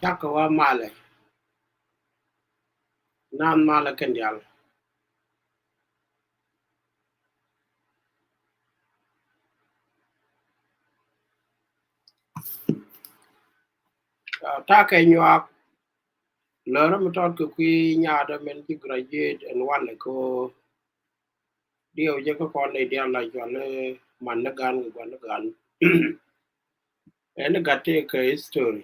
chắc có mà lại nan mà là cần dial ta cái nhọc lỡ mà tròn cái quy nhà đó mình chỉ graduate and one ko điều chứ có con này dial là cho nó mình nó gan cái nó gan nó gạt cái history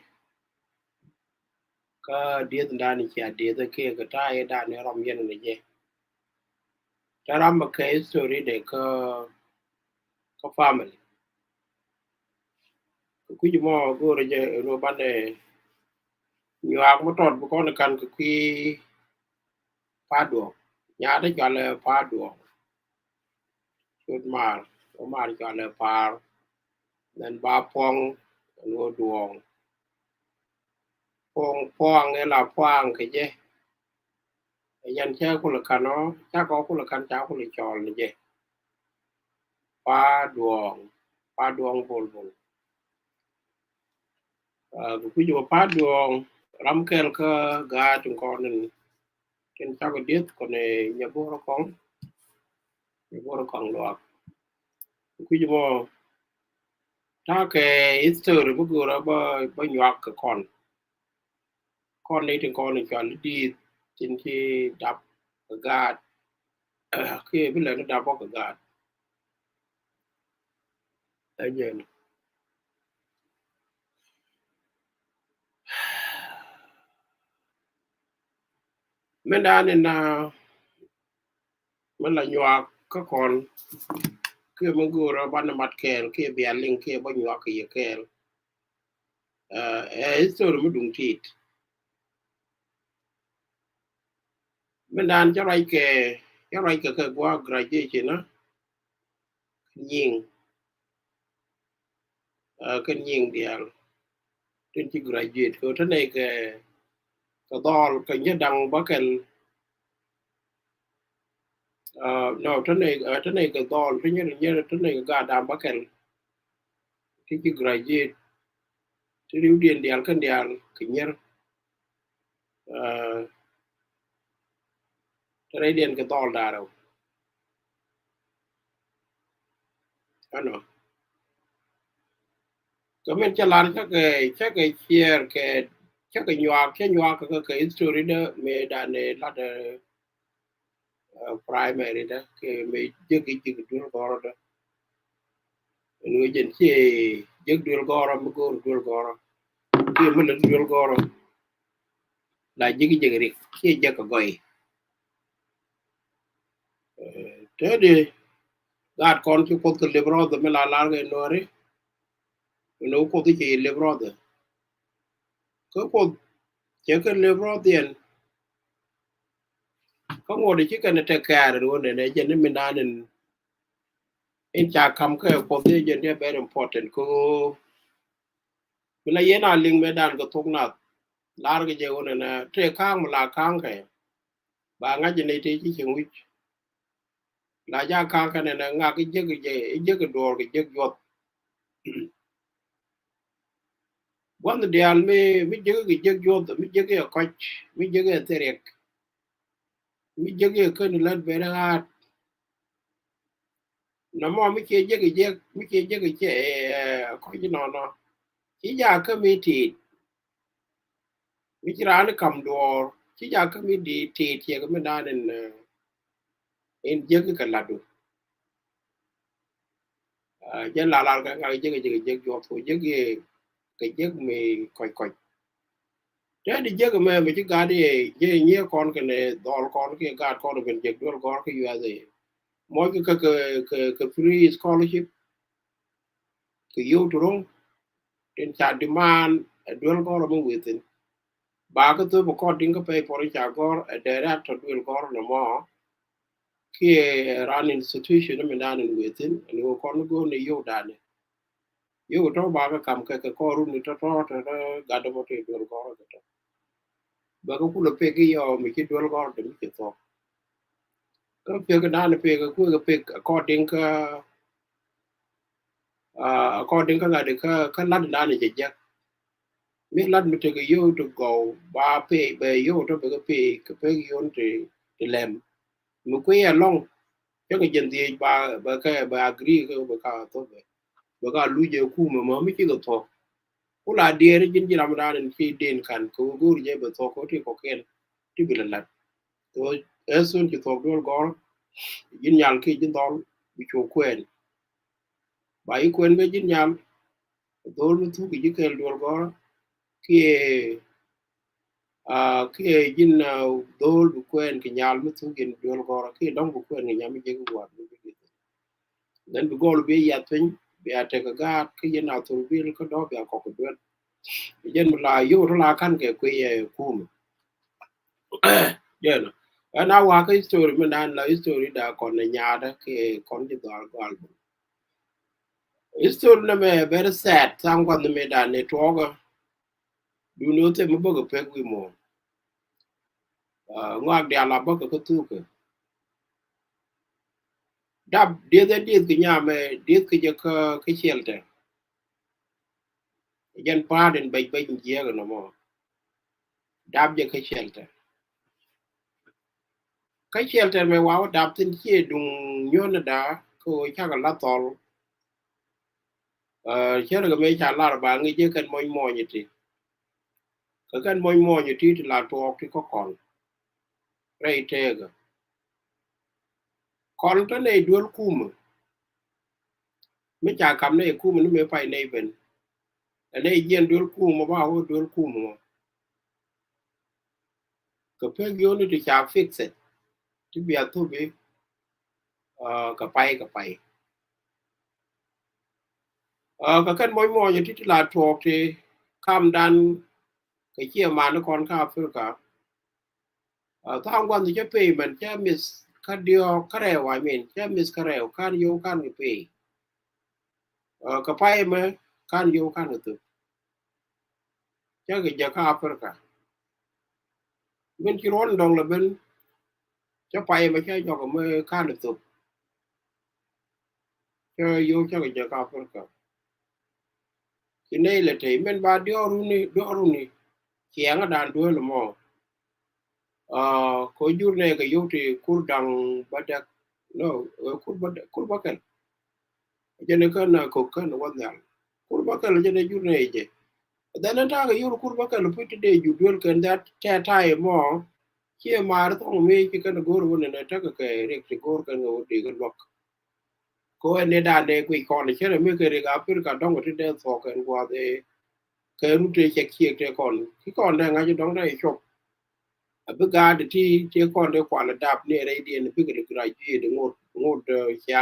ka dia ndani cha dia ke ga ta ya da ne rom yen ne je ta ram ka history de ka family ku ji mo go re je no bane nyuak mo tot bu ko na kan ku pa do nya de cha le pa do chut mar o mar cha le par nen ba pong no duong pong pong ne la pang ke je yan che ku la kan no cha ko ku la kan cha ku le chol ne je pa duong bol bol ku ji pa duong ram kel ka ga tung ko nen ken cha ko diet ko ne nya bo ro kong lo ku ji mo ta ke history bu go ra ba nyak ka con này thì con này chọn đi trên khi đạp cái gạt khi biết là nó đạp vào cái gạt đấy giờ mình đã nên là mình là nhọc các con khi mình go ra ban mặt kèl khi bia linh khi bao nhọc cái kèl history mới đúng thịt mình đang cho rai cái qua graduation á nhìn cái nhìn dia trên chi graduate có thế này cái đo cái nhất đăng bắc cái no thế này cái đo thế này cái gà đam bắc cái chi graduate thì riu điền dial kan dial kinyer trai điền cái tol daro ano kamen chalan cái share cái nyua cái history đó me da ne la da primary đó cái me jegi jegi dul goro đó người dân chi jegi dul goro mu go dul goro ki mun dul goro la jegi jegi rik ki jeka goy thế đi gạt con chú cột cái libro đó me la cái nori no cột cái libro đó có cột chỉ cái libro tiền có ngồi để chỉ cần take care rồi để cho nên mình đã nên in cha cầm cái cột cái chuyện này very important cô mình lấy na link me dan ko thok na lar cái je wona na tre khang mà la khang cái ba nga je ne te chi chung wich la ja khang cái này na nga cái je cái door cái je yot wan de al me je cái je yot me je cái coach me je cái terek me je cái ni lan be na nó mo me je cái ko ji no chỉ ja ka mi ti mi ra ni kam door chỉ ja ka mi di ti ti ga me da nen en je cái la du je la cái nga je yot ko je cái giấc mì coi coi thế đi giấc mà chỉ cả đi je nhia con cái này đòn con cái gạt con cái giấc đòn con cái gì mỗi cái free scholarship cái yêu trúng trên chat demand đòn con là mình biết ba cái tôi một con đinh cái pay for chat con để ra cho đòn con là mà khi run institution mình đang biết anh con nó go này yêu đàn yêu đó ba cái cầm cái con room này cho gạt được một cái đòn con rồi ba ko kula pe ki yo mi ki dwel gor de mi ki to ko pe ga dan pe ga ku ga pe according ka ga de ka la dan je je me lad me take you to go ba pay be you to be pay you to lem mu ko ya long cho cái dân thì ba cái ba agree cái ba ka to be ba ka lu je ku ma mi ki go to ku la de re jin jiram da den fi den kan ko gur je be to ko ti ko ken ti bi la to esun ki to dol gor jin nyal ki jin dol bi chu kwen ba yi kwen be jin nyal dol mi tu ki kel dol gor ki ki jin dol bu kwen ki nyal mi tu gin dol gor ki dong bu kwen ni nyam je ku wa den bu gol be ya tin be ate ka ga ki yin na tu bi ko do be ko ko dol jen la yo la kan ke ku ye kum jen ana wa ka story mi nan la story da kon na nya da ke kon ji dol gol story na me very sad sam kon me da ne to du no te mo bogo pe wi mo ngwa de ala bogo ko tu ke dab de ke nya me de ke je ke chelte jen pa den bay je ga no mo dab je ke chelte me wa dab tin che dung nyo na da ko cha ga la tol che ga me cha la ba ngi je kan mo ni ti ka kan mo ni ti la to ti ko kon re te ga kon to ne duol kum me cha kam ne kum ni me pai ne ben ne jen duol kum ma ba ho duol kum mo ka pe yo ni ti cha fix it ti bia tu bi ka pai ka kan mo ni ti la to ti kam dan ka chia ma no kon ka Afrika ta ngwan ti pe man cha mis ka dio kare wa min cha mis kare kan yo kan ni pe ka pai ma kan yo kan tu cha ga ja ka Afrika min ki ron dong la ben cha pai ma cha jo ka me kan tu cha yo cha ga ja ka Afrika ki nei le te men ba dio ru ni chiang dan do lo mo ko jur ne ga yo ti kur dang badak no kur bakan je ne kan ko kan wa nyal kur bakan je ne jur ne je dan ta ga yo kur bakan pu ti de ju dol kan that ta tai mo ki mar to me ki kan gor won ne ta ka ke re ki gor kan o ti ga lok ko ne da de ku ko ne che me ke re ga pir ka dong ti de so kan wa de ke ru te che ki kon ki kon da nga ju dong da chop abiga de ti kon de kwa la dab ne re di ne biga de gra ji de ngot ya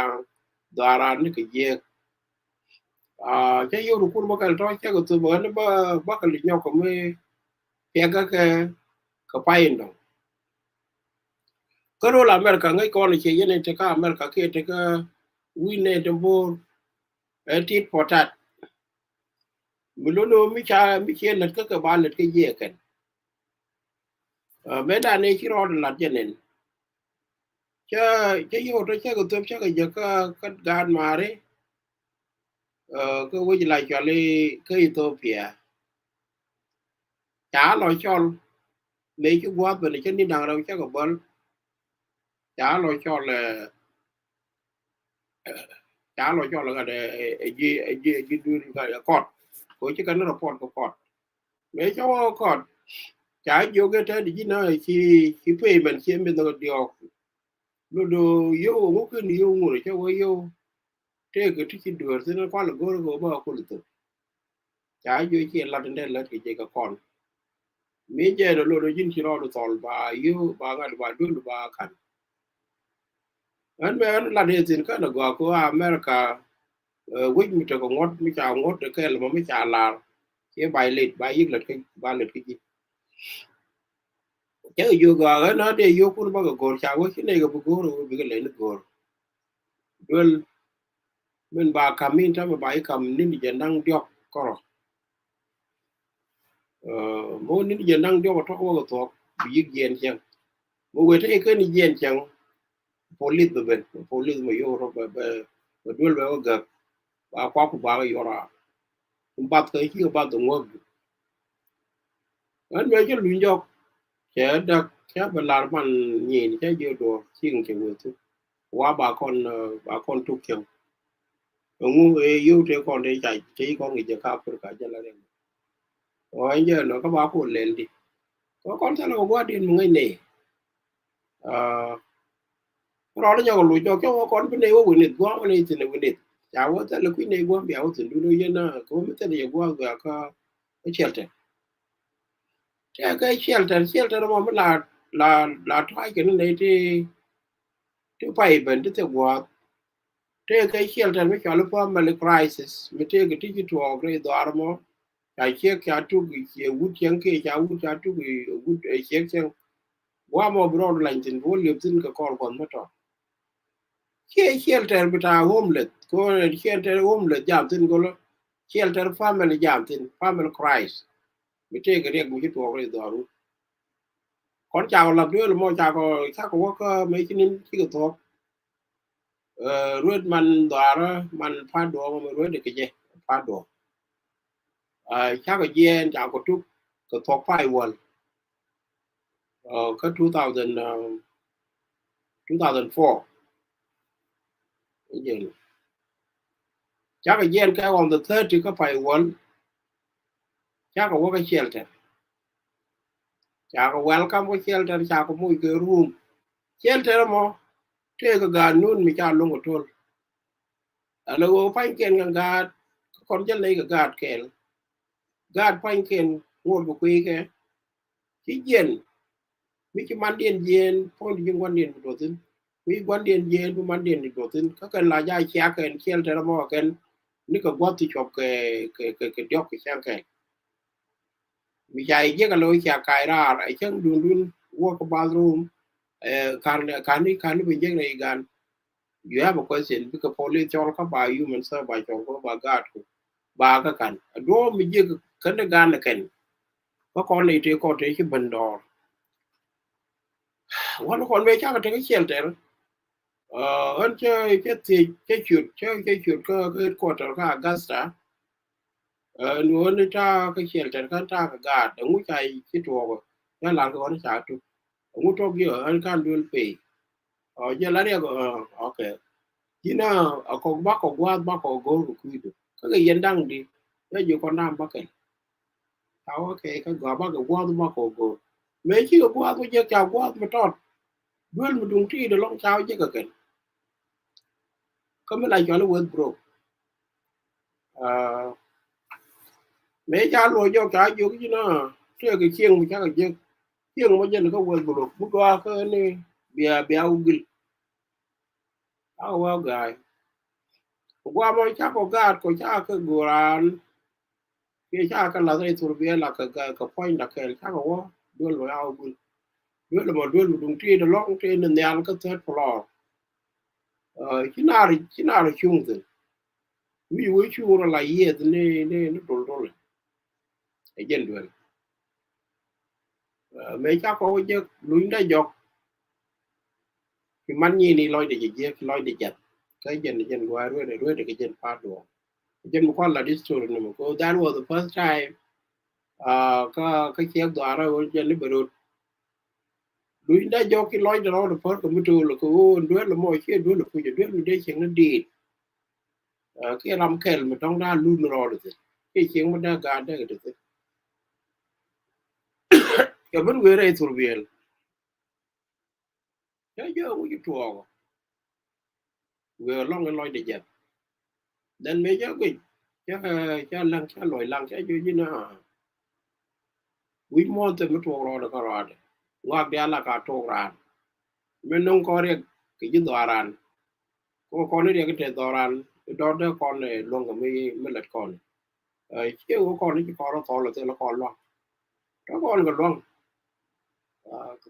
dara ne ke je che yo ru kur ba ka to che ko tu ba ne ba ka li nyo ko me pe ga ke ka pa yin dong ko ro la america ngai ko ne che ye ne te ka america ke te ka wi ne de bo e ti potat mi lo no mi che ne ka ba le ke je ken me da ne chi ro la je ne che yo to che ko tu che ka je ka gan mare cái quay lại cho cái Ethiopia chả lo cho mấy cái quá bên trên đi đằng đâu chắc có bên chả lo cho là cái đuôi cái cọt của chứ cái nó là cọt mấy cháu cọt chả vô cái thế thì nó chỉ phê mình xem bên đó điều nó đồ vô ngó cái nhiều người cho vô thế cái đuôi thì nó quá là gỗ bao nhiêu được chả vô chỉ là đến đây là cái con mấy giờ đó lo jin ci ro tol ba yu ba ga ba dul ba kan an be an la de tin ka na go ko america wi mi to ko ngot mi cha ngot de ke lo mi cha la ke bai lit ba yik lat ke ba lit ke ji che yu go ga na de yu kun ba go cha wo ki ne go bu go ro bi ga le ni go dul men ba kamin ta ba kam ni mi je nang diok ko mo ni je nang diok to ko to bi yik yen chen mo we te ke ni yen chen police the ben police mo yo ro ba dul ba ga ba kwa ku ba yo ra bat ka ki ba do ngo an me je lu jok che da che balar man ni che je do ching che wo tu wa ba kon tu kyo ngu e yu te kon de chai che kon ge ka pur ka je la re o je no ka ba ko len di ko kon ta no gwa din ngai ne a ro le jo lu jo ko kon pe ne wo ni gwa ne ti ne ni ya wo ta le ku ne gwa ya wo tu du ye na ko me ta ne gwa ga ka chelte te ka chelte mo la try ke ne ti pai ben ti te gwa te ka chelte me ka lu pa mal crisis me te ke ti to gre do armo ka che ka tu ki wu chen ke ja wu cha tu ki wu che chen wa mo bro lan tin bo le tin ka kon ma to shelter bita homeless ko shelter homeless jam tin ko shelter family jam tin family crisis mi te ga rek bu ci to re do kon cha la do mo cha ko ko me kin ci ko to ruột man dara man pa do mo ruột de ke je pa do cha ko jen cha ko tu ko to pai won ka 2000 2004 jen cha ko jen ka on the 30 ka pai won cha ko ka shelter cha ko welcome ko shelter cha ko mu ke room shelter mo te ka ga nun mi cha lungo tol alo wo pan ken ga kon je le ga kel ga pan ken ngor bu ku ke ti jen mi ci man den jen pon di ngwan den do tin mi ngwan den jen bu man den do tin ka kan la ja cha ken shelter mo ken ni ka gwa ti chop ke diok ke chang ke mi ja je ga lo cha kai ra ai chen dun dun wo ko bathroom kan bi je ne gan you have a question because police all ka ba human sa ba chong ko ba gat ko ba ka kan do mi je kan gan ken ko kon ni te ko te ki bandor won kon me cha ka te shelter an che chut ko ta ka gasta no ni ta ka shelter kan ta ka ga da mu chai ki to ko ya la ko ni cha tu mu to gi an kan dul pe je la ya okay kina ko ba ko go ku du ka ga yendang di ya ju ko nam ba ke tao okay ka go ba ba ko go me chi go ba je ka go ma tot duel mu dung ti de long chao je ka ken ka me la jo le word bro à me cha lo jo ka ju ki na te ke chieng mu cha ka je chieng mo je ka word bro bu ko ka ni bia ugil awa ga gwa mo cha ko ga ko cha ka go ran ke cha ka la dai tur bia la ka point da ke cha ko duel lo ya ugil duel mo duel mu dung ti de long te ne nyal ka third floor chinari chungde mi wo chura la yed ne dol dol e jen duel me cha ko je luinda jok ki man ni ni loy de je loy de jat ka jen gwa ro de ke jen pa do jen ko la distur no ko that was the first time ka che do ara wo jen libero luinda jok ki loy de ro de por ko mutu ko duel mo che duel ku je duel de chen na di ki ram kel mo tong da lu no ro de ki chen mo da ga de ya bun were turbiel ya jo wu to we long loy de jet dan me ja gwe cha lang cha loy lang cha jo jina wi mo te mo to ro de ka ro de wa bi ala ka to ran me non ko re ki ji doran ko ne de ke doran do de ko ne long me me let ko che ko ne ko ro to lo te lo ko lo to ko ga long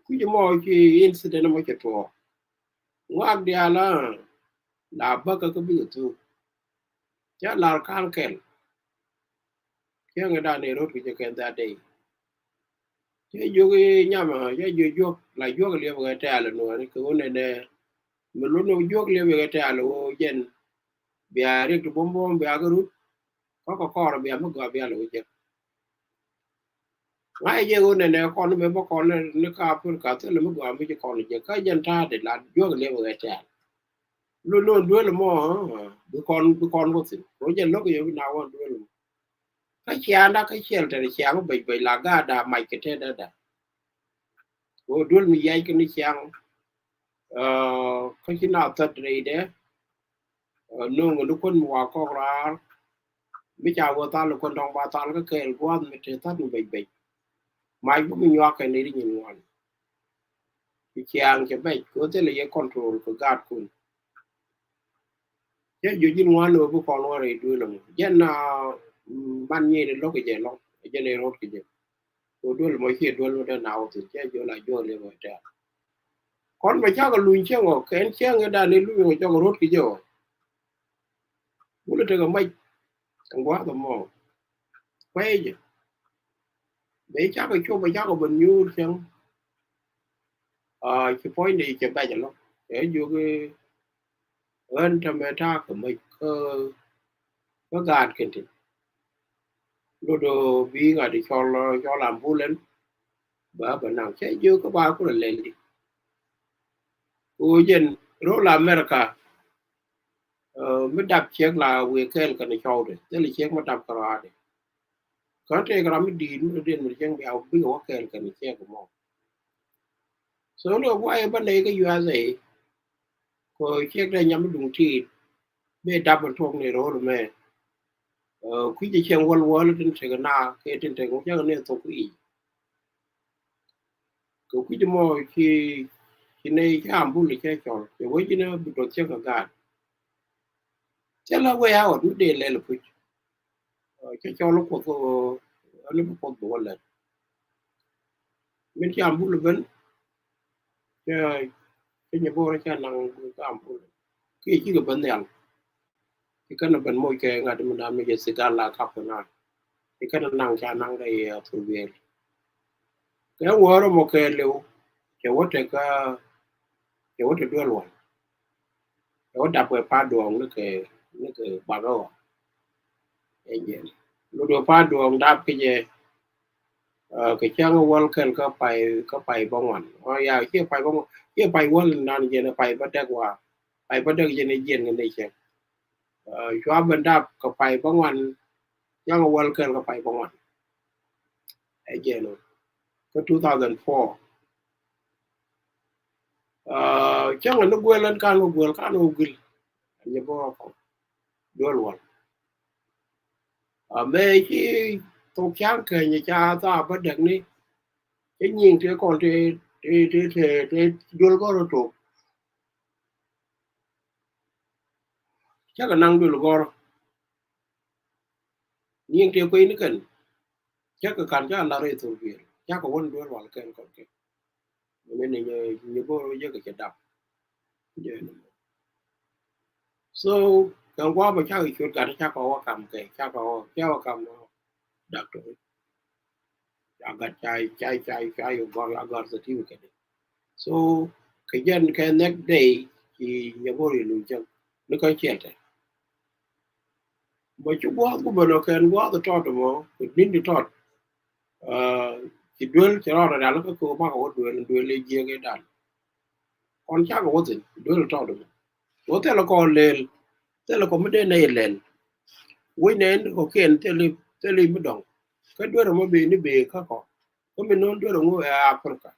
ku ji mo ki incident mo ke to wa bi ala la ba ka bi tu cha la kan ken che ga da ne ro ki je ken da de che yo ge nyama che yo la yo le ga ta la no ni ko ne ne me lo no yo le ga ta la o jen bia re to bom bom bia ga ru ko bia mo ga bia lo je ngay je one ne kon me bo kon ne ka pur ka te le mo ga mi kon je ka jan ta de la yo le mo ta lu lu du le mo bu kon ko tin ro je lo yo na won du le ka chia da ka chia te chia mo be la ga da mai ke te da o du mi yai ke ni chia ka chi na ta re de no ngo lu kon wa ko ra mi cha wo ta lu kon dong ba ta ka ke ko mi te ta du be mai bu mi yo ka ni ri ni won ki chiang che be ko te le ye control ko ga kun je ju jin wan lo bu kon wa re du le mo je na ban ni de lo ke je lo je ne ro ke je ko du le mo che du le da na o te je jo la jo le mo ta kon ba cha ko lu che ngo ken che nga da ne lu ngo cho ko ro ke je bu le te ga mai kan wa da mo quay je be cha ko cho ba cha ko ben yu chen cái point này che ba je lo e ju ke ơn ta me ta ko mai có gạt cái gì đồ đồ bi ngà đi cho làm vui lên bà nào chạy chưa có bao cũng là lên đi ôi dân rồi là America mới đạp chiếc là về cái này cho đấy tức là chiếc mà đạp cả đấy có thể cái mới đi nó đi mình chẳng béo biết cái này chiếc của mình số lượng quay bên đây cái gì rồi chiếc đây nhắm đúng thì bé đạp một thùng này rồi mà quý chỉ chiếc wall wall trên thế cái nào cái trên thế cũng chắc nên tôi quý cái quý chỉ mua khi này cái am bul cái cho cái với chỉ nó bị đột chiếc cả gạt chắc là quay áo nó để lên là quý cái cho nó có đồ lên mình cái am bul vẫn cái nhà bố cái năng cái am bul cái chỉ cái vấn đề cái cái nó vẫn môi cái ngài mình làm cái sự can là khắp cái nào cái năng cha năng đây thủ về cái vừa đó một cái liều cái vớt cái vớt đưa luôn cái vớt đạp về pa đường nó cái bà rồi cái gì lúc đó pa đường đạp cái gì cái trang wall cái bông ăn ya cái bông cái wall nan gì nó bắt được qua bắt được gì này gì này chứ cho bên đạp cái bông ăn trang wall cái bông ăn cái gì nó cái 2004 chẳng là nó quên lên can nó quên can nó quên như bao đôi luôn mấy cái tôi chẳng kể như cha ta bắt được ní cái nhìn thế còn thì đôi có rồi tụ chắc là năng đôi là go nhìn thế quay nó cần chắc là cần chắc là đây thủ việc chắc có vấn đôi luôn cần còn cái bên này như bao giờ cái đập so càng qua mà chắc cái cả chắc có cầm cái chắc có cầm đặc rồi agak chai agar certificate so cái dân cái next day thì nhà bố đi luôn chân nó có chuyện đấy mà chú bố cũng bảo là cái bố tôi cho tụi mà mình đi cho chỉ đuổi cho nó là nó có mà có đuổi lên kia cái đàn con chắc có gì đuổi cho tụi có thể là con lên thế là có mấy đứa này lên với nên có kiện thế lên mới đồng cái đuổi mà bị khác có mình nói đuổi ở Africa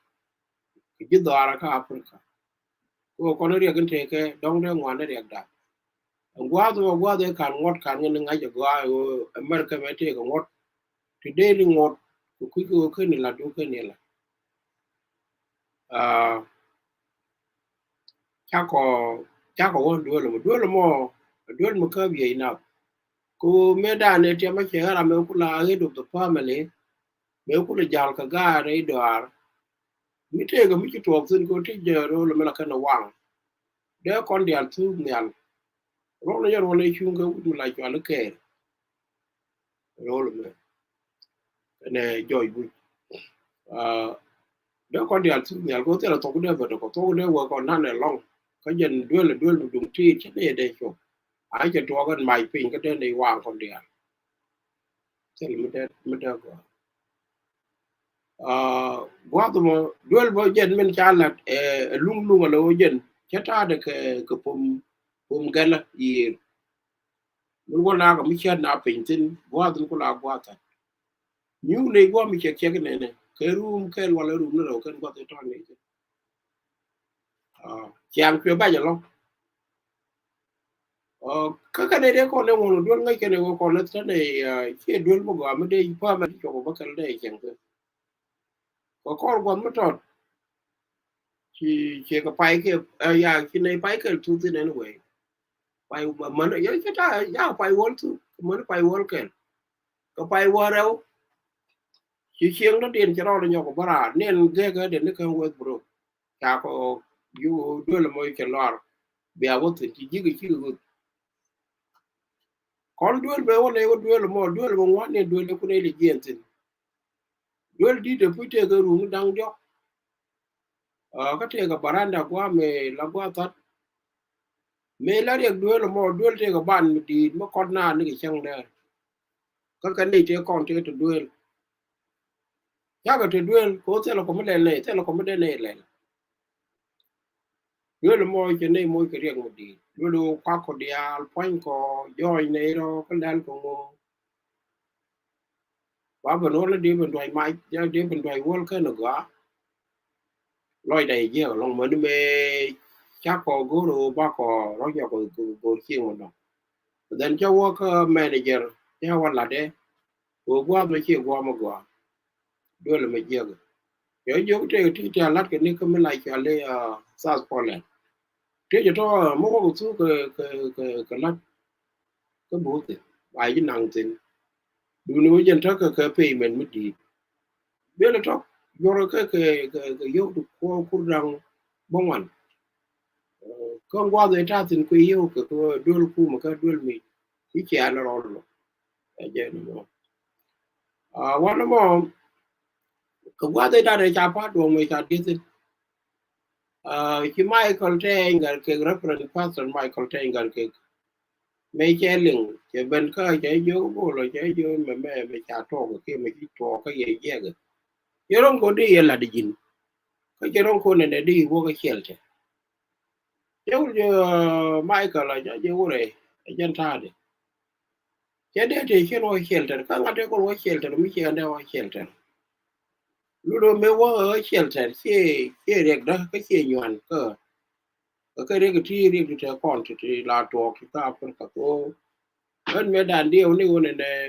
cái đó là cái Africa ko kono ria kan teke dong de ngwane ria da gwa do kan ngot kan ngin nga je gwa America me te ko ngot ti de ni ngot ku ni la do ni la ah chako won do mo ka bi ina ku me da ne te ma che ara me ku la he do to family me ku le jal ka ga re do ar mi te ga mi ti to sun ko ti je ro le me la kan wang de kon dia tu nyal ro le ro le chung ga du la cho le ke ro le me ne joy bu de kon dia tu nyal ko te la to ku de ba ko to de wa kon nan ne long ka yen là duel du ti che ne de cho ai che to gan mai pin ka de ne wang kon dia che le me de ko quá tụi mà đuôi bao giờ mình trả là lung lung là bao giờ chết ra được cái phum cái là gì mình có nào có mình chết nào bình tin quá tụi có là quá thật nhưng này quá mình chết cái này này cái room cái wala room nó đâu cái quá tới tròn này chàng chưa bao giờ long cái này đấy con này một đuôi ngay cái này con nó thế này cái đuôi một cái mà đây qua mà cho có cái này chẳng thế có con quan mất rồi chỉ cái phải cái cái này phải cái thứ gì này vậy phải mà nó vậy cái ta ya phải wall tu mà nó phải wall cái phải wall đâu chỉ riêng nó điện cho nó là nhỏ bara nên cái điện nó không work bro ta có you đuôi là mới cái lor be able to chỉ con đuôi be wala đuôi là một ngoan nên đuôi là cái này là gì tin đuôi đi được phải cái room đang jo cái cái baranda qua mẹ là qua thật mẹ là được đuôi là một đuôi cái bàn đi mà con nào nó cái chẳng đây cái này thì con thì đuôi ya cái đuôi có thể là có một này thế là có một này này đuôi là một cái này một cái riêng một đi đuôi là qua có đi al point có join này rồi cái đàn có và bên đó là đi bên ngoài mai đi bên ngoài world cái nó gõ lôi đầy nhiều lòng mình mê chắc có guru rồi ba có rồi giờ có chiên một đó then cho work manager theo quan là đấy qua mấy chiếc qua mà qua đuôi là mấy chiếc rồi giờ cái thì lát cái này có mấy lại cho lấy South Poland thế cho nó mỗi cái số cái lát cái bút thì bài cái năng thì đủ nó dân chắc cái payment mới đi biết là chắc rồi cái yếu được qua rằng bông ăn con qua người ta thì quý yêu cái đuôi khu mà cái đuôi mình chỉ chả nó rồi vậy nó quan nó cái qua người ta để chả phát đồ mình chả biết khi Michael Taylor cái reference pastor Michael Taylor cái mấy chế lưng cái bên cái chế vô bộ là chế vô mà chả to cái mà chỉ to cái gì vậy cái rong có đi là đi nhìn cái rong có này đi vô cái chèl chứ chứ Michael là chế vô này dân ta đấy chế đấy thì cái nói chèl chứ các ngành có nói chèl chứ mới chế nói chèl chứ lúc đó mới vô ở chèl chứ cái việc đó cái nhuận cơ cái đấy cái thì còn thì là to cái ta phân cái ấn me dan dia oni woni ne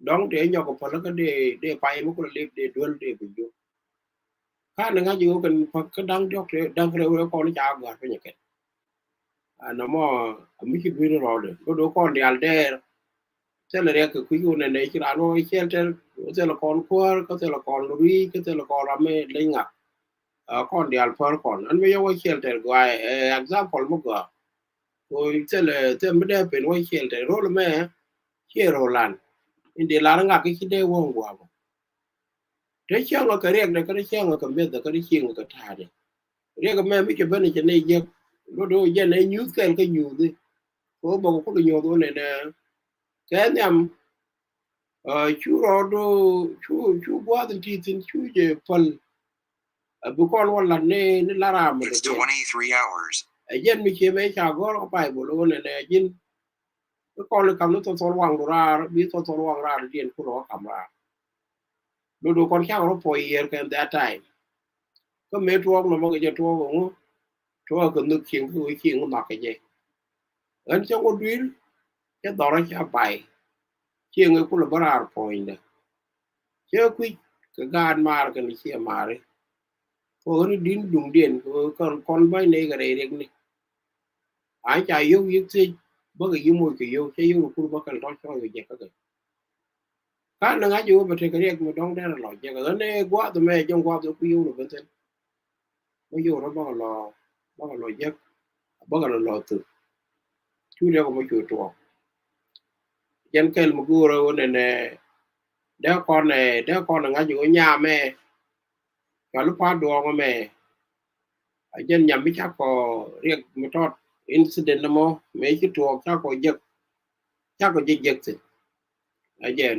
dong te nyoko pala ka de pai mo ko le de dol de bu ka na nga ju kan ka dang dok te dang re ko ni cha ga pe nyeke no mo mi ki bi ro de do ko ndi al de te le re ka ku yu ne ne ki ra no chel te le kon ko ka te le kon ri ka te le kon ra me le nga kon ndi al par kon an me yo chel te ga example mo ga ko te me de pe no chel te ro le me che ro lan inde la nga cái de wo ngwa bo te chang ka rek de ka chang ka me da ka ching ka ta de rek me mi ke bane che ne je do je ne nyu ken ka nyu de ko bo ko nyu do ne ne ke nyam chu ro do chu bwa den ti tin chu je pal bu kon wala ne la ra mo de 23 hours jen mi che me cha go ko pai bo lo ne ne jin ko le kam no to wang ra bi to wang ra dien ku ro kam ra do con chang ro po yer kan that time có mấy tuông nó mà cái tuông cũng tuông cái nước chiên cái nó mặc cái gì anh trong con đuôi cái đó là chả bài chiên người cũng là bara point đấy chứ quý cái gan mà cái này chia mà đấy có nó đín dùng điện con bay này cái này này ai chạy yêu yêu gì bất cái yêu mùi cái yêu chứ yêu cũng bất cái đó cho người gì cái nó ngay yêu mà thì cái này mà đông đây là loại chứ cái này quá tụi mày trong quá tụi yêu là bên trên bây giờ nó bao là loại giấc bao là loại từ chú đeo có mấy chuột tròn dân cái một gu rồi này đeo con là ngay chỗ nhà mẹ cả lúc phát đồ mà mẹ dân nhầm biết chắc có riêng một trọt incident là mò mấy cái trò chắc có giật gì ở giờ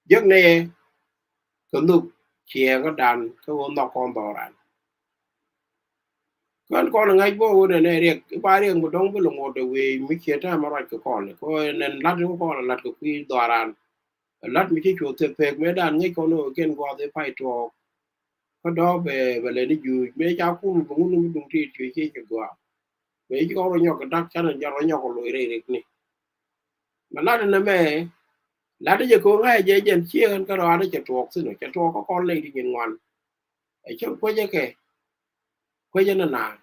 giấc này cũng được chia có đàn cái vốn nó con tàu ran con ngay bố này riêng cái ba riêng một đống với lồng một đời mới chia ra mà lại cái con này coi nên lát nó con lát cái quy tàu ran lát mới chỉ chuột thực phèn mấy đàn ngay con nó kiên qua tới phải trò có đó về lên đi dù mấy cháu cũng đúng đúng thì chỉ cái qua mấy cái con nhỏ cái đặc chắn là nhỏ nhỏ con lưỡi đây này mà lát nó mẹ lát nó giờ cô ngay giờ dân chia hơn cái đó nó chỉ chuột xin rồi chỉ chuột có con lên đi nhìn ngoan ấy chứ quay cho nó nào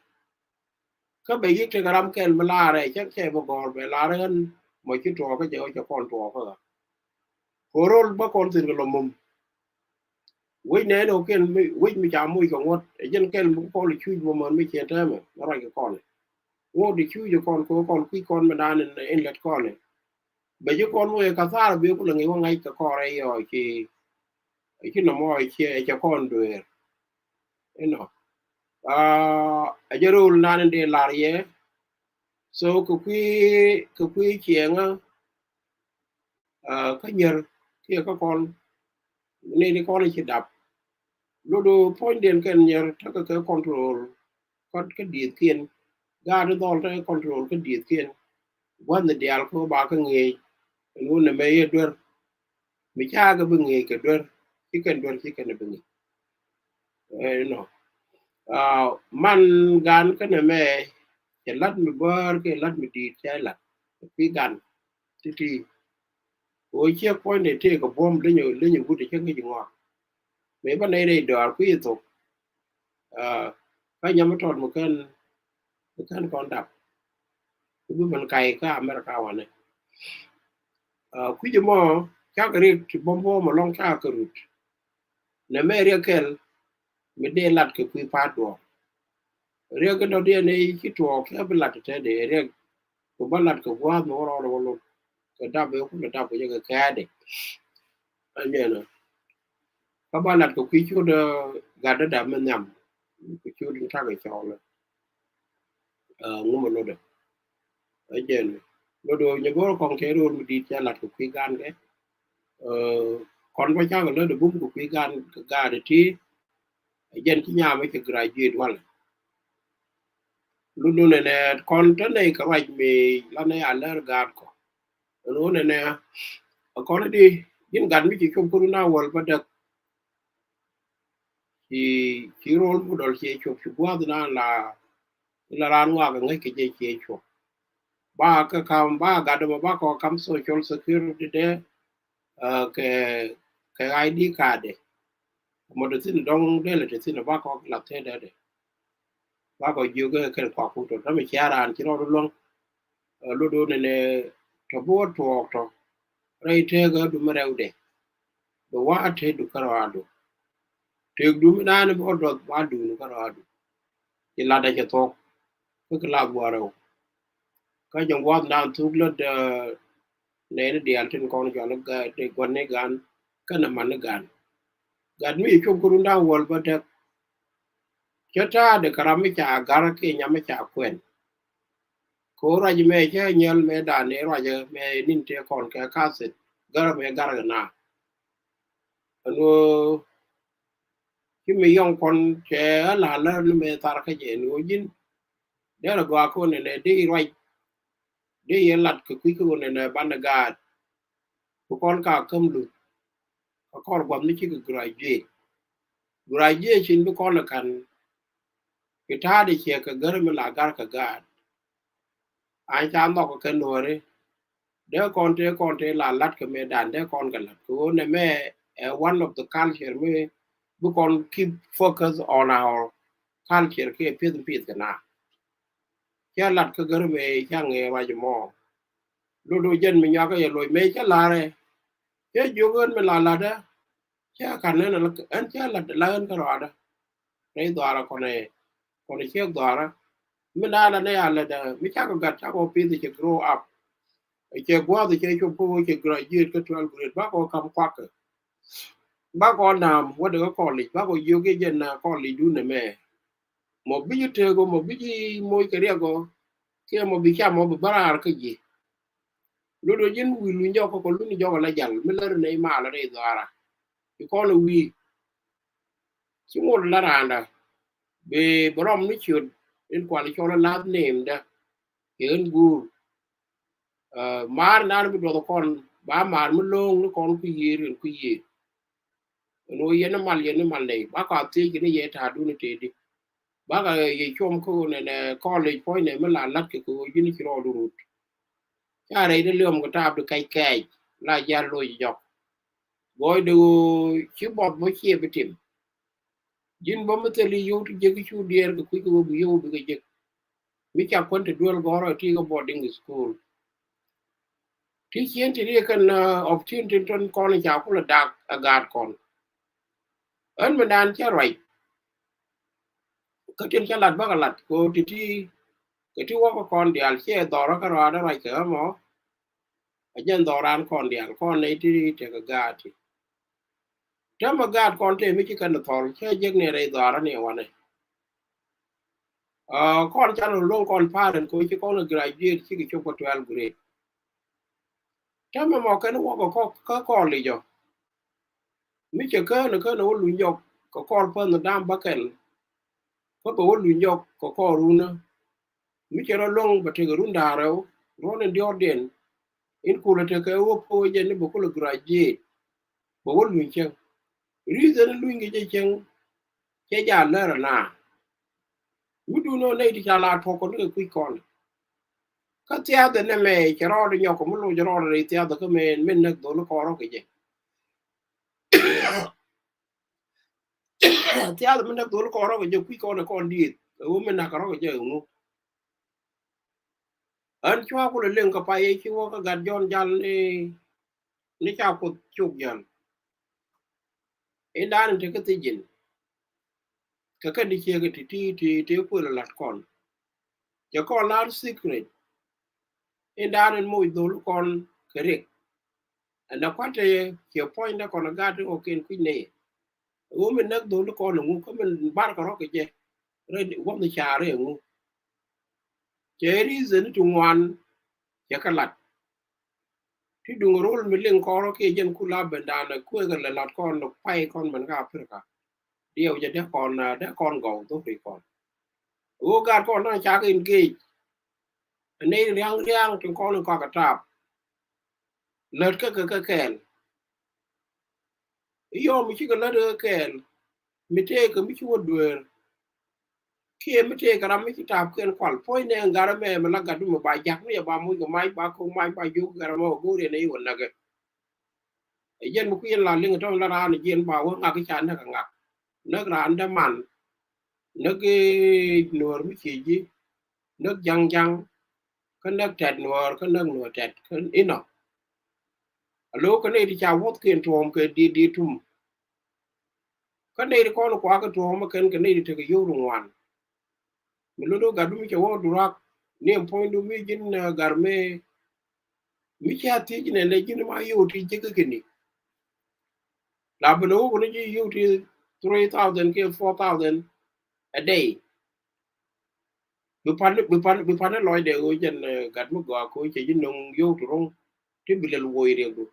các bạn biết cái làm cái mà la này chắc sẽ một con về la hơn mấy cái chuột cái cho con chuột thôi cô rồi bắt con xin cái lồng mồm quay nè đâu cái quay mới chạm mũi con ngót dân cái cũng có lịch chui mà mình mới chia ra mà nó ra cái con này ngót lịch chui cho con có con quy con mà đàn nên lật con này bây giờ con mới cả sao biết cũng là người ngay cái con này rồi thì nó mới chia cho con rồi nó giờ rồi nan để la ye so cái quy chuyện cái nhờ thì các con nên con này chỉ đập lúc đó point đến cái nhờ cái control con cái điều kiện ga đó đó cái control cái điều kiệnวันเดียวเขาบอกกันไงนู้นไม่เดือดไม่ใช่ก็เป็นไงก็เดือดที่กันเดือดที่กันเป็นไงเนาะมันการกันไม่จะลัดมีบาร์ก็ลัดมีดีใช่ละพี่กันที่โอ้ยเชื่อพอยเนี่ยที่กับบอมเรื่องอยู่พูดถึงเรื่องงอไม่บ้านไหนได้ดอร์คุยตกก็ยังไม่ถอดมันกันก่อนดับคือมันไกลก็อเมริกาวันเนี่ยคุยจะมอchắc cái việc bom bom mà long cha cái rút nè mẹ riêng cái mình để lặt cái quy phát đồ riêng cái đầu tiên này cái trò cái bên lặt thế để riêng của bên lặt của quá nó rồi cái đáp với cũng là đáp với cái đấy anh nhớ nữa các bạn lặt của quy chú đó gạt đó đạp mình nhầm quy chú đứng thang cái chó là ngô mà nó được anh nhớ nữa nó đồ như bố con cái đồ đi chơi lặt của quy gan cái còn bây giờ là được bung của quy gan cái đấy thì dân cái nhà mới cái graduate wala lu ne kon to ne ka waj mi la ne ala gar ko lu ne ko di yin gan mi ci ko ko na wal ba dak ci rol bu dol ci ci bo na la ran wa ga ngai ke je ci ba ka kam ba ga do ba ko kam social security de ke ID card mo de tin dong de le tin ba ko la te de ba ko yu cái kwa ku to me charan ci ro long lu do ne to bo to rai te ga du merewde do wa te du karado te du mi nan bo do ba du no karado ci la da ci to ko la bo ro ka jong wa nan tu le de ne de altin ko no ga ga de ko ne gan kana man gan gad mi ko ko nda wol ba de chata de karami cha gar ke nyame cha kwen ko ra ji me che nyel me da ne ra je me nin te kon ka ka se gar me gar na no ki me yong kon che la me tar ka je no jin de la gwa ko ne de ra de ye lat ko ku ko ne ban ga ko kon ka kam lu ko kon gwam ni ki graduate chin bu kon kan ki ta de che ka gar me la gar ka ga ai cha no ko ken no re de kon te la lat ke me dan de kon ga lat ko ne me one of the culture me we can keep focus on our culture ke pit kana cha lat ke gar me cha nge wa je mo do jen me nya ka ye loy me cha la re che ju gon me la da cha kan ne la an cha la an ka ra da re do ara ko ne che do ara me la ne ala da me cha ko ga cha ko pit che grow up che gwa de che ko po che graduate ka 12 grade ba ko kam kwa ka ba ko nam wa de ko college ba ko yu ke jen na college du ne me mo bi te go mo bi mo ke re go ke mo bi cha mo bara ka ji lu do jin wi lu njo ko lu ni jo la jal me la ne ma la re dara ko lo wi chimol la randa be brom ni chud in kwali chola last name da yen gur mar nan bi do kon ba mar mu long ni kon ku yir ku yir no yen mal nei ba ka ti ni ye ta du ni te di ba ga ye chom ko ne college point ne ma lat ke ko yin ki ro du ya re de lom ko ta du kai la ja lo jok boy du chi bot bo chi be tim jin bo ma te li yo tu je ki chu dier ko ku bu yo bi ge mi cha kon te dual goro ti go boarding school ti chen ti ri kan opportunity ton kon ja ko la dak agat kon an ma dan cha right ka tin cha lat ba ka lat ko ti cái thứ có con đial che đỏ ra cái đó rồi cái mà ở trên đỏ ran con đial con này thì cái gạt thì nếu mà gạt con thì mới chỉ cần được thổi che giấc này đây đỏ ra nhiều anh này con cha nó luôn con pha đến coi chứ con là graduate chứ cái chỗ có 12 grade nếu mà cái nó có con đi rồi mới chỉ cái nó luyện nhọc có con phân nó đam bắc kèn có tổ luyện nhọc có con luôn nữa mới chỉ nó luôn bật cái run đà rồi nó nên đi ordin in kula te ka wo po je ne bokolo graduate bo wol min chen reason lu ngi je chen che ja la na wudu no ne ti la to ko ne ku kon ka tia de ne me che ro de nyoko mu lo je ro de tia de ko men ne do lo ko ro ke je tia de men ne do lo ko ro ke je ku kon di wo men na ka ro ke je mu an chwa ko le len ka pa ye chi wo ka gad jon jal ni cha ko chuk jan e dan te ka ti jin ka di che ga ti ko la lat kon ya kon la secret e dan mo do kon kere na kwate ke point da kon ga to ken ku ne wo men nak do kon ngu ko men bar ka ro ke je re wo ni cha re ngu che reason to wan ya ka lat ti du rol mi len ko ro ke jen ku la ben da na ku ga la lat kon no pai kon man ga afrika điềuจะได้ก่อนได้ก่อนก่อนตัวไปก่อนโอ้การก่อนน่าจะกินกี่อันนี้เรื่องถึงก่อนหนึ่งก่อนกระทับเลิศก็แก่นยอมไม่ใช่กันแล้วเด้อแก่นไม่เท่ก็ไม่ช่วยด้วยเขี้ยไม่เท่ก็รำไม่คิดตามเกินขวัญพ่อยเนี่ยการแม่มันลักกันดูมาใบยักษ์เนี่ยบามุยกับไม้บาคงไม้บายุกการมากูเรียนในวันนั้นก็ยันมุกยันลานเรื่องต้องละลานยันบ่าวงักกิจานนักงักนักร้านดมันนักหน่วยไม่ขี้จีนักยังก็นักแทนหน่วยก็นักหน่วยแทนก็อินเนาะโลกนี้ที่ชาววัดเกินทวมเกิดดีทุ่มก็ในที่คนกว่าก็ทวมมาเกินกันในที่เธอก็ยุ่งวันมันรู้กันดูมิจฉาว่าดูรักเนี่ยพอยดูมิจินการเมมิจฉาที่จินอะไรจินมาอยู่ที่เจ๊ก็กินนี่ลาบโลคนนี้อยู่ที่3,000 ke 4,000 a day บุพันลอยเดียวจันกัดมุกว่าคุยจะยินนงอยู่ตรงที่บิลลวยเรียกดู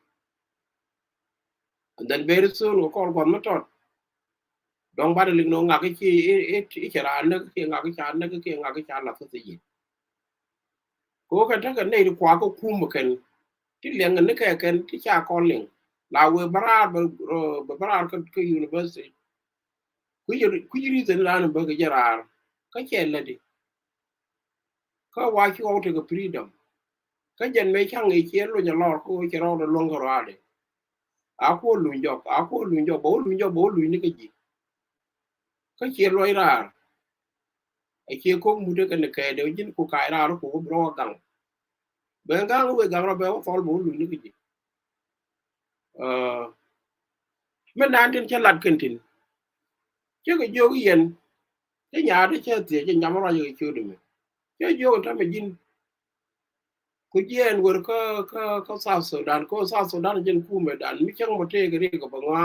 and then very soonก็คอลก่อนมาจอดดองบ้านลิงนงงักไอ้ที่ไอ้ฉลาดนั่นก็เกี่ยงักไอ้ชานั่นก็เกี่ยงักไอ้ชาหลับสักทีก็กันถ้ากันในดีกว่าก็คุ้มเหมือนกันที่เลี้ยงกันนึกแค่กันที่ชาคอนเลี้ยงลาวบราร์บราร์ก็ยูนิเวอร์ซิตี้คุยรีเซนร้านเบอร์ก็จะราร์ก็เช่นเลยดิก็ว่าชิวเอาถึงกับฟรีดอมก็ยันไม่ช่างไอ้เชี่ยเราจะรอก็จะรอเราลงก็รอเลยaku luin jok bo luin ni ke ji ka che loi ra ai che ko mu de kan ke de jin ku kai ra ko bro gang ben gang we gang ra be fol bo luin ni ke ji men nan tin che lat ken tin che ko jo yen che nya de che ti che nyam ra yo che de me che jo ta me jin ku jen wor ka South Sudan jen ku me dan mi chang mo te ke ko ba nga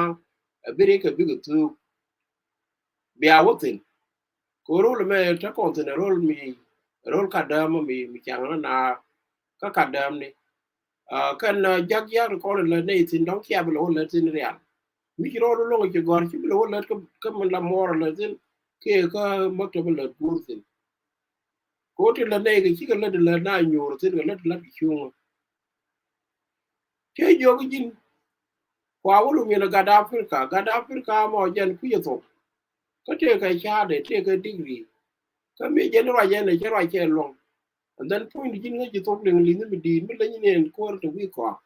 bere ke bi tu bi a wotin ko rol me ta ko te rol mi rol ka dam mi chang na ka dam ni kan jag ko le ne tin dong kya lo le tin real mi ro lo ci gor ci lo la ko man la mor la din ke ka makta la gur tin ko te la ne ci ka la de la na nyor tin la la ci ke jo gin kwa wulu mi na gada Afrika mo jen ku yeto ka te ka cha de te ka degree ka mi jen ra jen ne ra che long and then point jin ga to le li ni di mi la ni ne ko to wi ko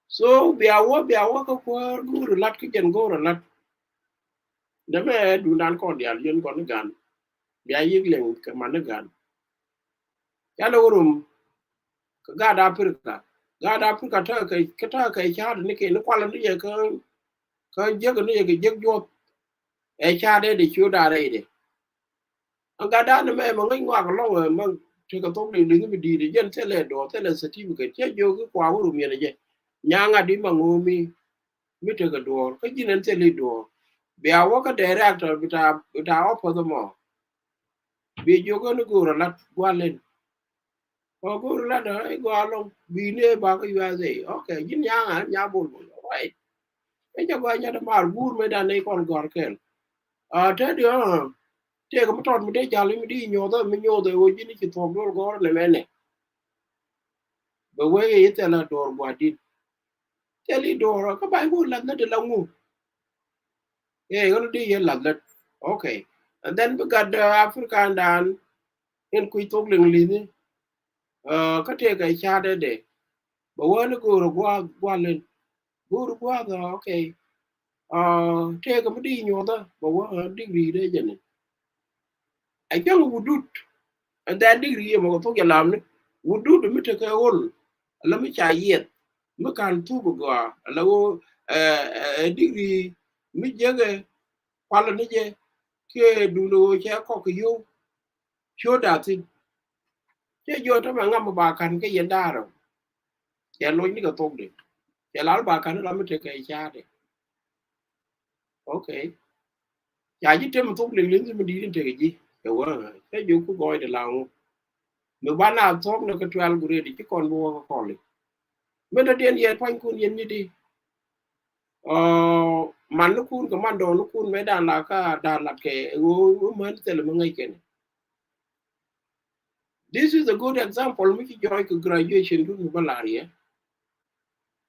so bi awo ka ko gur lat ki jen go lat de me du nan ko dial jen ko gan bi ayig le ka man gan ya lo rum ka gada Afrika ta ka cha de ne ke ne kwala ni ka je ga ne ga je jo e cha de chu da re de gada ne me mo ngai wa ko lo mo te ka to le ni mi di de jen te le do te le certificate che jo ko kwa ru mi ne je nyanga di ma ngumi mi te ka do ka jinen te le do be a wo ka director bita opo the mo be jo ko ne go la gwalen o go la da e go along bi ne ba ko ya ze okay jin nyanga nya bol bol right e ja go nya da mar bur me da ne kon gor ken a te dio te ko ton mi de jali mi di nyo da wo jini ki to gor gor le mene be we ye te la dor gwa di te li dor ka ba go la na de la ngu e go di ye la la okay and then we got the African dan en ku to li ni ka te ka cha de ba wo ne go ro gwa len go ro gwa da okay te ka mi di nyo da ba wo degree de je ne ai ka wudut and that degree mo to ya lam ne wudut mi te ka hol la mi cha yet mi kan tu go la wo degree mi jege kwala ni je ke du lo che ko ko yo cho da tin che yo ta ma ngam ba kan ke yen da ro che lo ni ka to de che la ba kan la mi te ka cha de okay ya ji te mo to le le mi di te ke ji ke wa che yo ku go de la mi ba na to no ka twal gure di kon bo ko le me da den ye pan kun yen ni di man no kun ko man do no kun me da la ka da la ke wo man te le ngai ken this is a good example mi ki joy ko graduation du ni balaria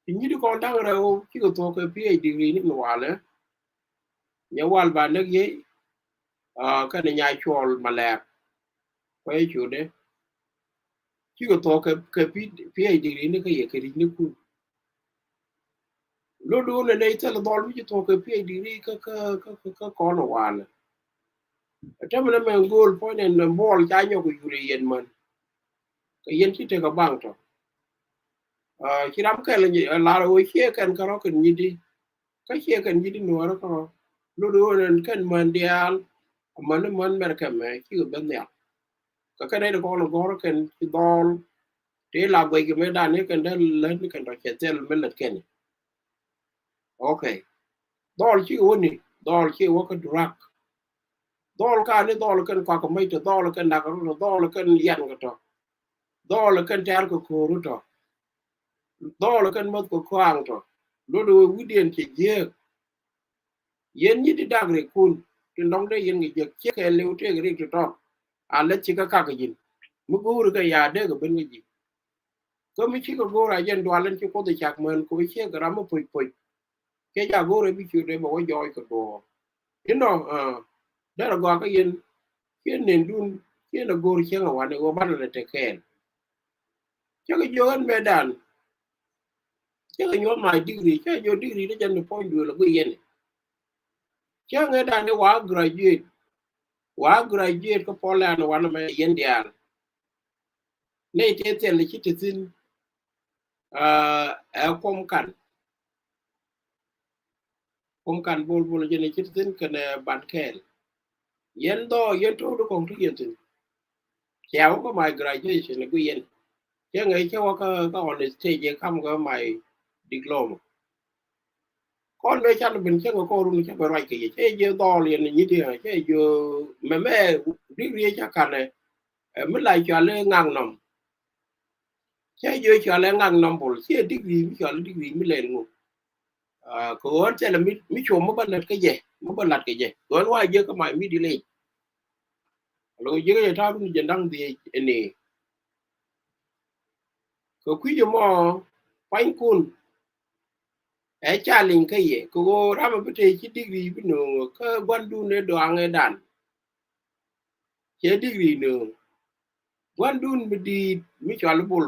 ni di ko da ra o ki ko to ko PhD degree ni wala nya wal ba ne ye ka ne nya chol malak ko e chude ki ko to ko PhD degree ni ka ye ke ni ku lo do ne ne te le dol mi to ko PhD degree ka ko no wala ta me me ngol po ne bol cha nyo ko yure yen man ka yen ki te ka bang to ci ram ka la ro che kan ka ro kan ni di ka che kan ni di no ro ko lu do ren kan man dial man mer ka me ki ben ya ka ne ko lo gor kan ci dol te la gwe ke me da ne kan da le ni kan do che tel me le ken okay dol ci woni dol ci wo ka durak dol ka ne dol kan ko me to dol kan da ko dol kan yan ko to dol kan tar ko ru to dol kan mo ko kwang to lu do widien ci je yen ñi di dagre kun ti ndong de yen ngi jek che ke lew te gri to to a le chi ka ka ga jin mu go ka ya de ga ben ngi ko mi chi ko go ra yen do alen chi ko de chak men ko che ga ram po po ke ja go re bi chu de bo jo ko do you know da ra go ka yen yen nen dun yen na go che ga wa ne go ban le te ken che ga jo an medan che ga nyo my degree che jo degree de jan po ndu le go yen che ga da ne wa graduate ko Poland wan me yendial ne te te le kititin kom kan bol bol je ne kititin kan bankel yen do yen to do kon to yen ya ko my graduation le yen ye ngai che wa ka on the stage kam ga my diploma kon me chan bin che ko ru ni che ba rai ke che je do le ni ti che je me degree cha kan me lai cha le ngang nom che je cha le ngang nom bol che degree mi cha degree mi le ngo ko on tele mi cho mo balat ke je mo balat ke je ko wa je ko mai mi dile lo je ke ta ni je ndang di ni ko ku je mo pan kun e challenge ke ye ko ra ma bete chi degree bi no ka gwandu ne do ange dan che degree no gwandu mi di mi chal bol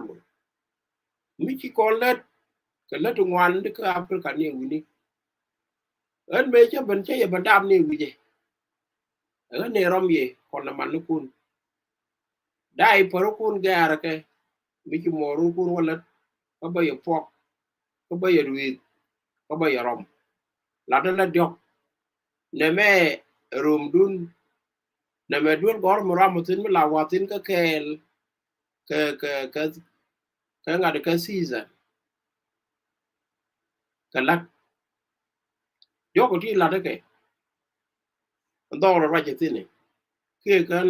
mi chi ko let ka let ngwan de ka afrika ni wi ni en me che ban che ye ban dam ni wi je en ne rom ye kon na man kun dai por kun gar ke mi chi mo ru kun wala ka ba ye pok ka ba ye wi ka ba ye rom la da la diok ne me rum dun ne me dun gor mo ram tin mi la watin ka kel ka ka ngade ka season ka lat yo ko ti la de ke do ro ra je tin ke kan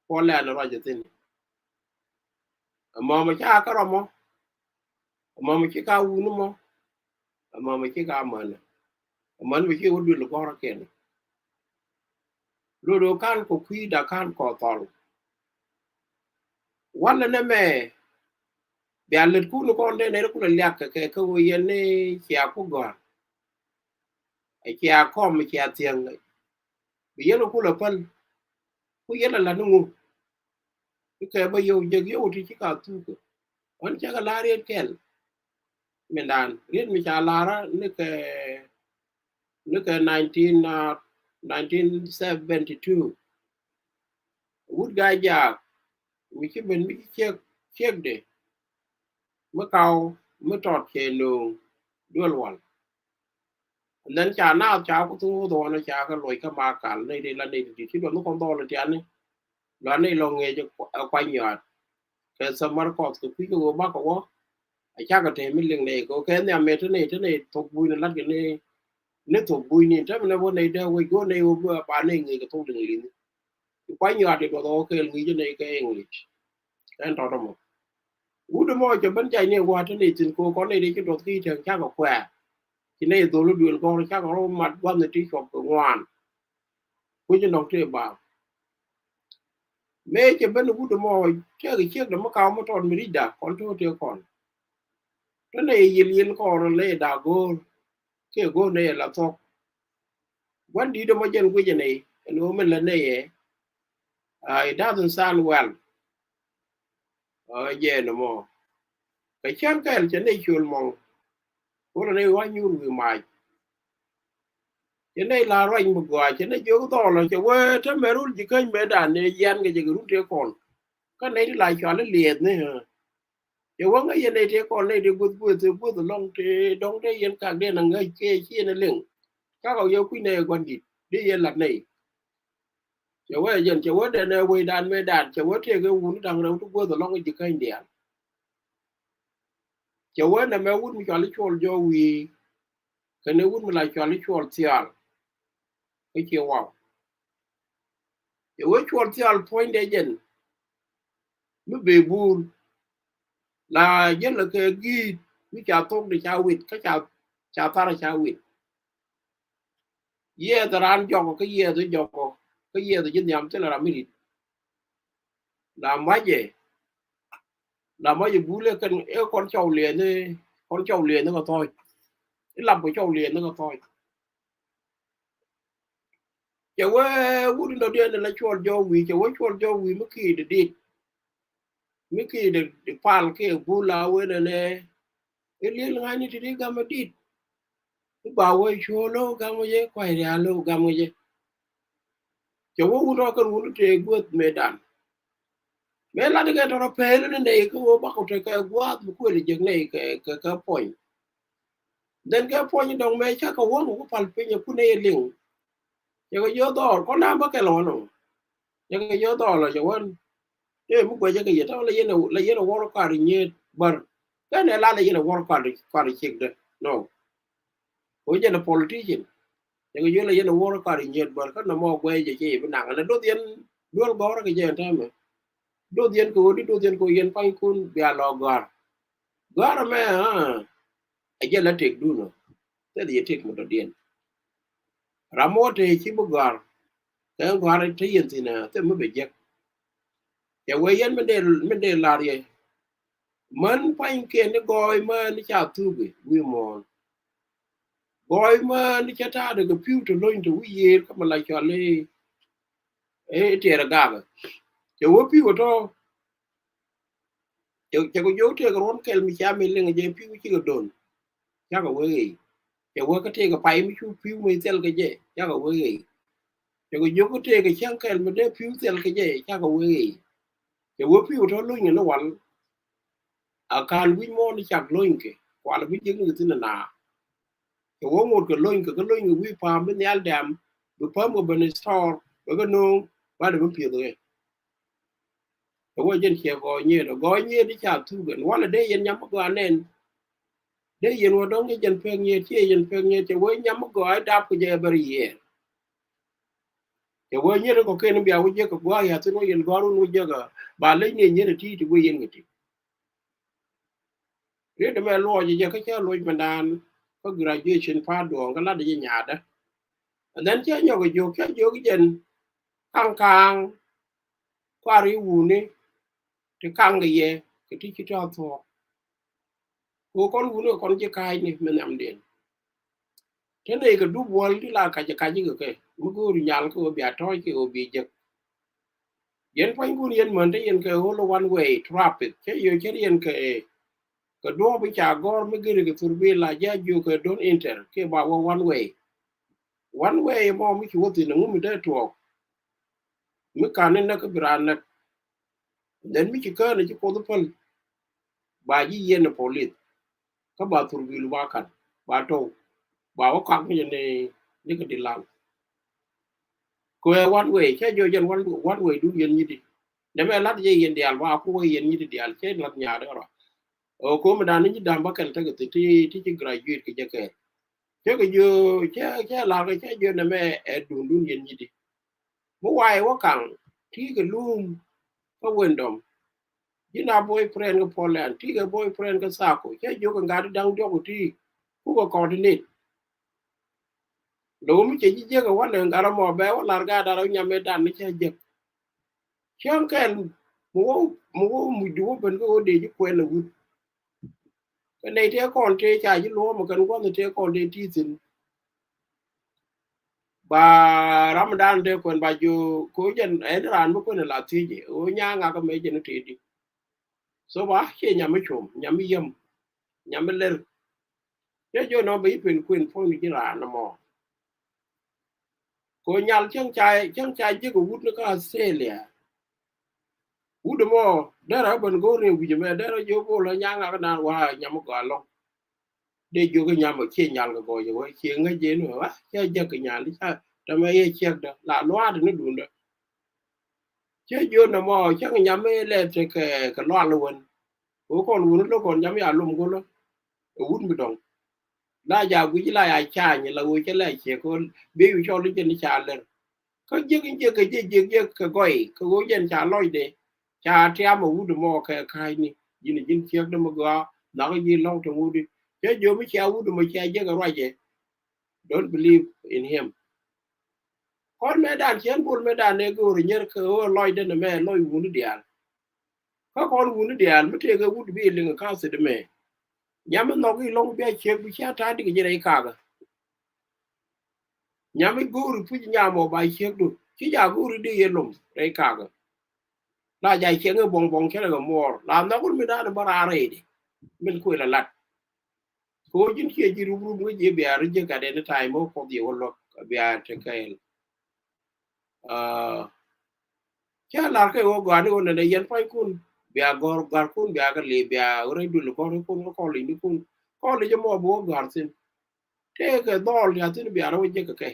ko la no ra je tin mo ma cha ka ro mo mo chi ka u no mo mo chi ka man man mi chi wo du ko ra ken lo do kan ko kwi da kan ko tol wala ne me bi alet ku no ko de ne ku le yak ke ko ye ne chi a ku go ai chi a ko mi chi a tieng bi ye no ku la pal ku ye la no ke ba yo je yo ti chi ka tu ko on cha ka la re ken me dan rin mi cha la ra ne ke 19 1972 wood ga ja mi chi ben mi che de mơ cầu mơ trọt chè nương đua loạn nên chả nào cháu có thu đồ nó chả cái lối cái mà cả đây là đây thì chỉ nó con to là chán này là này lo nghề cho quay nhọt cái sớm mà có cái quý cái bác có chắc cái thế mình liền này có cái nhà mẹ thế này thuộc bùi nó lát cái này nếu thuộc bùi này chắc mình vô này đâu quay go này vô bà này người cái thuộc đường liền quay nhọt thì có ok người cho này cái English cái đó đâu mà ú đôi môi cho bánh chay này qua thế này trên cô có này đi cái đồ thi thường chắc có khỏe thì này tôi lúc đường con chắc có mặt quan thì trí chọc của ngoan với cho nó chơi bảo mẹ cho bên ú đôi môi chơi cái chiếc đó mà cao mà tròn mới đi đã con thôi tiêu còn cái này yên con lấy đào gô cái gô này là thôi quan đi đâu mà dân cái này nó mình lên đây it doesn't sound well yeah no more cái chán cái trên đây chuồn mong có là đây quá nhiêu người mày trên đây là ranh một gọi trên đây chỗ to là chỗ quê thế mẹ rút chỉ cái mẹ đàn này gian cái gì rút thế còn cái này lại cho nó liệt nữa hả chỗ quán cái này thế còn này thì bút long thì đóng đây yên càng đây là ngay kia chia nó liền các cậu yêu quý này còn gì đi yên lạc này chỗ quê dân chỗ quê đây này quê đàn mẹ đàn chỗ quê thì cái uống đằng đâu bút long cái gì cái điện chỗ quê này mẹ uống cho lấy cho vì cái này uống lại cho lấy cho tiền cái chiều vào chỗ cho tiền point để dân mới về buồn là rất là cái ghi với chào tốt để chào vịt cái chào ta là chào vịt ye ta ran cho cái ye tôi cho cái ye tôi chính nhầm thế là làm cái gì làm mấy gì bú lên cần con trâu liền đi con trâu liền nó còn thôi cái làm cái trâu liền nó còn thôi cháu ơi bú đầu tiên là cho vì mất khi để đi mấy khi để phal cái bù lao ấy này cái liên ngay như thế đi gam đi cái bảo ấy cho nó gam ấy quay ra lo gam ấy cháu bù nó cần bù nó bớt mẹ đàn mẹ là cái đó phải lên đây cái bố bắt cái quá bù quên được này cái point đến cái point đồng mẹ chắc cái vốn của phal phải như này liền cháu cái gió to có nam bắt cái lò nó cái gió to là cháu anh thế mức bây giờ cái gì đó là gì nó work card như bar cái này là gì nó work card check đấy no bây giờ là politician cái gì là gì nó work card như bar cái nó mua quay gì bên nào là đôi tiền đôi bao cái gì thế mà đôi tiền của yên phanh kun bia lò gar gar mà à giờ là trick du nó te di tek mo dien ramote chi bu gar te gar te yin tina te mo be je ya we yen me de la ye man pain ke ne goy man cha tu wi mo goy man cha ta de piu to loin to wi ye ka ma la cha le e te ra ga ya wo piu to ya ko yo te ron kel mi cha me le je piu chi go don ya ko we ya wo ka te ga pai mi chu piu mi tel ga je ya ko we ya ko yo ko te ga chang kel me de piu tel ga je ya ko we ya wo piu to loin no wan a kan wi mo ni chak loin ke kwa la wi je ni tin na cái wo ngột cái lôi người vi phạm bên nhà đam bị phạm của bên store và cái nông và được biết rồi cái wo dân kia gọi nhiều đi chào thu gần hoặc là đây dân nhắm cái anh nên đây dân wo đông cái dân phèn nhiều chia dân phèn nhiều cái wo nhắm cái ai đáp cái gì bari ye cái wo nhiều có cái nó biểu cái cái wo ya tụi nó dân gọi nó cái bà lấy nhiều thì thì wo dân cái thì thế mà lo gì cái lôi mà đàn có graduation pha đồ cái là để nhà đó then che nyo go cái jen kang kwa ri wu ni te kang ge ye ke ti chi to to ko kon wu no kon je kai ni men am den te ne ga du bol ti la ka ji ke mu go ri nyal ko bi to ke o bi je yen pan gun yen man te yen ke ho lo one way traffic che che yen ke ka do bi cha gor mi ge ke tur bi la ja ju ke don enter ke ba one way mo mi chi wo ti no mi de to mi ka ne na ka bran na den mi chi ka ne chi ko do pal ba ji yen na police ka ba tur bi lu ba kan ba to ba wa kan ni ka di lang ko e one way che jo jen one way du yen ni di de me lat je yen dial ba ko yen ni di dial che lat nya de ro o ko ma dan ni dam ba kan ta ti ti graduate ke je ke che jo che la ke che jo na me e du yen ni di mo wai wa kan ti ke lum ko wendom Jina boyfriend ko Poland, tiga boyfriend ko Sako, che jo ko ngadi dang jo ko ti, ku ko coordinate. Lo mi che je ko wan ngara mo be wa larga da ro nyame dan ni che je. Chen ken mu du ben ko de ji ko na gu. Ka ne te kon te cha ji lo mo kan ko ne te kon de ti sin. Ba Ramadan de kon ba jo ko jen en ran mo ko na la ti je. O nya nga ka me je no te di. So ba che nyame chom, nyame yem, nyame ler. Che jo no be pen queen fo ni ji ra na mo. Ko nyal chang chai je ko wut ka Australia wut mo dara ban go re wi me dara jo ko la nyanga ka na wa nyam ko alo de jo ko nyam che nyal ko yo che nga je no wa che je ka nyal cha ta me ye che da la lo ad ni dun da che jo na mo chang nyam le te ke lo lo won ko kon wut lo kon nyam ya lum ko lo wut mi dong la ja gu ji la ya cha ni la wo che la che ko be yu cho li chen cha le có cái cái gọi cái gối dân trả lôi để trả theo mà u được mò cái khai ni nhìn nhìn chiếc đó mà gõ nó cái gì lâu trong u đi chứ vô mới chào u được mà chào chứ cái right vậy don't believe in him con mẹ đàn chén buồn mẹ đàn này rồi nhớ cái lôi đến mẹ lôi u nó đial có con u nó đial mới thấy cái u bị liền cao sẽ được mẹ nhà mình nó cái lâu bé chiếc bị chả thay đi cái gì đấy cả nhà mình guru phụ nhà mà bài chiếc được chứ nhà guru đi yên lắm đấy cả la jai chenga bong kela ga mor la na ko mi da bara rede min ko la lat ko jin ke ji ru ru je bi ar je ka de tay mo ko di wolo bi ar te kay cha la ke wo ga ni ne yen fay kun bi a gor gar kun bi a ga le bi a re dul ko li ni kun ko le je mo bo gar sin te ke dol ya tin bi ar wo je ka ke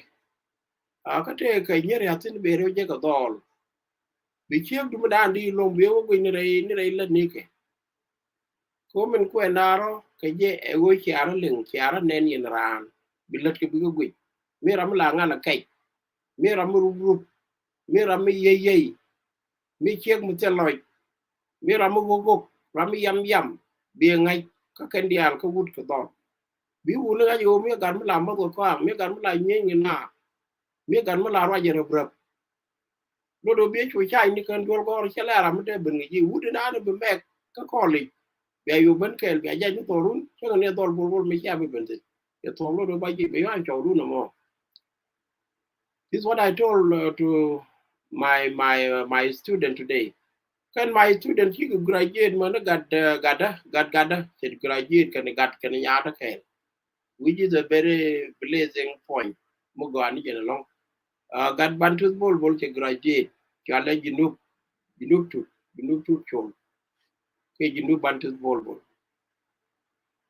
a ka te ke nyer ya tin bi re je ka dol bi chem du ma di lom bi wo ni re la ni ke ko men ko naro ke je e wo chiara ling chiara nen yin ran bilet ke bigo gwi mi ram la ngana kai mi ram ru mi ram ye mi chek mu te loy mi ram go ram yam bi ngai ka ken dial ko wut ko don bi wu na yo mi gan la ma ko ko mi gan la nyi ni na mi gan la ra je rab lo do bi chu chai ni kan gol gor chala ra mate ben ji wu de na be mek ka ko li be yu ben kel be ja ni to run so ne dol bol mi cha be ben ya to lo do ba ji be yan cho ru no mo. This is what I told to my student today. Kan my student you graduate man gada said graduate kan ya ta kai, which is a very blazing point. Mo go ani jena long. Gad bantus bol ke graduate kala jinub tu chol ke jinub bantus bol.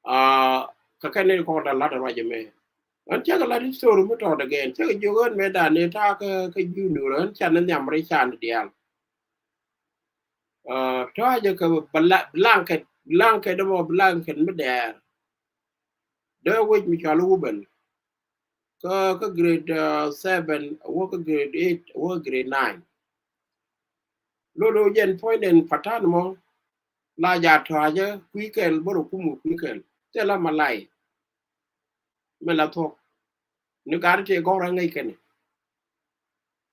Kakane ko da la da rajame. An chaga la di story mo to again. Chaga jogon me da ne ta ka junu ran chan nan yam re chan dial. To aja ka blanket mo blanket me da. Da wait mi chalu ben. Ka grade 7 wo ka grade 8 wo grade 9. Lo jen point en patan mo la ja to aja weekend bo ku mu weekend. Te la malai. Me la to. Ni ka te go ra ngai ken.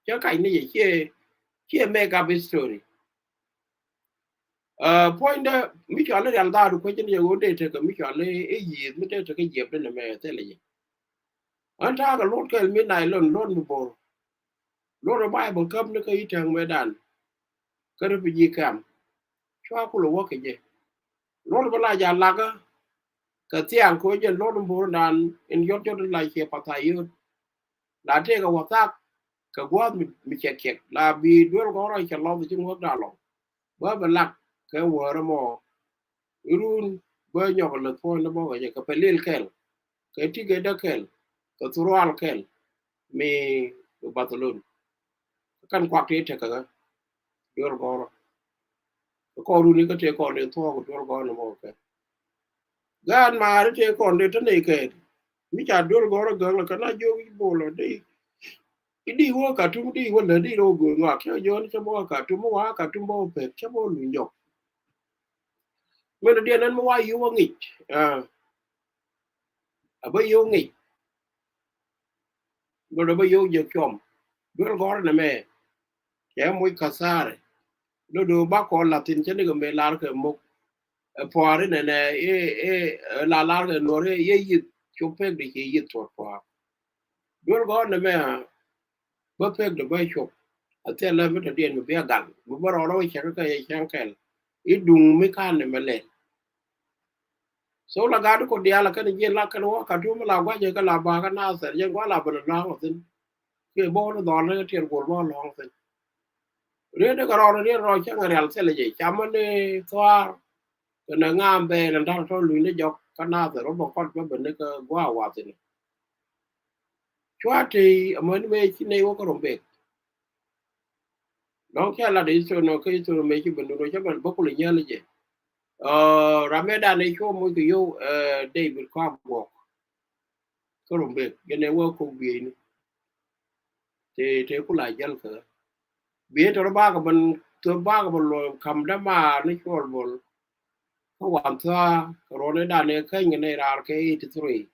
Cha kai ni che make up story. Point mi cho le dal da ko chen ye go de te ka mi cho le e yi mi te ka ye de me te le. An ta ga lot ka mi nai lon mu bo. Lo ba bo kap ne ka yi tang me dan. Ka ru ji kam. Chwa ku lo wo ke je. Lo ba la ja la ka tiang ko je lo bo dan in yot yot la che pa ta yu. La te ka wa ta ka gwa mi che ke la bi do go ra che lo ji ngo da lo. Ba ba la ka wo ra mo. Irun ba nyo le po na bo ga ka pelil kel ka ti ga da kel ka tural kel me batalon kan kwa te te ka yor go ko ru ni ka te ko le to ko yor go no mo ka gan ma re te ko le te ne ke mi cha yor go ga la ka na jo bo lo de di wo ka tu di wo le di ro go ngwa ke yo ni cha bo ka tu mo wa ka tu mo pe cha bo lu nyok me de nan mo wa yu wa ngi ba yu ngi go ba yu je chom yor go na me ke muy kasare lo do ba ko latin chen ga me lar ke mo pore ne la lar ke no re ye yi chope de ke yi to po do go ne me ba pe de ba chop ate la me de den me be gal bu ba ro che ka ye chen kel I dung me kan ne me le so la ga ko dia la ka ne ye la ka no ka tu me la wa je ka la ba ka na se ye wa la ba na ho tin ke bo no do ne te ko bo lo tin re de ka ro ne ro chen ga real se le je chamane to na ngam be na dang to lu ne jok kana te ro bo kon be ne ka gwa wa te ni chwa te amon me chi ne wo ko rombe don kya la de so no ke so me chi ben do cha ban bo ko le nya le je rameda ne cho mo ke yo David kwa bo ko rombe ge ne wo ko bi ni te ku la jal ka bi to ba ka ban to ba ka lo kam da ma ne ko bol ko wan ta ro ne da ne ka ne ra ke 83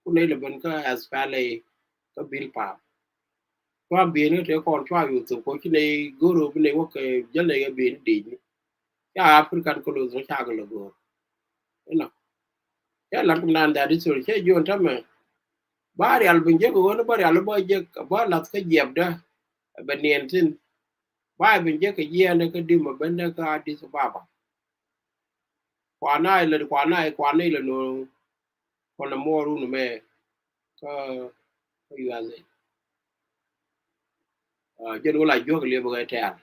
ku ne le ben ka as valley ka bil pa qua biển nó còn choอยู่สุโขที่ในกูรูในว่าเคยยันเลยbiểnดีya African colors nó cha cái logo nó ya làm công nan đã đi rồi chứ vô thăm mà ba real bình chứ của nó ba real ba giờ ba là cái dẹp đó bên niên xin ba bình chứ cái gì nó cái đi mà bên đó cái đi số ba qua này là nó còn là mua luôn mà có gì vậy chứ nó lại vô cái liều cái thẻ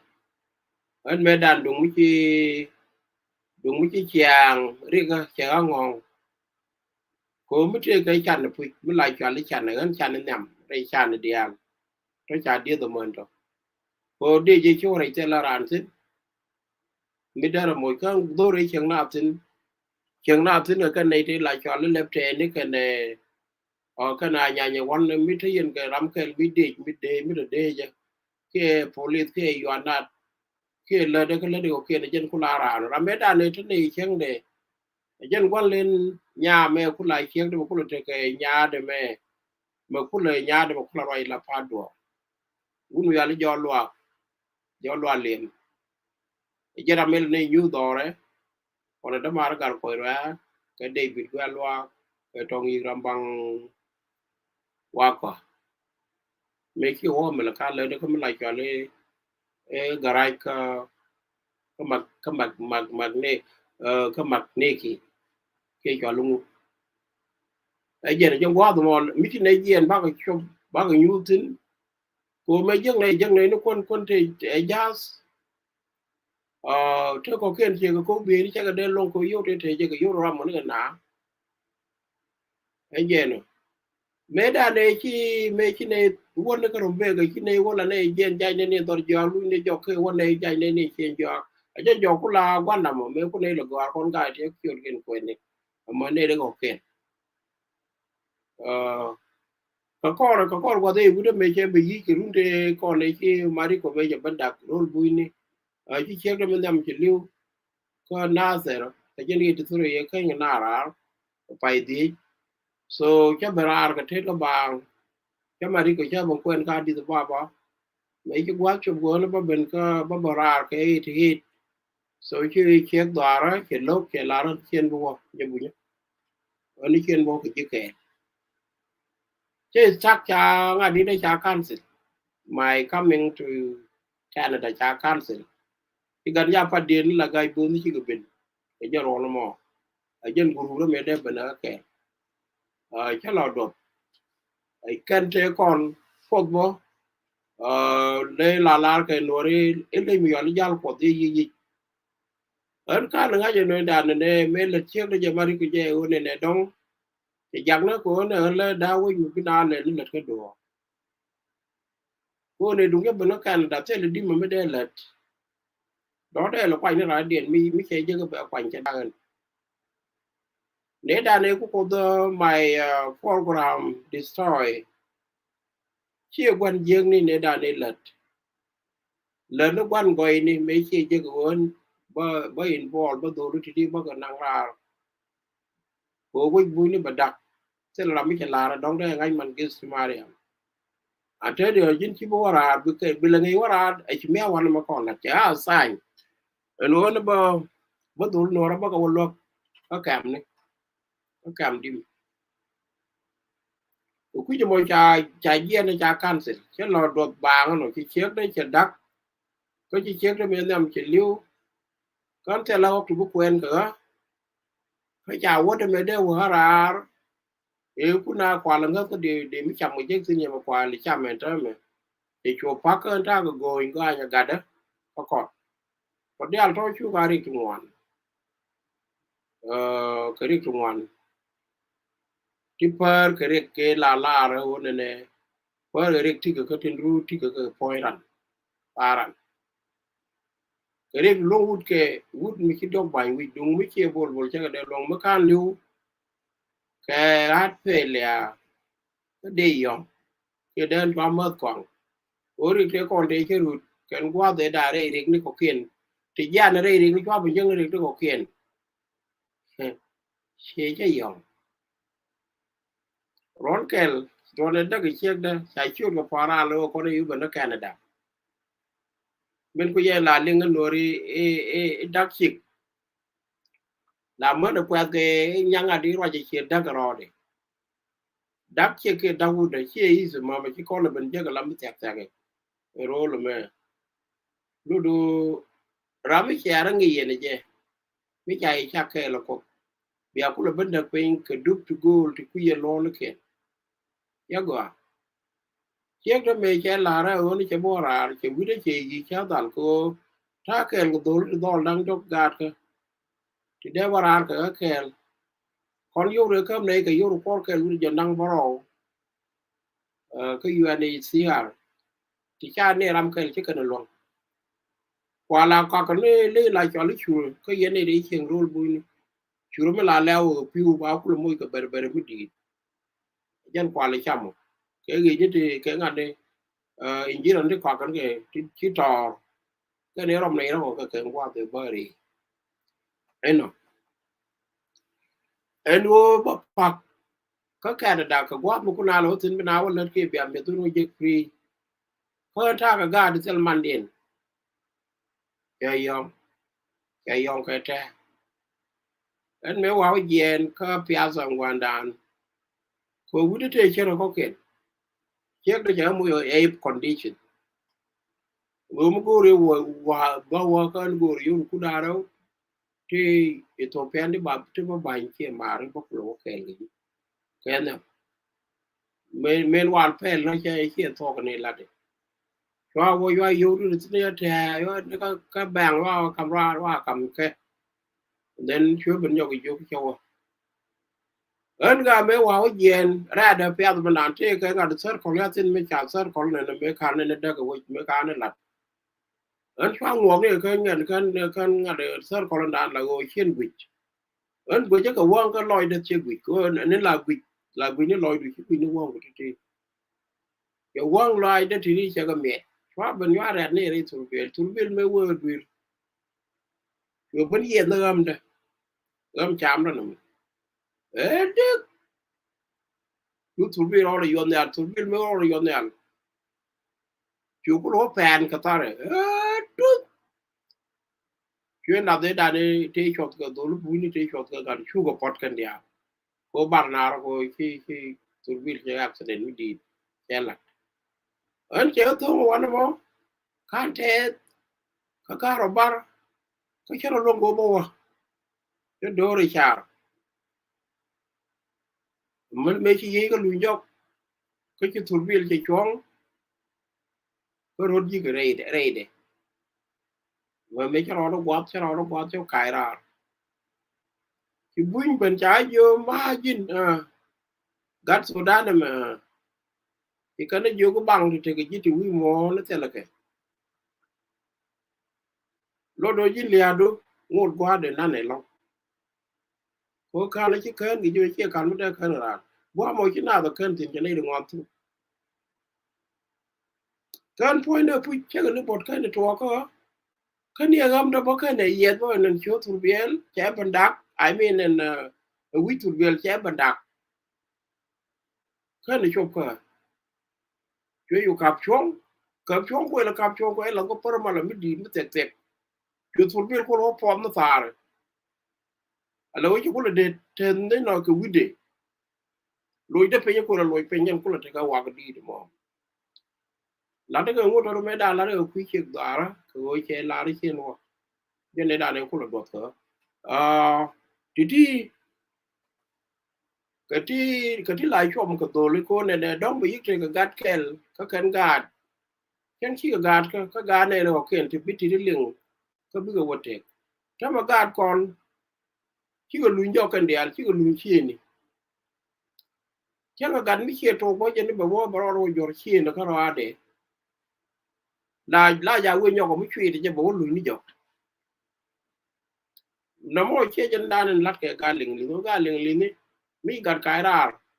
anh mới đàn đúng cái chàng riêng chàng ngon ko mute kai chan pu mi la chan le chan ngan chan nyam re chan dia to cha dia do mon to ko de je cho re te la ran tin mi da mo ka do re chang na tin ka nei te la chan le le te ni ka ne o ka na nya nya wan mi te yen ka ram ka mi de ja ke police ke yo na ke le de ka le de ko ke ne jen ku la ran ram me da ne te nei chang de dân quan lên nhà mẹ cũng lại chiếc được cũng là cái nhà để mẹ mà cũng là nhà để mà cũng là rồi là phá đùa cũng là do loa liền giờ làm mình này như đó đấy còn đó mà gar ko ra cái David ga loa cái trong y rambang wa ko me ki ho me la ka le ko me la ka le e garai ka ne ka ne ki ke ka lu e je ne wa do mon mi ti ne jen ba ka cho ba ka nyu tin ko me jeng ne no kon te e jas te ko ken je ko be ni cha ka de long ko yo te je ka yo ram mo ne na e je no me da ne chi me chi ne won ka rom be ga chi ne wala ne jen jai ne ne dor jo lu ne jo ke won ne jai ne chen jo a je jo ku la gwan na mo me ku ne lo ga kon ga te kyo gen ko ne mo ne de ko ken ka ko wa de bu de me che be yi ki run de ko ne chi mari ko be je banda rol bu ni a chi che de me dam chi liu ko na zero ta je ni te suru ye kan na ra pa di so cha berar ka te ko ba cha mari ko cha bon kwen ka di ba mấy cái quá chụp gỗ nó bên cái bà ra cái thì so chứ chiếc đó đó cái lốp cái lá nó trên bộ như vậy ở đây trên bộ cái cái chứ chắc cha ngay đi đây cha cancel my coming to Canada cha cancel thì gần như phát điên là gai bún chỉ cái bên cái giờ rồi mà ở trên guru đó mấy đứa bên đó cái chắc là đột cái kênh thế còn phốt bố đây là cái nori đây mình gọi là giao phốt gì ở cái là ngay nơi đàn này mấy lần trước đây giờ mari cái gì này đông thì giặc nó của nó là đau với cái đàn này nó cái đồ của này đúng cái bên nó càng đã thế là đi mà mới đây là đó đây là quanh nó lại điện mi chơi chứ cái quanh chơi đàn nếu đàn này cũng có my program destroy chia quan dương này nếu đàn này là nó quan gọi này mấy chơi chứ cái ba involve ba đồ thì đi ba cái năng ra của cái vui này bật đặc thế là mấy cái là đóng đây ngay mình cái scenario a te de jin ci bo wara bi la ngay wara e ci me wan ma ko la ja sai en won ba dul no ra ba ko lo ka kam ni ka kam dim ku ji mo cha ye ne cha cancel che lo do ba no ci che de che dak ko ci che de me nam ci liu kan te la ko bu kwen ka fa cha wo de me de wara e ku na kwa la nga ko de mi cham je sin ye ma kwa li cham en ta me e cho pa ka ta go inga nya gada ko có đeo thôi chú gari trung ngoan kari trung ngoan tipar kari ke la ra wona ne par kari tika ka tin ru tika ka poiran paran kari lo wut ke wut mi ki dog ban wi dung mi ke bol cha de long ma kan liu ke rat pe le de yong ke den ba ma kwang ori ke kon de ke ru ken kwa de da re rik ni ko kien ti ya na re rik ni kwa bu jeng rik ko kien che che yong ron kel ron da ke chek da cha chu ko para lo ko ne yu ben Canada men ku ye la ling nori e dak chik la mo da kwa ke nyanga di ro che da ro de dak che ke da wu de che is ma ma ki ko le ben je ga lam tek tek e ro lo me lu du ra mi che ra ngi ye ne je mi cha i cha ke lo ko bia ku le ben da pen ke dup to go ti ku ye lo le ke ya go che da me che la ra o ni che bo ra che wi de che gi cha dal ko ta ke lo do dang dok gat ke ti de warar ke còn vô được cái này cái vô được có cái luôn giờ năng bảo cái UNHCR thì cha này làm cái chứ cần luôn qua là có cái này lại cho lấy chủ cái gì này để chuyện role bui chủ mà là leo piu báo cũng mua cái bere bere mới đi dân qua lại chăm cái gì chứ thì cái ngành này injin nó qua cái chỉ trò cái này làm này nó có cái qua từ bơi đi ấy nó en wo ba pak ka Canada ka gwa mu kuna lo tin bina wala ke biam be tunu je free ko ta ka ga de tel mandin ya yom ka ta en me wa yen ka pya sang wandan ko wude te chero ko ken chek de jamu yo a condition wo mu go re wa ba wa kan go re yu ku da ro te Ethiopian di ba te ba ban ke mare ba ko ke li ken men wan pel no che che to ko ne la de wa wo yo yu ru ne te yo ka bang wa kam ra wa kam ke then chưa bên nhau cái chỗ ơn ga me wa yen ra da pe da ban te ka ga sar ko ya tin me cha sar ko ne me ka ne da ga wo me ka ne la ơn fa ngo ne ka ngan kan ga de sar ko da la go chen wi ơn go je ka wa ka loy de che wi ko ne la wi ne loy du ki ne wa ko te ya wa loy de ti ni cha ga me fa ban ya ra ne ri tur bel me wo du yo ban ye na gam da gam cham da no de you tur bel ro yo ne tur bel me ro yo ne chú có lỗ phèn cả ta rồi chuyện nào đấy đã đi chơi chọt cái đồ lúc vui đi chơi chọt cái gần chú có pot cái gì à có bạn nào rồi khi tôi biết cái accident mới đi xe lật anh chơi thôi mà anh mà can't thế cái rồi bar cái chuyện nó không có bao cái đồ rồi chả mình mấy cái gì cái lùi dốc cái chuyện tôi biết chơi chong cái rồi gì cái này đấy mà mấy cái đó nó quát cho cài ra thì vui bên trái vô ma jin gat Sudan mà thì cái nó vô cái bằng thì cái gì thì quý mô nó thế là cái lo đôi gì liền đó ngột qua để nó này long có cái nó chỉ khen cái gì chỉ cần nó đã khen là qua mỗi cái nào đó khen thì cái này được ngon thôi khen point nó phụ chắc là nó bật khen được thua có cái này gam đó bao cái này yết bao nên chỗ thủ biên chế bàn đạp I mean nên quý thủ biên chế bàn đạp khen này chụp cái chỗ yêu cặp chuông quay là có phải mà là mới đi mới tẹt tẹt chỗ thủ biên có nó form nó phá rồi alo chứ có là để trên đấy nó cái quý đề lối đó phải có là lối phải nhân có là cái quá cái đi đúng không là cái ngôi đó mới đa là cái quý chuyện đó cái ngôi chơi là cái chuyện nó cho nên đa này có là đột phá thì cái lại cho một cái đồ lấy cô này để đóng bị cái gạt kèn cái kèn gạt kèn chỉ cái gạt này là kèn thì biết thì liền cái biết cái vật thếถ้ามาการก่อนที่ก็ลุยยอกันเดียที่ก็ลุยขี้นี่แค่ก็กันไม่เชี่ยโตเพราะจะนี่แบบว่าเราโยนขี้นะก็รอเดลายาเวียนยอก็ไม่ช่วยที่จะบอกว่าลุยนี่จบน้ำมันเชี่ยจันดานันรัดแก่การเลี้ยงนี่มีการขายรา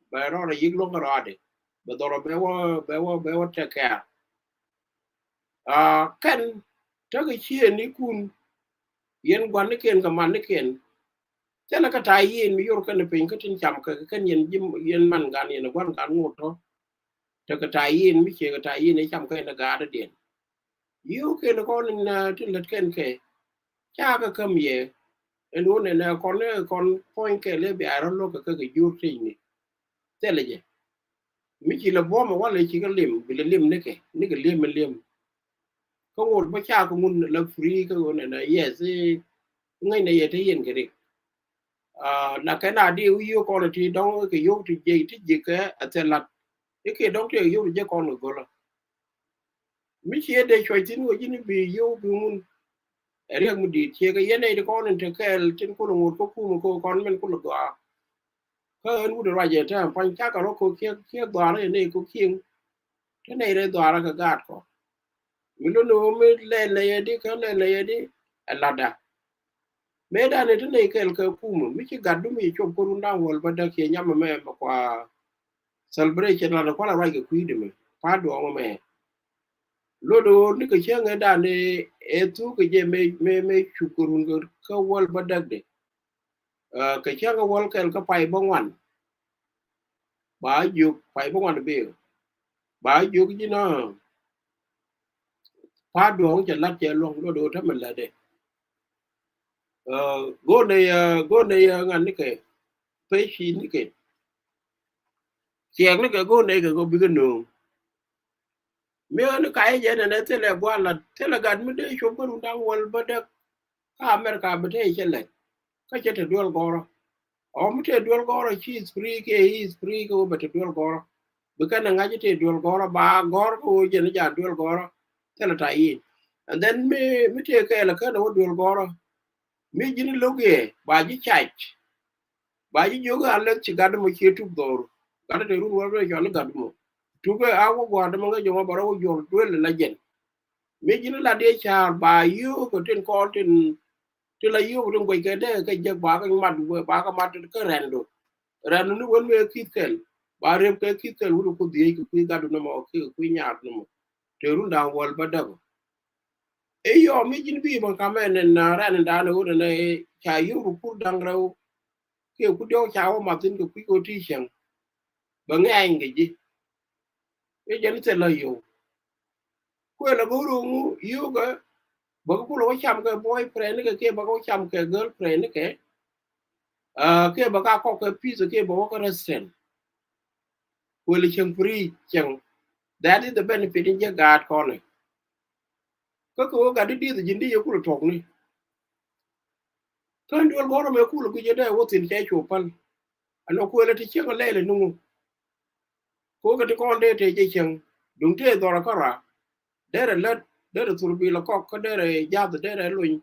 แบบเรายิงลงก็รอเดแบบตัวเราแบบว่าจะแก่กันถ้าก็เชี่ยนี่คุณเย็นกว่านี่เกินกับมันนี่เกินแต่ละก็ตายยินมีโยกกันเป็นก็ถึงจำกันเย็นมันกันเย็นวันกันงดเนาะแต่ก็ตายยินไม่เชื่อก็ตายยินในจำกันในกาเดียนยูเกันก็นั่นที่เล็ดกันแค่จ้าก็คำเย่ไอ้นู้นเนี่ยคนพ่อยแค่เลยไปอ่านโลกก็ยูที่นี่แต่ละเจ้ไม่ใช่ละบ่มาว่าเลยชีก็เลี่ยมไปเลี่ยมนี่แค่นี่ก็เลี่ยมมันเลี่ยมก็งดไม่ชาก็มุนละฟรีก็นั่นนะเยสngayในเยที่เย็นกันดิlà cái nào đi yêu con thì đóng cái yêu thì gì cái sẽ là cái đóng thì yêu thì con được gọi là mấy chia để chơi tin của chính vì yêu vì muốn riêng mình đi chia cái này thì con thì cái trên cô một cô con mình có được gọi cái anh cũng được ra vậy thôi phải chắc là nó cô kia đoán này cô khiêng cái này đây đoán là cái gạt có mình nó mới lên này đi cái này đi là đã me da ne tane kel ka kuma miki gaddu mi chop ko runda wol bada ke nyama me kwa celebration la ko la ra ke kuide me pa do me lodo ni ke chenga da ne e tu ke je me chukurun ko wol bada de cái chiếc cái wall cái phải bông ngoan bà dục phải bông ngoan biểu bà dục chứ nó phá đồ cho lát chơi luôn nó đồ thắm mình là đấy go này ngàn cái phải xin cái chiang cái go này cái go bị cái nương mấy nó cái gì này thế là qua là thế là gần mới đấy chụp cái đang wall bắt được America bắt đấy chơi lại cái chơi dual gora om te dual gora she is free ke he is free ko but dual gora bukan ngaji te dual gora ba gor ko je ne ja dual gora tela ta yi and then me te ke la ka do dual gora me jini loge ba ji chach ba ji jogo alle ci gad mo ci tu dor gad te ru wo jo le gad mo tu ko awo go da mo jo ma baro jo duel la jen me jini la de cha ba yu ko ten ko ten thì là yêu đừng quay cái đấy cái giấc bà cái mặt cái rèn nó vẫn về kít kẹl bà rem cái kít kẹl udah có đi cái quý gadu nó mà cái quý nhạt nó mà thì run đào wal bắt đầu ấy yo mi jin bi bằng cam nên rèn đào nó udah này chả yêu được cũng đang đâu cái cũng đeo cháo mà tin cái quý cô tri chẳng bằng nghe anh cái gì cái dân sẽ là yêu quên là bố luôn yêu cái bố cũng lo chăm cái boyfriend cái kia bố chăm cái girlfriend cái ke baka ko ke pizza ke bo ko restaurant will chang free chang that is the benefit in your god corner ko ga di di jindi yo ku tok ni kan dual goro me ku ku je da wotin ke chopan ano ku le ti chang le le nu ko ga ti ko de te je chang dum te do ra kara dere let dere turbi la ko dere ja dere luin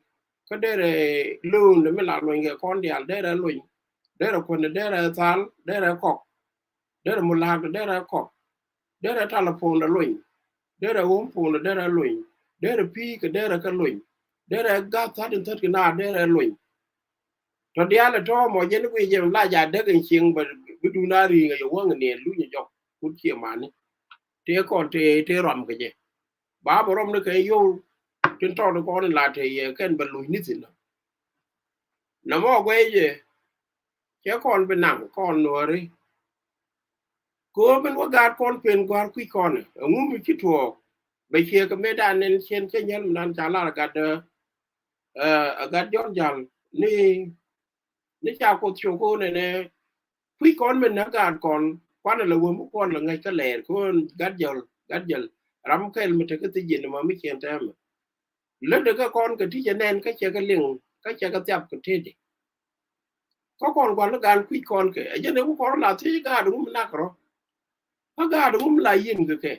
ko dere lu ne me la luin ke kon dial dere luin dere ko ne dere tal dere ko dere mulag dere ko dere telephone la luin dere home phone la dere luin dere pi ke dere ka luin dere ga thadin thad ke na dere luin to dia la to mo jen ku je la ja de gen ching ba du na ri nga yo wang ne lu ni jok ku che mani te kon te rom ke je ba bo rom ne ke yo tin to ko la te ye ken ba lu ni tin na mo gwe je ke kon be nang kon no ri ko ben wa ga kon pen gwar ku kon ngum bi to be che ka me da nen chen che nyal nan cha la ga de ga jon jal ni cha ko chu ko ne ku kon men na ga kon kwan la wo mu kon la ngai ka le ko ga jal ram kel me te ka ti jin ma mi chen ta ma le de ka kon ka ti nen ka che ka ling ka che ka tap ka te de ko kon kwan la gan ku kon ke je ne ku kon la ti ga du mu na kro ka ga du mu la yin ke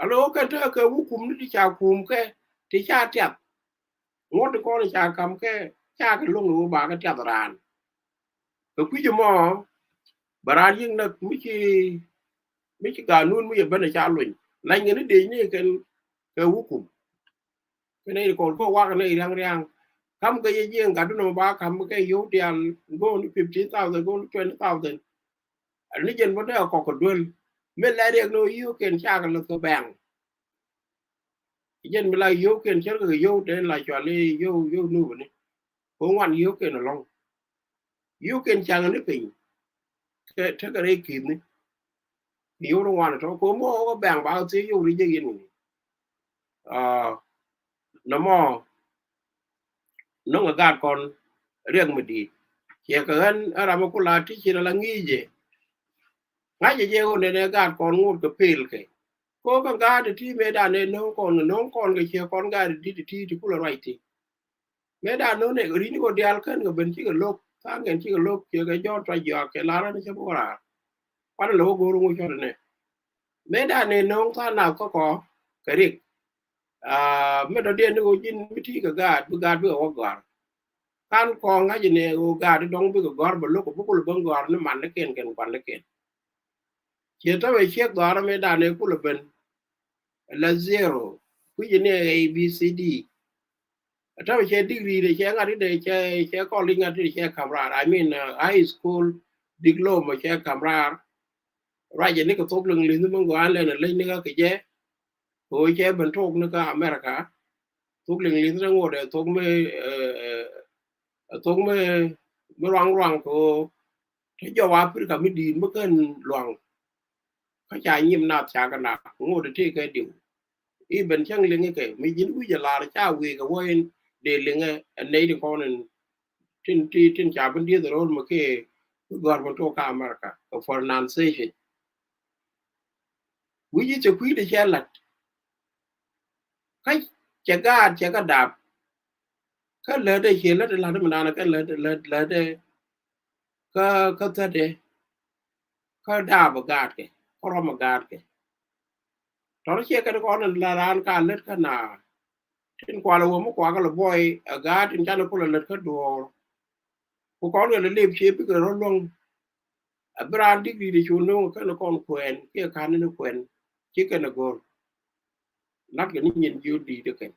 alo ka ta ka wu kum ni cha kum ke ti cha tiap ngot ko ni cha kam ke cha ka lu lu ba ka tiap ran ka ku je mo baran yin na mi chi ga nun mi ba na cha lu la ngi ni de ni ka wu kum cái này còn có qua cái này đang đang kam cái gì ga du no ba kam cái yo tian go ni 15,000 go 20,000 anh ni jen ba da ko ko dul me la de no yu ken cha ka lu ko bang dân bây giờ yêu kiện chứ cái yêu đến là cho đi yêu nu vậy không ngoan yêu kiện là long yêu kiện chẳng nó bình cái thế cái đấy kìm đấy yêu nó ngoan thôi có mua có bèn bao nhiêu yêu đi chơi gì nó mò nó ngã gạt con riêng mình đi chỉ cái anh ở làm một là chỉ là nghi gì ngay giờ giờ này gạt con ngồi cái pil cái có cái gạt thì mấy đàn này nó còn cái chia con gạt thì cũng là right thì mấy đàn nó này cái đi có đi ăn cái bên chỉ cái lốp ta nghe chỉ cái lốp chỉ cái gió trái gió cái lá nó sẽ bỏ ra bắt đầu lốp gồm ngồi cho này mấy đàn này nó ta nào có cái gì mấy đàn điện nó có chín mấy thứ cái gạt bữa có gạt kan con cái gì này gạt nó đóng bữa gạt bữa lốp cũng có bưng gạt nó mặn nó kén quan nó kén chỉ ta về chiếc gạt mấy đàn này cũng là bên là zero cái gì này A B C Dถ้าไม่ใช่ดีกรีเลยใช่งานที่ได้ใช่ก็ลิงก์งานที่ใช่คำรา I mean high school diploma ใช่คำราไรอย่างนี้ก็ทบเรื่องลิ้นมันก็อันเลยนะเล่นนี่ก็แค่โอ้ยใช่บรรทุกนี่ก็อเมริกาทุกเรื่องลิ้นทั้งหมดเลยทุกไม่ ruang ko thế cho Africa mi din mo kan ruang ka cha nyim na cha ka na ngo de te ke diu i ben chang linge ke mi jin wi ja la cha wi ka wen de linge nei de konen tin cha ben dia de rol mo ke government to ka America for pronunciation wi ji te kwi de cha lat kai cha ga dap ka le de che la de la de na ka le de ka ta de ka da ba ga ke ko ro ma ga ke to che ka ko la ran ka let ka na tin kwa lo mo kwa ka lo boy ga tin cha lo ko let ka do ko ko le le che pi ko ro long brand di di chu no ka no kon kwen ke ka ni kwen che ka na go lat ga ni nyin ju di de ke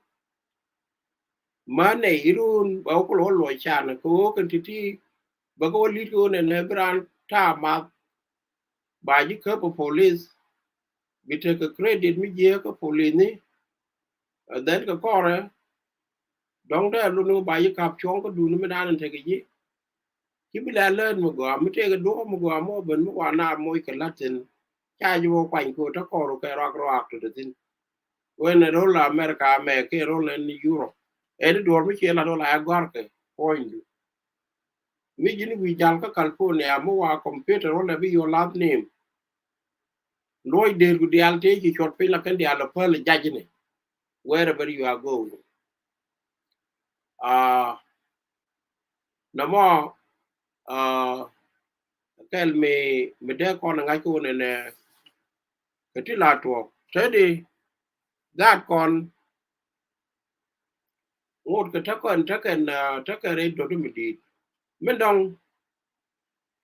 ma ne irun ba ko lo cha na ko kan ti ti ba ko li ko ne brand ta ma ba ji ka police bi te ka credit mi je ka police ni then ka ko dong da lu no ba yi kap chong ko du ni me dan te ke ji ki bi la len mo go mi te ga do mo go mo ben mo wa na mo ke latin cha ju ko ko ta ko ro ke ro to tin when a roll America me ke roll in Europe e do mi che la do la gor ke point mi jini wi jal ka California mo wa computer roll bi your last name loy de gu dial te ki chot pe la kan dial pa le jajine wherever you are going no more kel me de ko na ko ne ke ti la to te di that kon ngot ke ta ka re do mi di men dong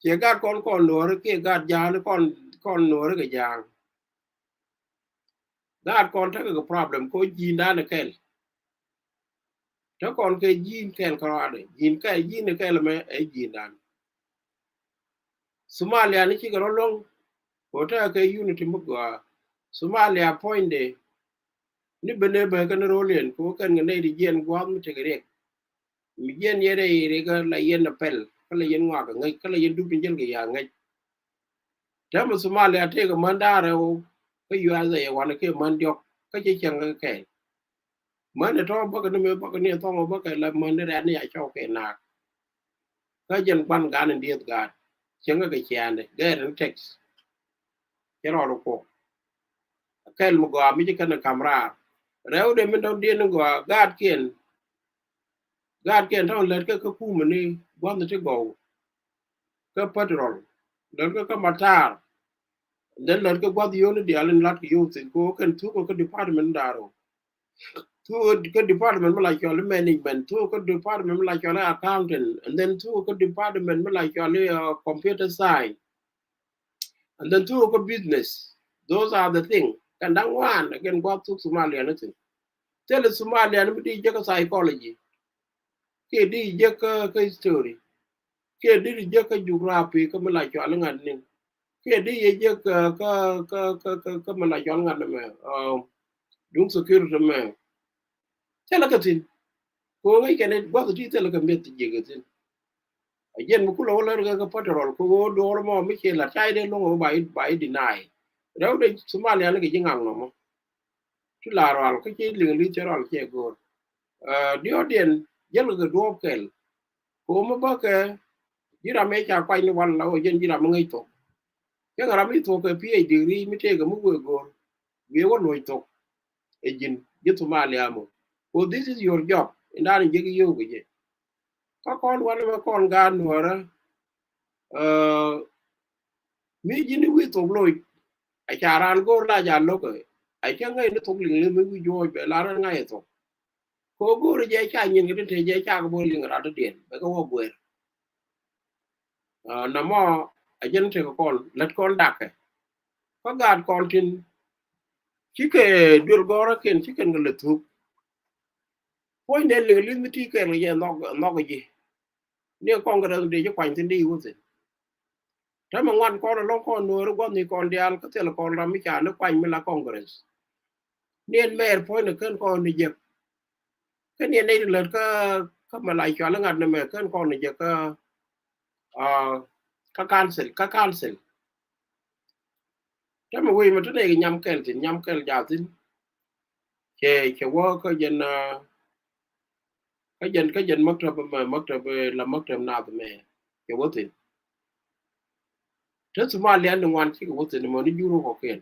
che ga kon no re ke ga ja ne kon no re ke ja that kon ta ka problem ko ji na ne kel ta kon ke ji kel ko ade ji ne kel me e ji nan Somalia ni ki ga long ko ta ke unity mu ga Somalia point de ni bene ba kan rolien ko kan ne di jen gwa mu te gere mi jen yere ire ga la yen pel kala yen wa ga ngai kala yen du bin jel ga ya ngai ta mu Somalia te ga mandare o ko yu aza ya wan ke man diok ka che chen ga ke man to ba ga me ba ga ne to ba ka la man de ne ya cho ke na ka jen ban ga ne diet ga chen ga ke chen de ga ren text ke ro ko kel mu ga mi ke na kamra rew de mi do dien go gad ken taw let ka ku mani gwam te go ka patrol let ka matar den let ka gwad yo ni dialen lat yo tin ko kan tu ko department daro tu ko department la ko management tu ko department la ko accountant and then tu ko department la ko computer science and then tu ko business those are the thing kan dang wan again gwad tu Somalia nothing tell Somalia ni di je ka psychology ke di je ka history ke di je ka geography ka mala cho ngan ni ke di je ka mala cho ngan me dung security me tela ka tin ko ngai ke ne gwa ti tela ka met je ga tin ajen mu kulo la ga patrol ko do mo mi ke la chai de lo bai deny rew de Somalia ne ke ngang no mo tu la ral ka ke li ral ke go dio den jel ga do kel ko mo ba ke jira me cha kwai ni wan la o jen jira mo ngai to ke ga mi to ke PhD ri mi te ga mu go we wo lo to e jin je Somalia mo oh this is your job ndani je yo ge ka kon wan ma kon ga nuora mi jini wi to lo a charan go la ja lo ke a cha ngai no to ling le mi jo be la ran ngai to ko go re je cha nyin ke te je cha go ling ra to den be ko wo gwer na mo a jen te ko kon let kon dak ko gad kon tin chike dul gora ken chiken le tu point de le mi ti ke ye no ge ne kon ga de je kwan tin di wo se ta ma wan ko lo ko no ro go ni kon dial ka te lo kon ra mi cha no kwan mi la congress nien mer point ken ko ni je cái này đây là cái mà lại cho nó ngặt này mà cái con này giờ ka cancel ta ma we ma ta ne nyam kel ja tin che wo ka jen maktab na me che wo tin ta su ma le an wan chi ko wo tin mo ni juro ko ken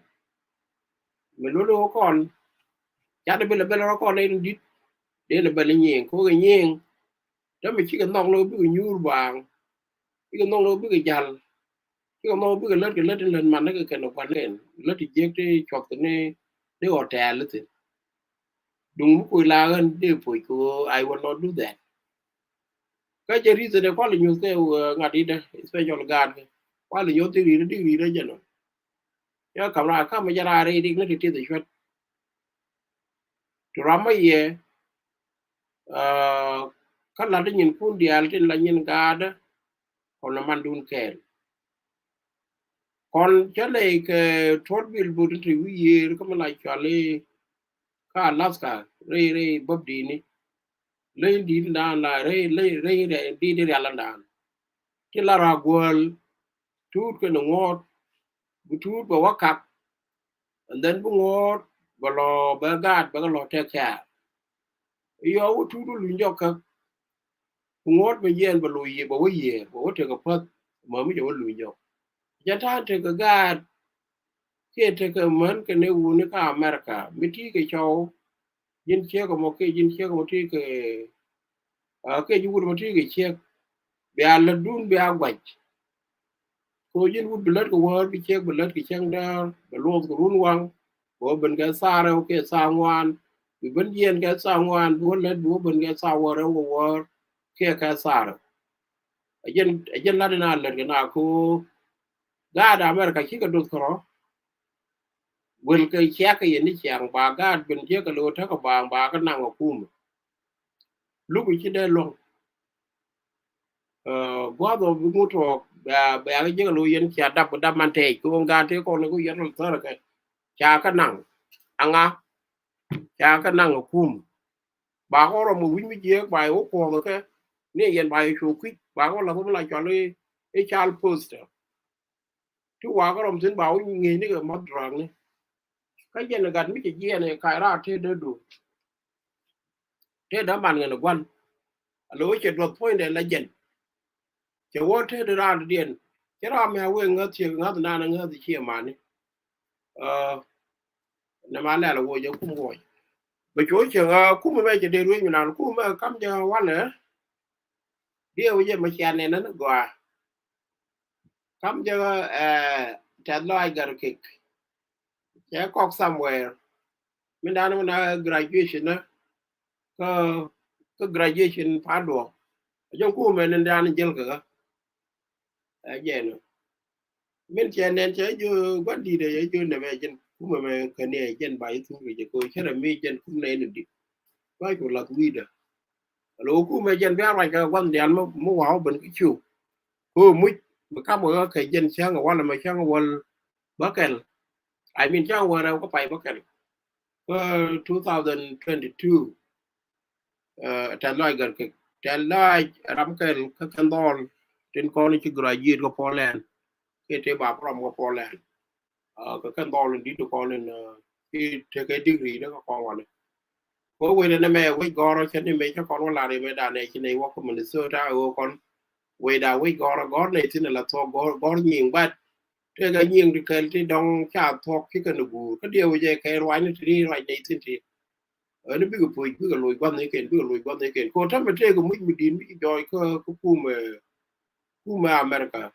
me lo kon ya de bele ko ne dit de le bele nyen ko ge nyen ta me chi ka nong lo bi nyur bang bi ka nong lo bi ka jal bi ka nong bi ka let len man ne ka no kwan len let je te chok ne de hotel tin dung ko la gan de po ko I will not do that ka je reason de ko le nyu ke ngadi de special guard ko le yo ti ri jeno ya kamera ka ma jara re dik ne ti de shwat to rama ye ka la de nyin kun dial tin la nyin gada ko na man dun kel kon chale ke tot bil bu ti wi ye ko ma la chale ka alaska re bob di ni le di na la re di ala dan ti la ra gol tut ke no ngot bu tut ba wakap and then bu ngot ba lo ba gad ba lo te kya yo wo tudu lu njoka ngot ba yen ba lo ye ba wo ye ba wo te ka pat ma mi jo lu njo ja ta te ka gad ke te ka man ke ne wu ne ka america mi ti ke cho yin che ko mo ke yin che ko ti ke ke ju mo ti ke che be ala dun be agwaj ko yin wu blet ko wor bi che blet ke chang da ba lo ko run wang bo ben ga sa re ke sa ngwan bi ben yen ga sa ngwan bo let bo ben ga sa wor wo wor ke ka sa ajen la na le na ko ga da america ki ka dot ko wel ke che ka yen ni chang ba ga ben che ka lo ta ka ba ka na ko kum lu ku chi de lo gwa do bu mu to ba ga je lo yen cha da man te ko ga te ko no ku yen lo ta ka cha ka nang anga cha ka nang kum ba ko ro mu wi mi je ba o ko ka ne yen ba chu ku ba ko la ko la cho le e cha poster tu wa ko rom tin ba o ngi ni ga mod rang ni ka jen ga mi je ne ka ra te de du te da man ga gwan lo che do point de la jen che wo te de ra dien che ra me we nga che nga na na nga che ma ni na ma la lo wo je kum wo be cho che ga kum me che de ru ni na kum me kam ja wa le dia wo je ma che ne na gwa kam ja ta lo ai gar ke che kok somewhere min da na graduation na ka graduation pa do jo kum me ne da na jel ka je no min che ne che jo gwa di de jo ne me jen kum me ka ne jen ba yi tu ke ko che ra mi jen kum ne ne di ba ko la wi da lo ku me jen ba ra ka wan dian mo wa ben ki chu ko mu ka mo ka jen chang wa la ma chang wal bakel I mean chang wa ra ko pai bakel 2022 ta lo gar ke ta la ram kel ka kan dol tin ko ni chi graduate ko Poland ke te ba from ko Poland ka kan dol di to ko len ki te ke degree da ko wa ne ko we ne me we goro chen ni me cha ko la re me da ne chi ne wa ko Minnesota o kon we da we goro ne tin la to gor nyin ba te ga nyin di kel ti dong cha to ki ka nu gu ka dio je ke rwa ni ti rwa ne tin ti nó biết cái phơi biết cái lối quan này kiện biết cái lối quan này kiện còn thằng mình chơi của mình đi mình join cái khu mà America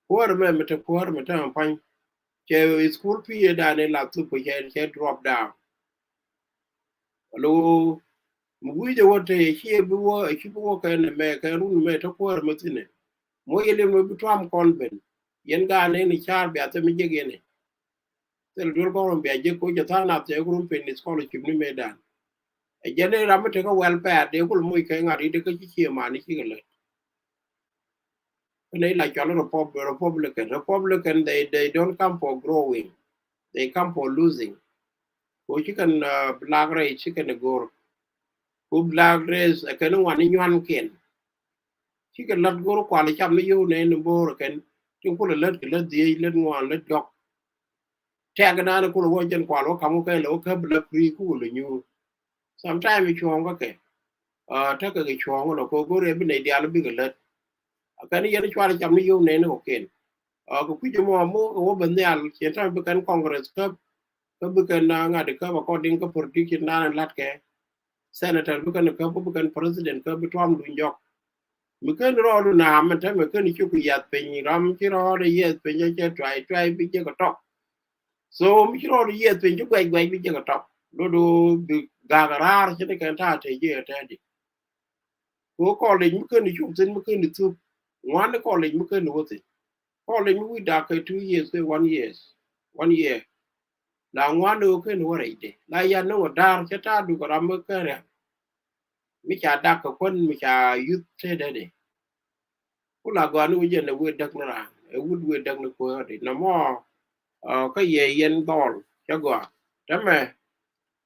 qua rồi mình tập qua rồi mình tập phanh chơi school phí đã nên là tụi bây giờ drop down alo mugui je wote chi bu cái này mẹ cái run mẹ tập qua rồi mình tin này mỗi cái lên mình tram convent yen ga ne ni char be atami jege ne tel dol ko ron be je ko je ta na te ko pe ni scholarship ni medan jene ramate ko welfare de ko muy ke ngari de ko ci mani ci gele ne la jalo republican they don't come for growing they come for losing ko ci kan black race ci kan go ko black race kan wani nyan ken chi cái lật gỗ quả lại chăm yêu này nó bô rồi cái chúng cô là lật cái lật gì lật ngoan lật dọc theo cái nào nó cô là vô chân quả nó không cái lỗ khớp lật free cô là nhiều sometimes mình chuông cáiถ้าcái chuông nó cô rồi bên này đi ăn bên cái lật cái này nó chua lại chăm yêu này nó ok ko kujo mo ben yal cheta be kan congress ka be kan nga de ka according ka politician na lat ke senator be kan ka be kan president ka be tom du njok mi kan ro lu na ma ta me kan chu ku yat pe ni ram chi ro de yet pe je try bi je ko tok so mi chi ro de yet pe ju gwai bi je ko tok do bi ga ga rar che de kan ta te je ta di ko le mi kan chu tin mi kan tu ngwan ko le mi kan wo ti ko le mi da ka 2 years 1 year la ngwan do ke no re de la ya no dar che ta du ko ram ke re mi cha da ko kon mi cha yut te de ku la ga nu je ne we dak na ra e wud we dak na ko de na mo ka ye yen dol cha go ta me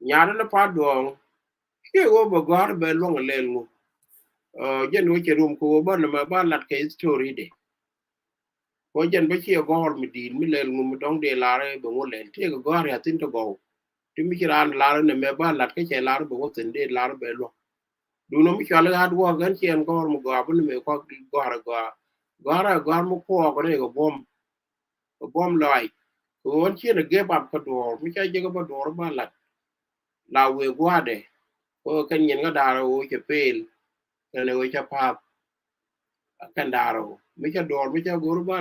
nya na pa do ke wo bo gar be long le lu je no che rum ko ba na ma ba lat ke story de ko jen ba che gor mi din mi le lu mi dong de la re bo ngo le te go gar ya tin to go ti mi kiran la ne me ba lat ke che la bo ngo tin de la be lo du no mi chala had wo gan chen gor mo go bu me ko gor mo ko ko ne go bom lai ko on chen ge ba ko do mi cha je go ba do ba la we gwa de ko kan yen ga da ro che pel ne we cha pa kan da ro mi cha do mi cha go ba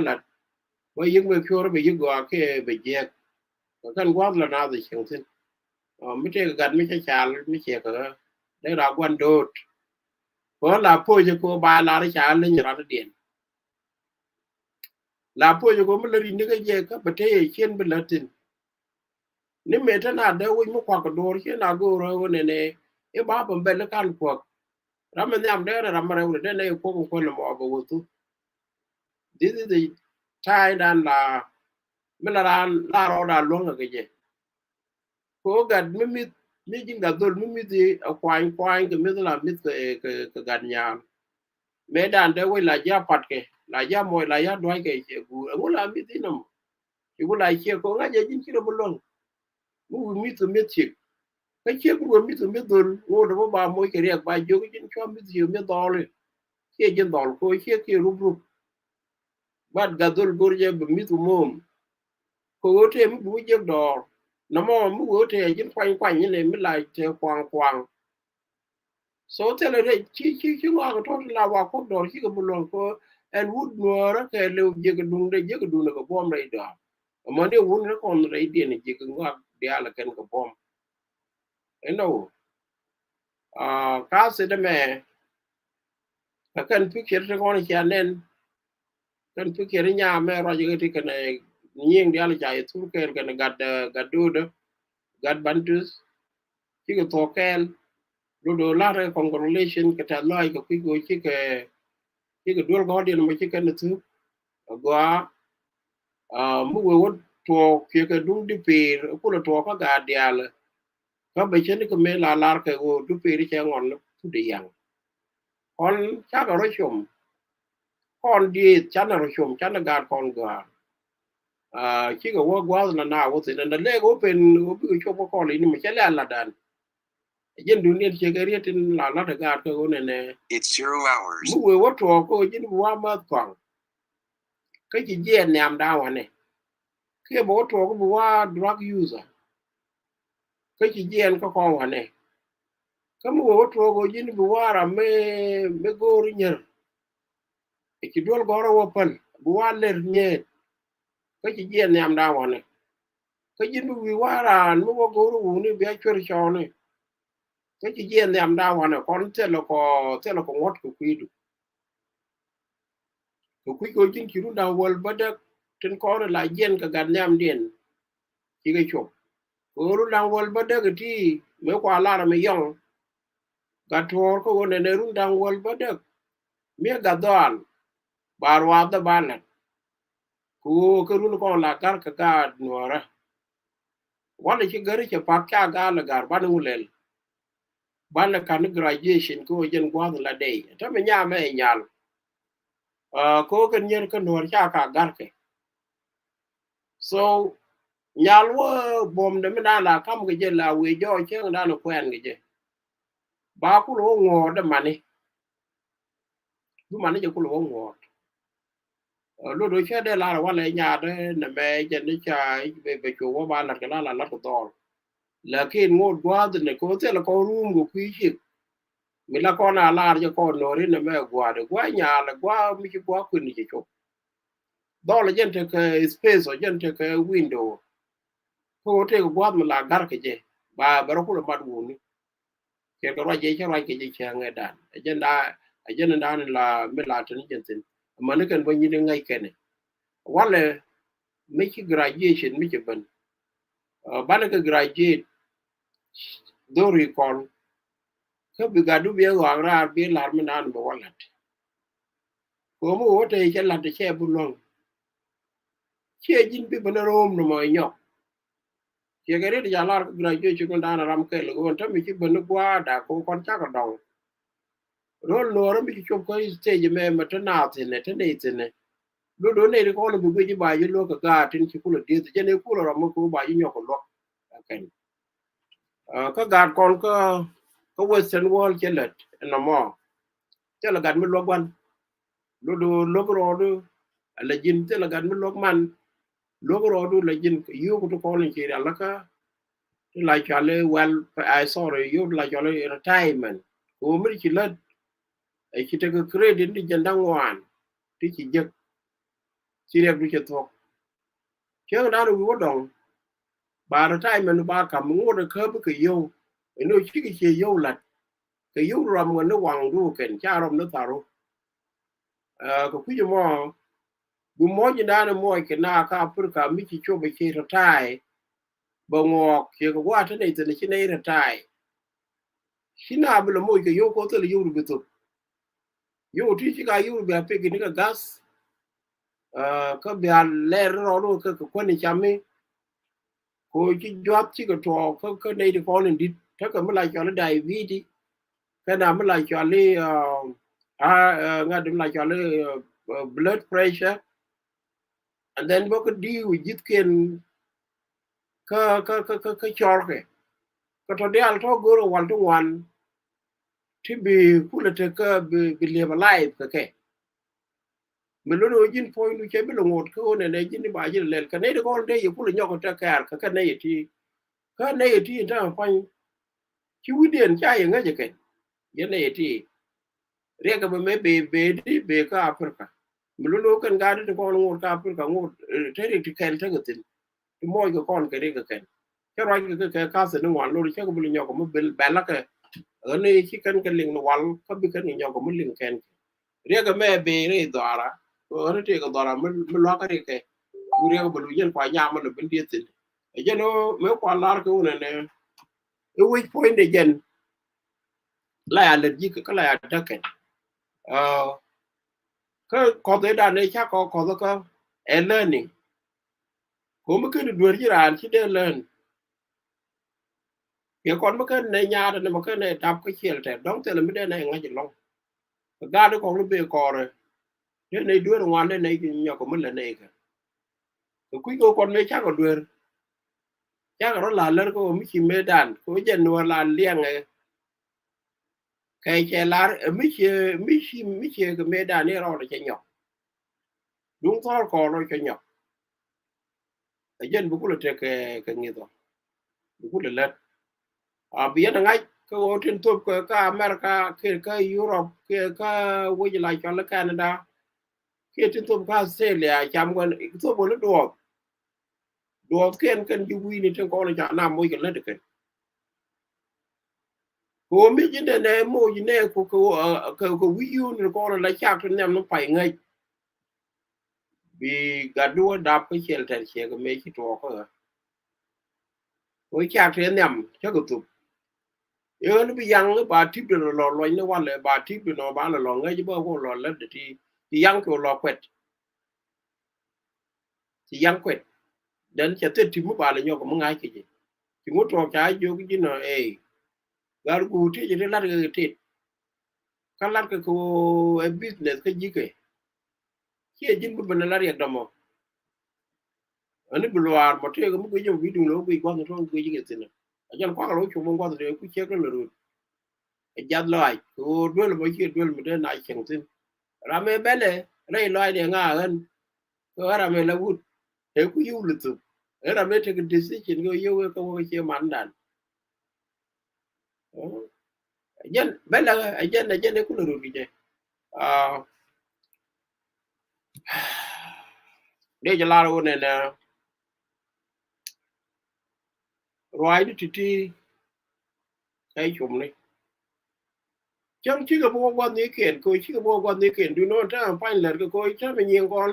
ba yik me pure be yik go ke be je kan gwa la na de chen tin mi te ga mi cha cha mi che ka de ra gwan do ko la po je ko ba la ra cha le ni ra de la po je ko mi le ri ni ga je ka ba te chen be la tin ni me ta na de wo mu kwa ko do che na go ro ne ne e ba ba be le kan ko ra me nyam de ra ma re de ne ko ko le mo go tu this is the time dan la me la ro da lo ga je ko ga mi jin ga dol mi ti kwang ke mi la mi ke ga nya me dan de wo la ja pat ke la ja mo la ya do ke che gu la mi ti no gu la che ko ga je jin chi ro lo mu mi tu mi chi cái chiếc của mi tu mi tu ngô đó ba môi cái riêng ba vô cái chuyện cho mi tu mi to lên cái chuyện đó có chiếc cái rúp bắt gadol gorje mi tu mom ko wote mi bu je do na mo mu wote chuyện quanh như này mới lại theo quang so tele re chi ngwa ko to la wa ko do chi ko bulon ko en wood no ra ke le je ko dung de je ko dung ko bom re do mo de wun re kon re de ne je ko ngwa de ala ken ko bom eno ka se de me kan picture re kon chanen kan picture nya me ro je ti kan nyeng de ala ja tu ke kan gad gad bantus chi ko to kel do la re congratulation ka ta loy ko ki go chi ko dol go de mo chi kan tu gwa mu wo to ke ka dung di pe ko lo to ka ga dial ka be chen ko me la lar ke go du pe ri che ngon tu de yang kon cha ga ro chum kon di cha na ro chum cha na ga kon ga chi ko wo gwa na wo ti na le go pen go bi cho ko ko ni ma che la dan jen du ne che ga ri tin la ga ko go ne it's 0 hours mu wo to ko jin wa ma kwang ka chi je nyam da wa ne ke bo to ko wa drug user cái chị gen có con hoàn này cái mua to go jin buwara me go ringer e ki dol go ro pan buwaler nye cái chị gen nyam da wane cái jin bu wara no go ro ni be chor chone cái chị gen nyam da wane kon te lo ko ngot ku kwidu ku kwi go jin ki ru da wol badak ten ko la gen ka gan nyam den ki ga chop ko ru da wol badak ti me kwa la me yong ga tor ko ne ru da wol badak me ga dal barwa da bana ku ke ru ko la gar ka ga nuora wala ci gari ci pak ka ga la gar bana ulel bana kan graduation ko jen gwa la day ta me nya me nyal ko kan yen kan war cha ka gar ke so nyal wo bom de na la kam ge je la we jo che da no kwen ge je ba ku lo ngo de mani du mani je ku lo ngo lo do che de la wa le nya de na me je ni cha be chu wa ba la ka la ko to la kin ngo gwa de ne ko te la ko rum go kwi chi mi la ko na la je ko no ri ne me gwa de gwa nya la gwa mi chi gwa ku ni che chu do la gente ke space o gente ke window ko te gwa ma la gar ke je ba ro ku la mad wu ni ke ko ra je che ra ke je che nge dan agenda dan la me la tan je tin ma ne kan ba ni ngai ke ne wale me ki graduation mi che ban ba ne ke graduate do ri kon ke bi ga du bi wa ra bi la me nan ba wala ko mo wote che la te che bu long che jin bi ban rom no mo nyok che ga re ja la graduation ko dan ram ke lo won ta mi ki ban gwa da ko kon cha ko dong ro lo ro mi ki chop ko stage me ma ta na te ne te ne te ne lo do ne ko lo bu ji ba ji lo ka ga tin ki ku lo de je ne ku lo ro mo ko ba ji nyok lo ken ka ga kon ko western world che let no mo che la ga mi lo gwan lo do lo ro do la jin te la ga mi lo man lo ro do la jin yu ko to ko le ki la ka la cha le well I sorry you la cha le retirement ko mi ki la ai ki te ko credit ni jan dang wan ti ki je ki re du che to che na do wo dong ba retirement ba ka mo de ka bu ke yo no chi ki che yo la ke yo ram ngo no wang du ken cha ram no ta ro ko ku je mo bu mo ji na no mo ke na ka pur ka mi ki cho be ki retire ba ngo ke ko wa ta ne te ne ki ne retire hina bu mo ke yo ko te yo ru beto yo ti ki ga yo be pe ki ni ka gas ka be a le ro ro ko ni chami ko ki job ki ko to ko ne di ko ni dit ta ka mu la cho le dai vi di ka na mu la cho le nga dum la cho le blood pressure and then bo ko di wi jit ken ka chor ke ko to de al to go ro 1 to 1 ti bi kula te ka bi live life ka ke me lo no jin point du che bi lo ngot ko ne ne jin ba jin le ka ne de ko de yu kula nyoko ta ka ne ti ka ne ti ta fa ki wi den cha ye nga je ke ye ne ti re ka me be di be ka afrika me lo no kan ga de ko ngot ka afrika ngot te ri ti ken ta gatin mo ko kon ke re ka ken ke ro ka se no wan lo che ko bi nyoko mo be la ka ở đây chỉ cần cái linh wal có biết cái nhau của mình linh kén riêng cái mẹ bề này dọa ở đây cái dọa mình lo cái cái riêng cái bự dân qua nhà mình là bên địa tiền cho nó mấy qua lá cái này này cái weak point để dân lại là gì cái lại là cái cái có thể đàn này chắc có cái learning cũng mới cái đuổi chứ là chỉ để learn cái con mới cái này nhà này mà cái này đạp cái chiều thế đóng thế là mới đây này ngay chỉ long ga đó còn nó bề cò rồi thế này đứa ngoan đây này nhỏ của mình là này cả rồi quý cô con mấy chắc còn đuôi chắc là nó là lớn cô mới chỉ mê đàn cô chân nó là liang này cái chè lá mới chỉ cái mê đàn này rồi là chè nhỏ đúng thôi cò rồi chè nhỏ ở dân bố là cái nghe thôi bố là lớn bây giờ ngay cái ô trên top cái America cái Europe cái vô lại cho là Canada cái trên top cái Australia chăm con top bộ nó đồ cái du quy này trên con là chả làm môi cái lên được cái cô biết chứ này môi gì này cô quý yêu này con là chắc trên nhầm nó phải ngay vì cả đua đạp cái xe là xe cái mấy cái trò cơ với chắc trên nhầm chắc cái tụt yêu nó bị giăng nó bà tiếp được lò loài nó quan lại bà tiếp được nó bà là lò ngay chứ bao cô lò lên thì giăng kiểu lò quẹt thì giăng quẹt đến cho tới thì mới bà là nhau có ngay cái gì thì muốn trò trái vô cái gì nào gar gu ti je la ga ti kan la ko business ka jike ke jin bu bana la yak damo ani bulwar mo te ko mu ko jom video lo ko ko to ko jige tin ajan ko lo chu mo ko de ku che ko lo e jad loy ko dol mo che dol mo de na chen tin rame bele rei loy de nga gan ko rame la wut e ku yu lu tu e rame te ko decision go yu ko che man dan ajan bele ajan ku lo ru ge à để cho la ro ne na roi đi ti cái chum này chẳng chỉ có bộ quan này kiện coi chỉ có bộ quan này kiện du nó ta phải là cái coi cha mình nhiều con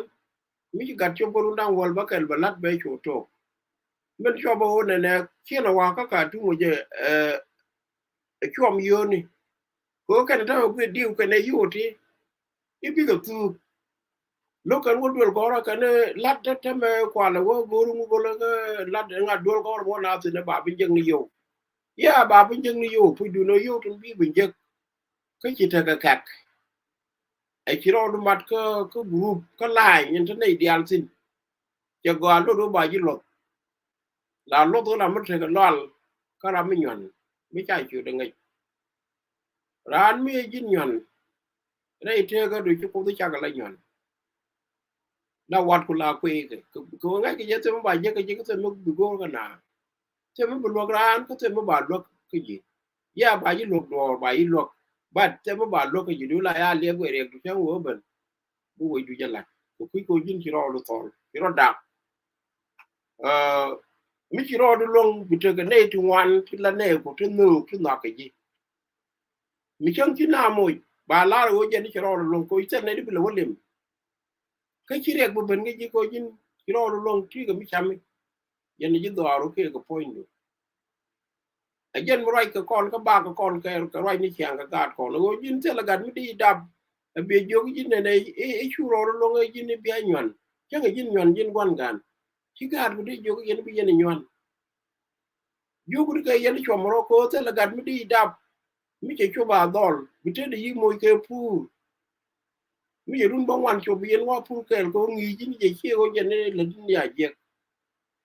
mi chỉ gạt cho bộ đang wal ba cái ba lát bé chỗ to mình cho bộ này nè khi nào qua các cái tu một giờ chom yo ni có cái đó cái điều cái này yo thì ít biết được tu lúc cái wo dul ko ra cái này lát đó ta mà qua là wo guru ko la lát ngã dul ko bo na thì nó bà bình dân ni yo ya bà bình dân ni yo phụ du nó yo trong bi bình dân cái chỉ là cái khác ai chỉ rồi mặt cái group cái line như thế này đi ăn xin cho gọi lúc đó bài gì lột là lúc đó làm mất cái loal cái làm mình nhọn mới chạy chịu được ngay ran mi jin nhọn đây theo cái đôi chút cũng thấy chắc là nhọn là wat kula quê cái ngay cái gì thế mà bài gì cái gì cái thế mà bị gol cái nào thế mà bị lột ran cái thế mà bà lột cái gì ya bài gì lột đồ bài gì lột bắt thế mà bà lột cái gì đó là ya liệp cái riêng cho ngô bên bu quỳ du jalan ko ko jin ci ro lu tol ci ro da mi ci ro du long bi te ne tu wan ci la ne ko te nu ki na ka ji mi chang ci na moy ba la ro je ni ci ro long ko ite ne di la wolim ka ci rek bu ben ngi ko jin ci ro long ti ga mi cham yen ji do ro ke ko point du a jen mo rai ka kon ka ba ka kon ka rai ni chang ka ga ko lo jin te la ga mi di dab be jogi jin ne e churo lo ngai jin bi anyon changa jin nyon jin gwan gan ci gar bu di jogi yen bi yen nyon jogu ka yen chomro ko te la gad mi di dab mi che choba dol bi te di moy ke pu mi run ba wan cho bi yen wa pu ke ko ngi jin je che ko yen ne la din ya je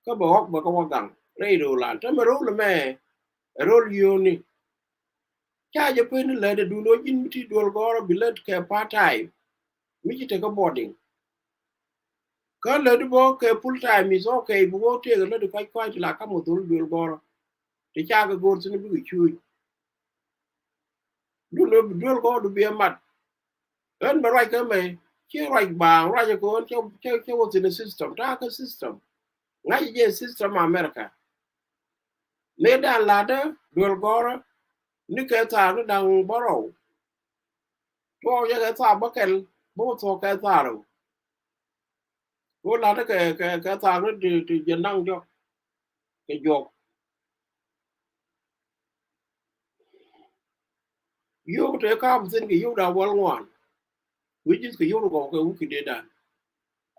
ka ba hok ba ka wa gang re ro la ta ma ro la me ro yo ni cha je pe ni le de du no jin mi ti dol go bi le ke part time mi ci te ka boarding ka le du bo ke full time is okay bu te le du kai kwai la ka mo dul dul go te cha ga go tin bi chu du no dul go du bi mat en ba rai ka me che rai ba rai ko che what's in the system ta ka system ngai je system america le da la da dul go ni ke ta no dang boro to ya ke ta ba kel bo to ke ta ro ko la da ke ta no di je nang jo ke jo yo te ka sin ke yo da wal ngwan which is ke yo go ke u ki de da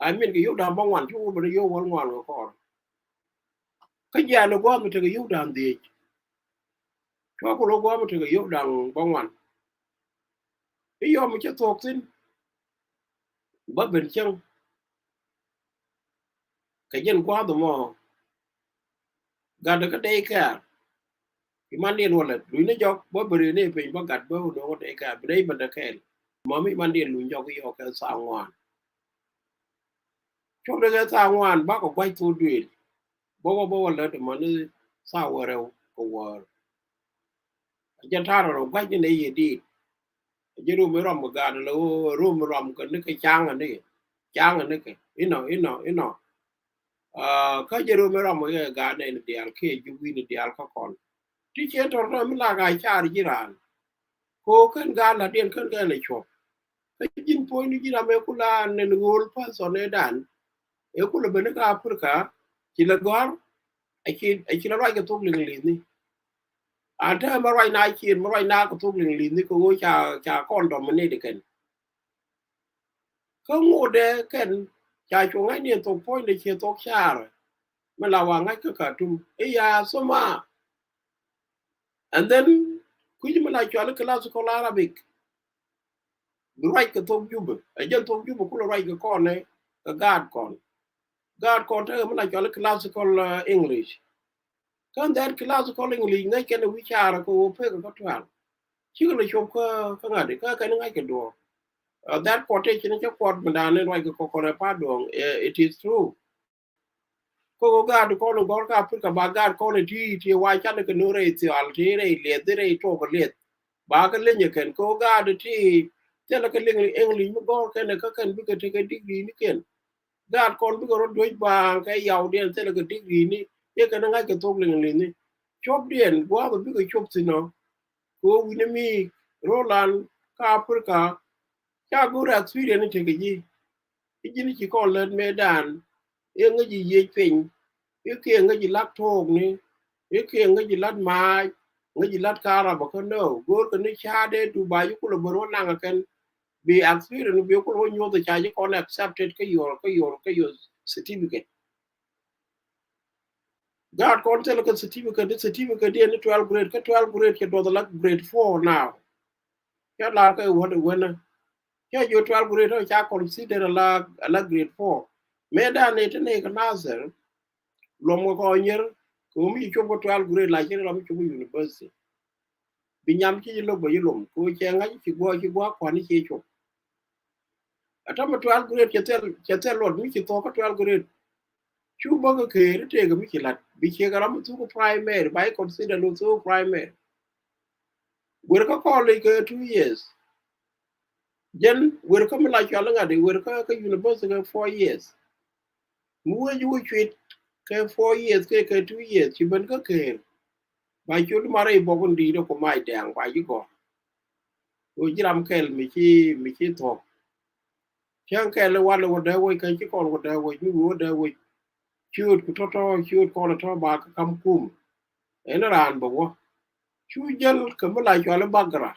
I mean ke yo da ba ngwan chu ba yo wal ngwan ko cái nhà nó qua mình thấy cái yếu đàn gì cho cô nó qua mình thấy cái yếu đàn bông ngoan cái do mình chết thuộc xin bất bình chân cái dân qua tụi mò gạt được cái đây cả cái man điên luôn là đuổi nó cho bất bình này phải bắt gạt bất nó có đây cả đây mình đã khen mà mấy man điên luôn cho cái yếu cái sao ngoan cho cái sao ngoan bác có quay thu đuổi bố là tụi mà nó sao rồi của dân thà rồi quay cái này gì đi chứ đâu mới làm một gà là rồi mới làm cái cái trang này cái ino cái chứ đâu mới làm một cái gà này để ăn khi chú vi để ăn các con thì chuyện đó là mình là gà cha đi ra cô cái gà là điện cái này chụp cái chính point đi ra mấy cô là nên ngồi phát son này đàn ấy cô là bên cái Africa chỉ là gói ai chỉ là loại cái thuốc linh linhถ้ามาไรนายเขียนมาไรนาก็ทุกลิงลินนี่ก็ชาก้อนดอมมันนี่เด็กกันเขาโง่เด็กกันชาช่วงไอ้เนี่ยตกพ้อยในเชียร์ตกชาเลยมันระวังไอ้ก็ขาดทุนไอ้ยาสมา and thenคุยมันอะไรจอแล้วก็ลาสกอลาราบิก right ka thok juba a jen thok juba kula right ka kon ne ka god kon te mo la chola classical english kan that classical english ngai ken wi chara ko pe ka twal chi ko chop ka ngade ka ngai ke do that quotation cha quote mandane right ko ko pa dong it is true ko ga du ko no gor ka pur ka ba ga ko ne ti wa cha ne ke no re ti al ti re le de re to ko le ba ka le nye ken ko ga du ti te la ke le english mo gor ke ne ka ken bi ke te ke degree ni ken ga ko bi ko ro do ba ka yaw de te la ke degree ni ye ke na ke to le ni chop dien gwa ba bi ko chop ti no ko wi ne mi roland ka pur ka cha go ra experience ni te ke ji ni ki ko le me dan ye nga ji ye pen ye ke nga ji lak thok ni ye ke nga ji lat ma nga ji lat kara ba ko no gor ko ni cha de du ba yu ko lo boro na nga ken be experience be ko nyo the cha ji ko accepted ke your certificate god ko tell ko certificate de 12 grade ke 12 grade ke do the like grade 4 now ya la ke wo de wona ya yo 12 grade cha consider la grade 4 me da ne te ne ka nazer lo mo ko nyer ko mi cho ko 12 grade la che lo mi cho university bi nyam ci lo bo yilum ko che nga ci go ko ni ci cho ata mo 12 grade ke tel lo mi ci to ko 12 grade chu bo ko ke te ga mi ci lat bi che ga ram tu ko primary by consider lo tu primary wer ko le ke 2 years jen wer ko mi la cho nga de wer ko university 4 years mu wo ju ci ke 4 years ke 2 years ci ban ko ke ba chu mare bo ko ndi do ko mai dang ba ji ko o jiram kel mi ci to chẳng kể là quan là một đời quay cái chứ còn một đời quay như một đời quay chưa chưa còn là to bà cái cam cùm ấy nó làm bảo quá chú dân cầm lại cho nó băng ra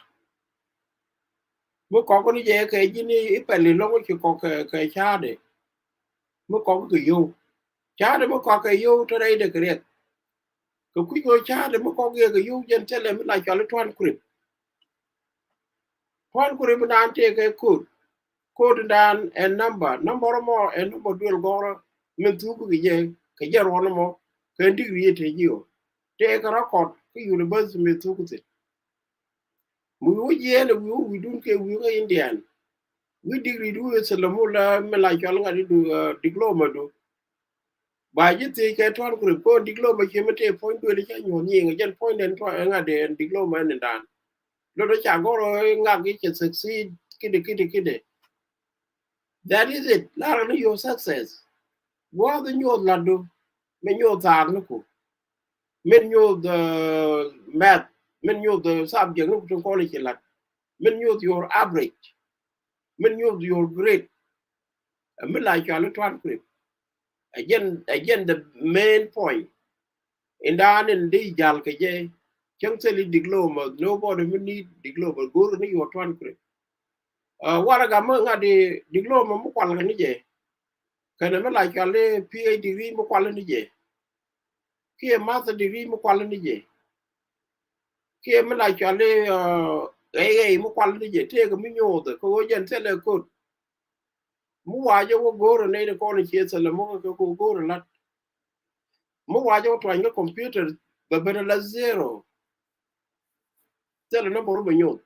mới có cái gì cái gì này ít phải liền lâu chỉ có cái cha để mới có cái yêu cha để mới có cái yêu tới đây được cái đấy cái quý người cha để mới có cái yêu dân sẽ làm lại cho nó thoan kurip nó ăn cái code dan and number mo and number dual goro min tu ku je ke jar wono mo ke degree te jiyo te ka record ke university min tu ku te mu wuje ne wi dun ke wi ga indian wi degree du se la mu la me la jol ngadi du diploma du ba ji te ke ton ko diploma ke mete point du le cha nyon ni ga jen point den to ngade diploma ne dan lo do cha goro ngagi ke succeed kide that is it la your success what the new ladu men yo tag no ko men yo the math men yo the subject no to college lat men yo your average men yo your grade men like your transcript again the main point in dan in the jal ke je chang seli diploma nobody will need diploma go ni your transcript wara ga ma ngadi diploma mo kwal ni je kana men like your phd degree mo kwal ni je ki master degree mo kwal ni je kia mới lại cho lên ấy mới quan đi dễ thế cái mới nhô từ cô dân sẽ là cô muốn qua cho cô gỗ rồi này là con chia sẻ là muốn cái cô gỗ rồi là muốn qua cho toàn cái computer và bên là zero thế là nó bỏ bao nhiêu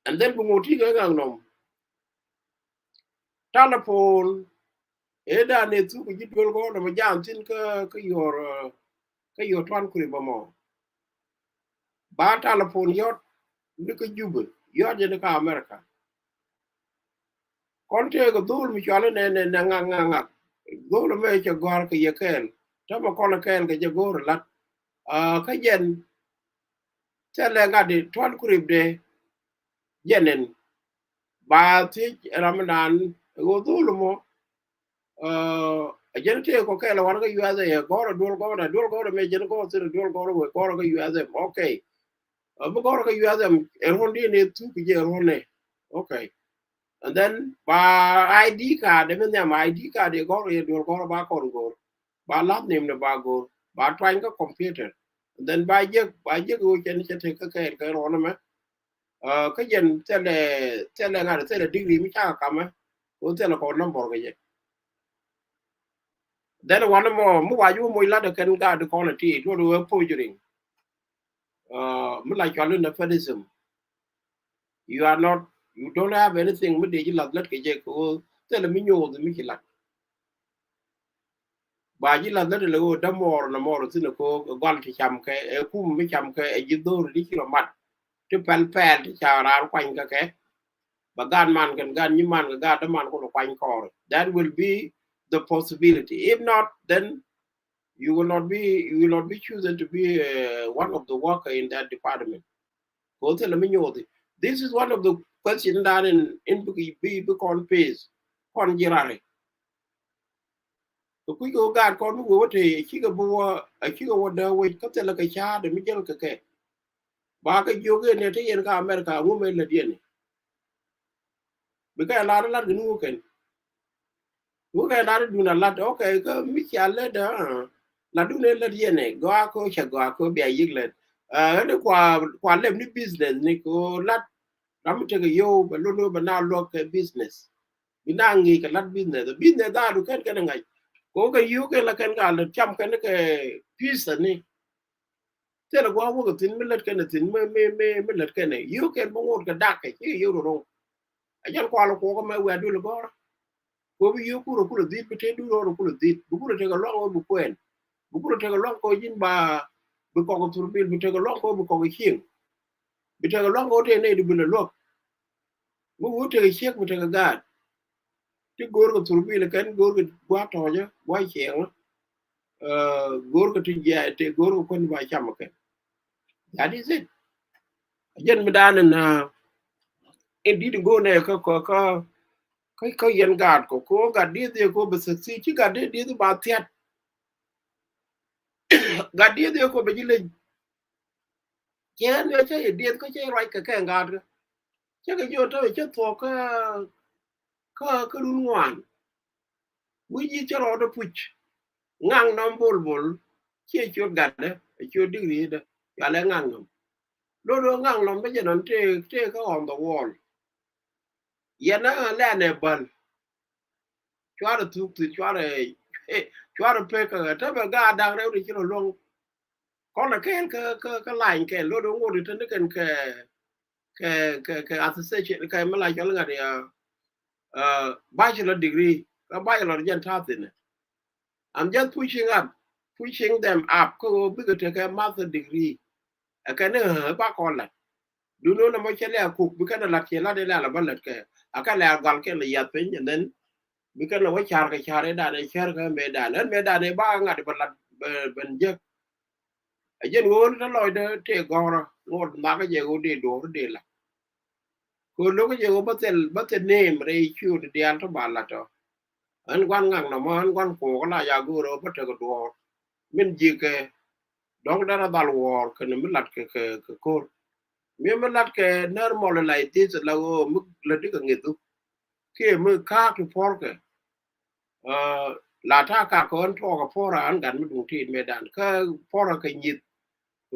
and then bungo thi cái ngang nòng telephone ấy đã nên chú cái dịch vụ đó mà giảm trên cái your toàn kuri bao mò ba telephone yot đi cái Cuba yot trên cái America con chơi cái đôi mi cho lên nè ngang go lo me cho gor ke yekel to ma ko kel ke je gor lat ka jen tele ga de ton kurib de jenen ba ti ramadan go dulu mo jen te ko kel war ga yuaze ye gor dul gor me jen go sir dul gor ga yuaze okay bu gor ga yuaze e hondi ne tu ke je honne okay and then by ID card, even them ID card, they go to go back on go. By last name the bago, by trying a computer. And then by you go can take a care on me. cái dân thế là ngài thế là degree mi cha kama o thế là còn number cái gì then one more mu waju mo ila da kan ga da quality do do pojuring mu la chalu na fadism you are not you don't have anything mu de ji lat lat ke je ko thế là mi nyo mi ki lat ba ji lat lat le o da mor na mor tin ko gal ti cham ke e ku mi cham ke e ji do ri ki lo mat ti pel pel ti cha ra kwanh ka ke ba gan man kan gan ni man ga da man ko kwanh ko that will be the possibility if not then you will not be chosen to be one of the worker in that department. Go tell me this is one of the questions that in be con pays con girare. The quick go God con go what a chica boa a chica what the way cut like a child and Miguel Cake. Baka yoga in America woman la diene. Because a lot of that new can. Who can I do a lot? Okay, go Michael letter. La do la diene. Go ako be a yiglet. Ni kwa lem ni business ni ko lat ram te yo ba lo ba na lo ke business binangi ka lat business da du ken ken ngai ko ka yu ke la ken ga la cham ken ke piece ni te la gwa wo ka tin mi lat ken tin me lat ken yu ken bo ngot ka dak ke yu ro a jan kwa lo ko ma wa du lo go ko bi yu ku ro ku di bi te du ro ku di bu ku te ga lo bu kwen bu ku te ga lo ko jin ba bu ko tur bil bi te ga lo ko bu ko king bi te ga lo ko te ne du bi lo mu wote chek mu te ga ti gor ko tur bi le kan gor ko gwa to ja gwa chen gor ko ti ja te gor ko kon ba cham ke that is it jen mi dan na indi go ne ko yen gad ko gad di de ko be si ti gad di ba tiat gad di ko be jile jen ne che di ko che right ka ka gad che ga yo to che to ka run wan wi ji che ro do puch ngang nam bol che chot gad chot digri de ya le ngang nam lo ngang nam be non te ka on the wall yana le ne ban chwara tu chwara pe ka ta be ga dang re ri chro long kon na ken ka line ken lo do ngori tan ken ke association ka ma la jol ga ya bachelor degree a bachelor jan ta tin I'm just pushing them up ko bi ga te master degree a ka ne ba ko la du no na mo chele ku bi ka la ke la de la ba la ke aka la gal ke la ya pen and then bi ka la wa char ka chare da ne char ka me da ne ba nga de ba la ben je a jen wo na lo de te goro ngod ma ka je go de do de la ko lo ko je go ba tel name re chu de al to ba la to an quan ngang na mo an quan ko la ya go ro ba te go do min ji ke dong da na dal wo ke ne mi lat ke ko mi mi lat ke normal la ti la go mu la di ka ngi tu ke mu ka tu por ke la ta ka ko an to ka por an gan mi du ti me dan ka por ka ni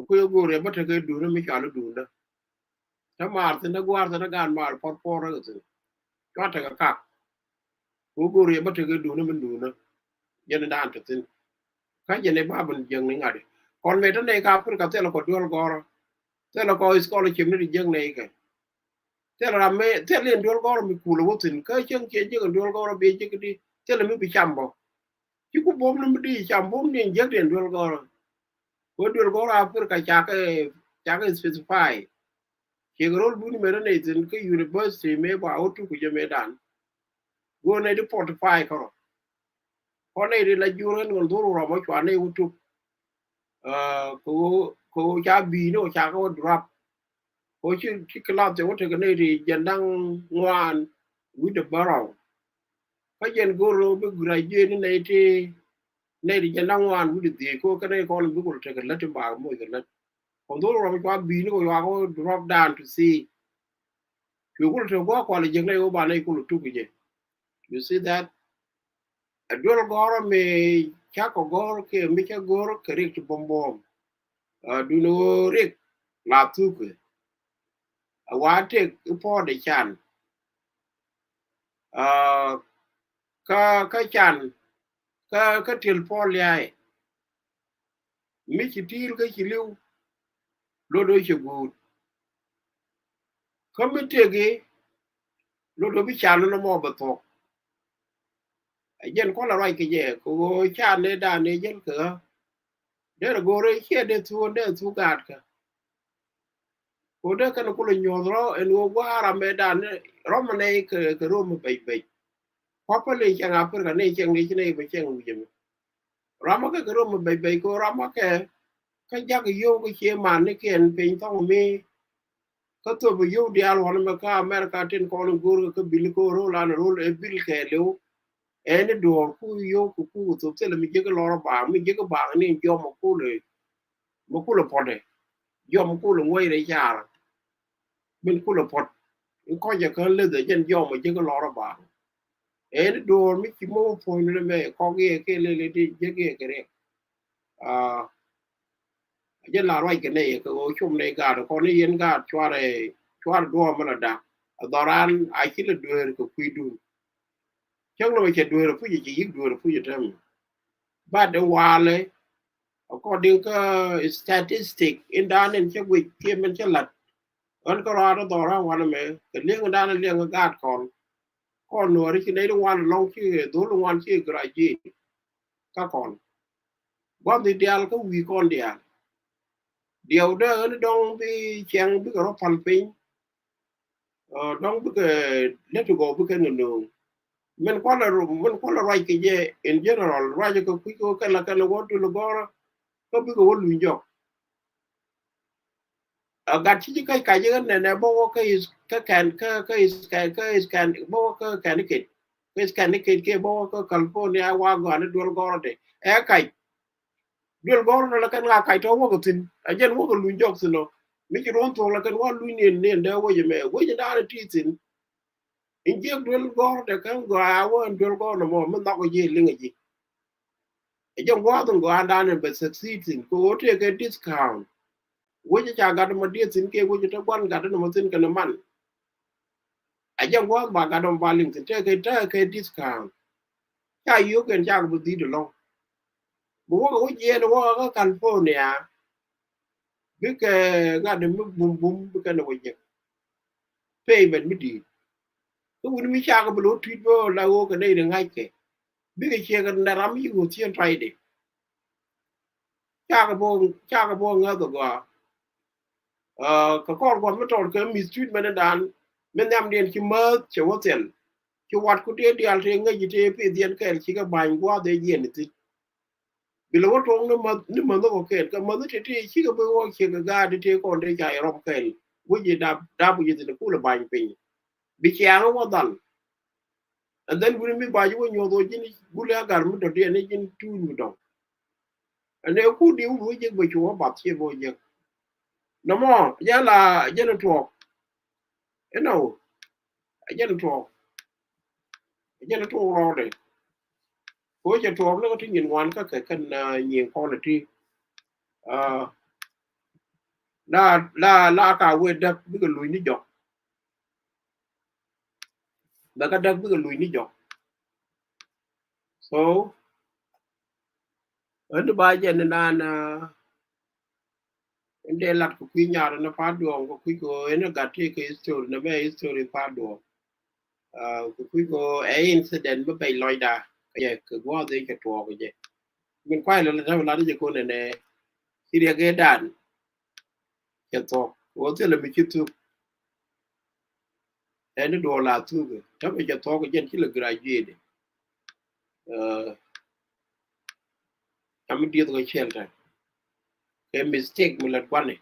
ku yo go re ba te ke du na mi cha lu du na ta mar tin da gwar ta gan mar por ga tin ka ta ka ku go re ba te ke du na min du na yen dan ta tin ka je ne ba ban jeng ni ngade kon me ta ne ka pur ka te lo ko duol goro te lo ko scholarship ni jeng ne ke te la me te len duol goro mi ku lo tin ka chen ke je duol goro be je ke di te le mi bi chambo ki ku bom no mi di chambo ni je den duol goro ko duol goro a pur ka cha ke specify ke rol bu ni me ne tin ke university me ba otu ku je me dan go ne di 45 ko ko ne di la juren ngol duru ro mo chwa ne utu ko cha bi no cha ko drop ko chi club te wote ne di jandang ngwan with the barrow ka jen go ro bu graduate ni ne di jandang ngwan with the ko ka ne ko lu ko te ka la te ba mo ga la ko duru ro mo chwa bi no ko drop down to see you ko te go ko le jeng ne o ba ne ko lu tu je you see that adol goro me chako goro ke mi cha goro ke rik bombom du no rik la tu ke wa te po de chan ka chan ka til po liai mi chi til ka chi liu lo do chi gu ka mi te ge lo do bi chan no mo ba to jen ko la rai ke je ko chan ne da ne jen ka de go re che de tu gat ka ko de ka no ko nyo ro en wo wa me da ne ro ma ne ke ro mo be papa le chang a per ka ne chang ne ne be chang u jem ra ma ka ro mo be ko ra ma ka ja ga yo ko che ma ne ken pe tong mi ka to bu yo dia lo na ka America tin ko no gur ka bil ko ro la no ro e bil ke le en do ku yo ku to te le mi je ga lo ba mi je ga ba ni yo mo ku le pode yo mo ku le ngoi re ja min ku le pod ko ja ka le de jen yo mo je ga lo ba en do mi ki mo po ni me ko ge ke le di je ge ke re a je la roi ke ne ko chum ne ga ko ni yen ga chwa do ma da doran a ki le do ko ku du chang no che do fu ji ji do fu ji tam ba de wa le according to statistic in dan en che wi ke men che lat an ko ra do ra wa me ke le dan le ga con no ri ki ne wan long ki do lo wan ki gra ji ka con wa di dial ko wi con dia điều đó nó đông bi chang bi ko pan pin đông bi ke let to go bi ke no men ko la right ke je in general right ko ka la ka lo go to lo go ko bi ko lu njo ga chi ka je ne bo ka is ka is kan bo ka kan ke kan ke bo ka California wa go ne dol go de e kai dol go la kan la kai to wo ko tin a jen wo ko lu njo sino mi ki ron to la kan wa lu ne de wo je me wo je da ti tin in je dol go de kan go a wo dol go no mo man da ko je linga ji e jen wa dun go anda ne be succeeding ko te ke discount wo je cha ga mo di tin ke wo je ta kwan ga no mo tin kan man a jen wa ba ga don ba ling tin te ke discount cha yu ken cha ko di de lo bo wo je no wo ka California bi ke ga de bum bum bi ke no wo je payment mi di ko woni mi cha ko lo tweet bo la wo ke ne de ngai ke bi ke che ga na ram yu go tien trai de cha ka bo nga do go ka ko ko mi to ke mi tweet men dan men yam den ki ma che wo ten ki wat ku te dial te nga ji te pe dien ke ki ga ban gwa de yen ti bi lo to ni ma no ke ka ma te te ki ga bo wo ki ga de te ko de ja rom ke wo ji da bu ji de ku la ban pe bi ki an wo dal and then we mi ba ji wo nyo do ji ni bu le gar mu do de ne jin tu mu do and e ku di wo ji bo ki wo ba ti bo je no mo ya la je no to no je no to ro de ko je to nó có tin nhìn ngoan ka cái nhìn con là ti la ka we da bi ga lui ni jo da ka da bi ga lui ni jo so en ba je na en de lat ko pi nya na pa do ko ko en ga te ke story na be story pa do ko e incident ba bay loy da ye ko wa de ke to ko je min kwai la de ko ne ti de ge dan ke to wo te le mi kitu en do la tu ke ta be ke to ko je ti le graduate am dia ko shelter ke mistake mi la kwane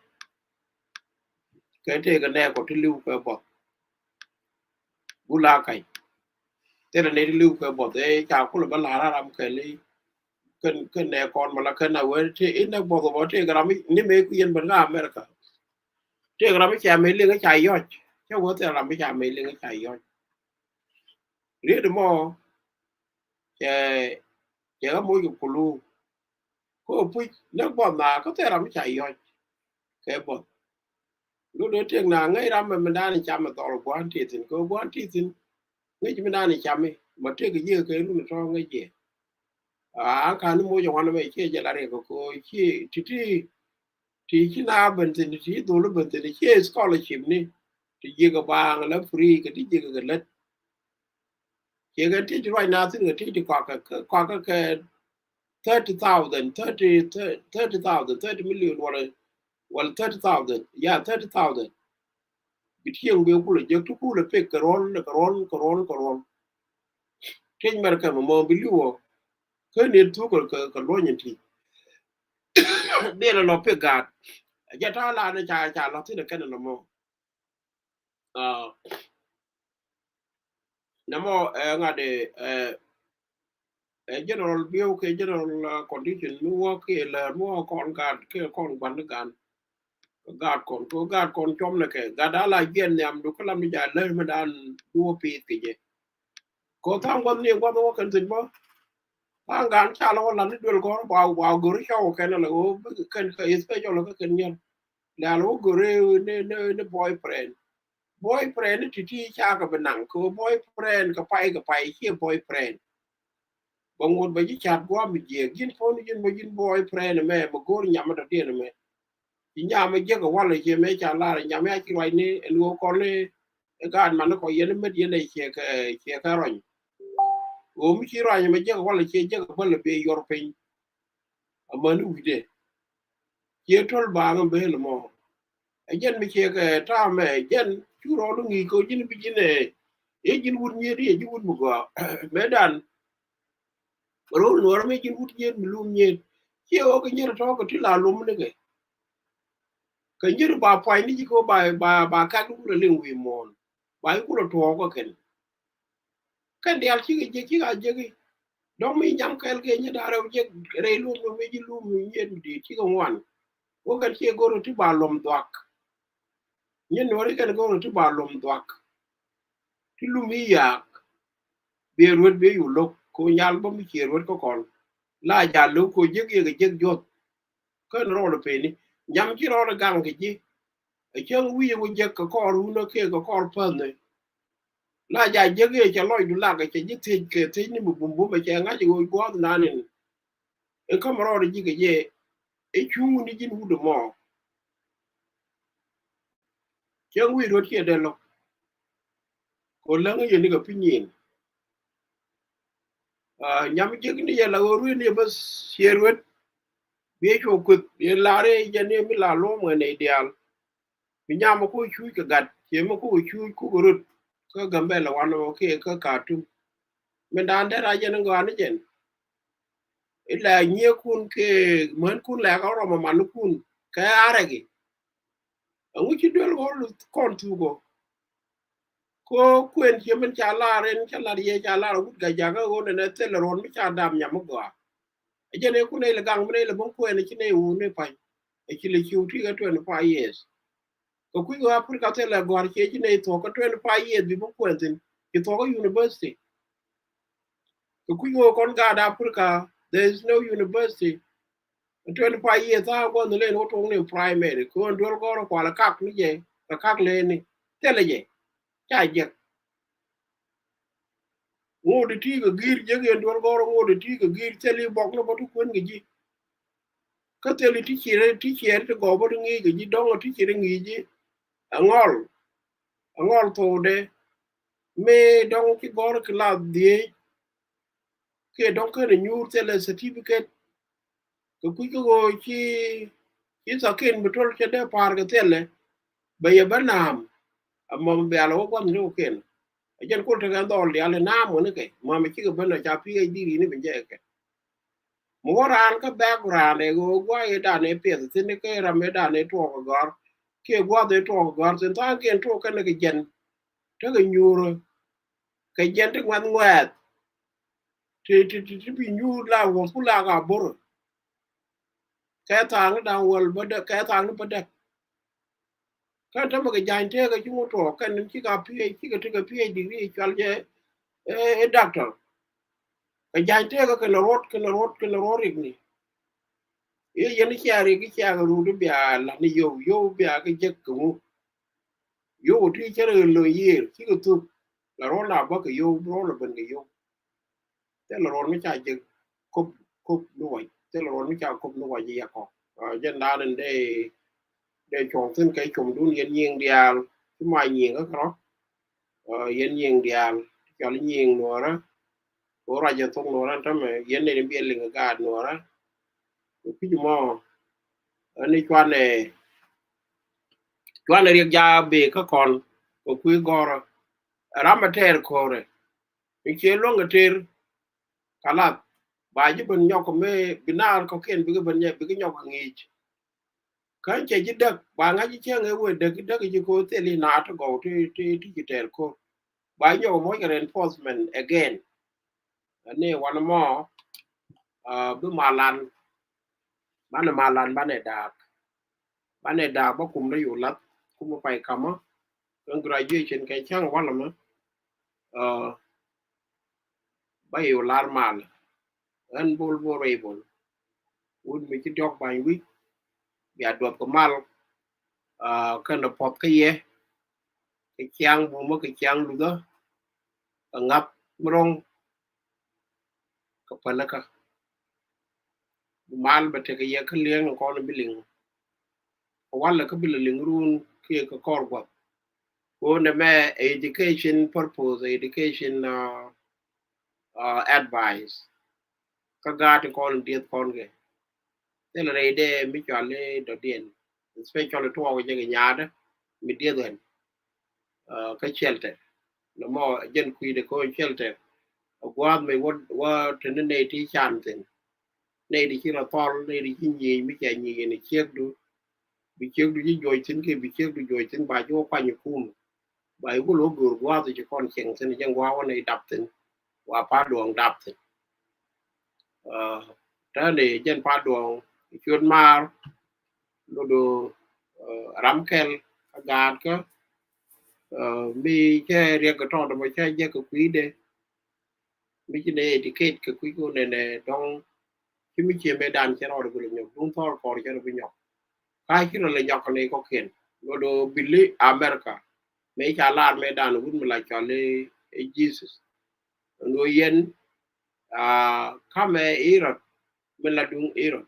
ke te ga ne ko ti liu ko bo bula kai te ne liu ko bo te ka ko la la ram ke li ken ne kon ma la ken na we te in bo bo te ga mi ni me ku yen ban ga America te ga mi cha me li ga cha yo che wo te ra mi cha me li ga cha yo ri de mo che ga mo ku lu ko pu ne bo na ko te ra mi cha yo ke bo lu do tek na ngai ram ma dani cham to ro kwan ti tin ko kwan ti tin ngai mi dani cham ma te ke ye ke lu to ngai je a kan mo jo wan me che je la re ko che ti na ben tin ti do lu ben tin che scholarship ni ti ye ga ba la free ke ti ye ga let che ga ti right now tin ga ti kwa ka 30,000 30,000 30 million wala 30,000 yeah 30,000 bitiyen be kula je tu kula pe karon ken mer ka mo biliwo ke ne tu ka lo nyin ti de la no pe ga ja ta la na cha lo ti ne no mo uh na mo ngade general bio ke general condition mi wo ke la mo kon ga ke kon ban ga gad kon chom ne ke gada la gen nyam du kala mi ja le ma dan du pi ke je ko tam gon ni gon wo kan tin bo an gan cha lo la ni dul ko ba go ri shaw ke na lo kan ka is pe jo lo ka ken nyen la lo go re ne boyfriend ti ti cha ka benang ko boyfriend ka pai ke boyfriend bangun ba ji chat gwa mi je gin fo ni gin ba gin boyfriend me ma go nyam da de me nyama je ko wala je me cha la nyama ya ki wai ni lu ko le ga man ko yen met yen che ka ron o mi ki ron me je ko wala che je ko bal be yor pin amanu wide che tol ba ngam be le mo a jen mi che ka ta me jen chu ro lu ngi ko jin bi jin e jin wut ni ri ji wut mu go me dan ro no me jin wut ni lu ni che o ko ni to ko ti la lu ne ke ka ni ba pa ni ko ba ka ku le wi mo ba ku lo to ko ken kan dial ci ga jegi donc mi jam kel ke ni dara je re lu no me ji lu mi yen di ci ga wan wo kan ci goro ti ba lom doak nyen no re kan goro ti ba lom doak ti lu mi ya be rod be yu lo ko nyal ba mi ci rod ko kon la ja lu ko jegi ga jeg jot kan ro lo pe ni jam ci ro ga ke ji e chen wi wo je ko ru no ke ko pa ne la ja jegi che loy du la ga che ji ti ke ti ni bu bu ba che nga ji go go na ni e ko ro ji ke je e chung ni jin wu de mo chen wi ro che de lo ko la nga ye ni ga pinyin nyam je ni ya la ru ni bas sherwet be ko ku ye la re je ni mi la lo mo ne ideal mi nyam ko chu ka gat che mo ko chu ku ru ka gambe la wan o ke ka ka tu me dan de ra je ni ga ni jen ila nye kun ke man kun la ga ro ma man kun ka are ge ngu chi dol go kon tu go ko kwen che men cha la ren cha la ye cha la gut ga ja ga go ne te le ron mi cha dam nya mo go e je ne ku ne le gang ne le bon kwen chi ne u ne pa e chi le chi u ti ga 25 years ko ku go afrika te le go che chi ne to ko 25 years bi bon kwen tin ki to go university ko ku go kon ga da afrika there is no university 25 years a go ne le no to ne primary ko ndol go ko la kak ni je ka kak le ni te le je cha je ngode ti ga gir jege ndol goro ngode ti ga gir teli bok no botu kun gi ka teli ti chere to go botu ngi gi dongo ti chere ngi ji angol angol to de me dongo ki goro kla die ke donko ne nyur tele certificate ko ku go ki sa ken betol che de par ga tele be ye banam amma be alo ko ni o ken ajen ko te ga dol ya le nam ne ke ma me ki ga bana cha pi di ni be je moran ka background e go gwa e da ne pe tin ne ke ra me da ne to ko gar ke gwa de to ko gar tin ta ke to ka ne ke jen ta ga nyuro ke jen te wan wat ti bi nyu la wo fu la ga bor ka ta ne da wol ba da ka ta ne ba da ka ta ma ga jan te ga ju to ka ne ki ga pi ki ga te ga pi degree chal je e doctor ka jan te ga ke na rot ke na rot ni ye yen chiari ki chiaga ru du bia la ni yo yo bia ke je ku yo ti chere lo ye ki ko tu la ro na ba ke yo ro la ben ke yo te la ro mi cha je kop no wa te la ro mi cha kop no wa ji ya ko jen da nên để chọn tin cái chủng đun yên nhiên dia cái mai nhiên đó yên nhiên dia cho nó nhiên nữa đó có ra giờ tung nữa đó mà yên này biết liền cái nữa đó cái gì mà anh ấy quan này riêng ra về các con có quý gò ramater kore mình chơi luôn cái chơi cả là bài chứ bên nhau có mê binar có khen với cái bên nhà với cái nhau hàng nghỉ cái chơi chỉ được bà ngay chỉ chơi người quên được cái chỉ có thể đi nát go thì chơi ko bài nhau mỗi cái reinforcement again anh ấy one more bữa malan ban này đạp bao cùng đấy lắm cũng phải cầm á cái graduation cái chăng quá lắm á bây giờ làm mal anh bol un mi ci dog bay wi ya do ko mal kan pot ke ye ke chang bu mo ke chang lu do ngap mrong ko panaka mal ba te ke ye ke leng ko no biling wala ko biling run ke ko kor ko ko ne me education purpose education advice ka ga te ko ndiet kon ge te le de mi chale do den especially to ko je nyaade mi de den ka chelte no mo jen ku de ko chelte qua mày qua trên này thì chán thế này thì chỉ là to này thì chỉ nhì mới chạy nhì này chiếc đu bị chiếc đu chỉ rồi chính cái bị chiếc đu rồi chính bài cho qua nhiều cung bài của lỗ gửi qua thì chỉ còn chèn thế này chẳng qua này đập thế qua phá đường đập thế đó để trên phá đường chuyên mà đồ rắm kel gạt cái mi cái riêng cái trò đó mà chơi cái quý đấy mi cái này etiquette cái quý cô này trong chứ mi chia đàn cho nó được nhọc đúng thôi còn cho nó bị nhọc cái khi nó là nhọc này có khiển nó đồ Billy America mấy cha lan mấy đàn cũng mà lại cho lên Jesus người yên kame Iran mình là đúng Iran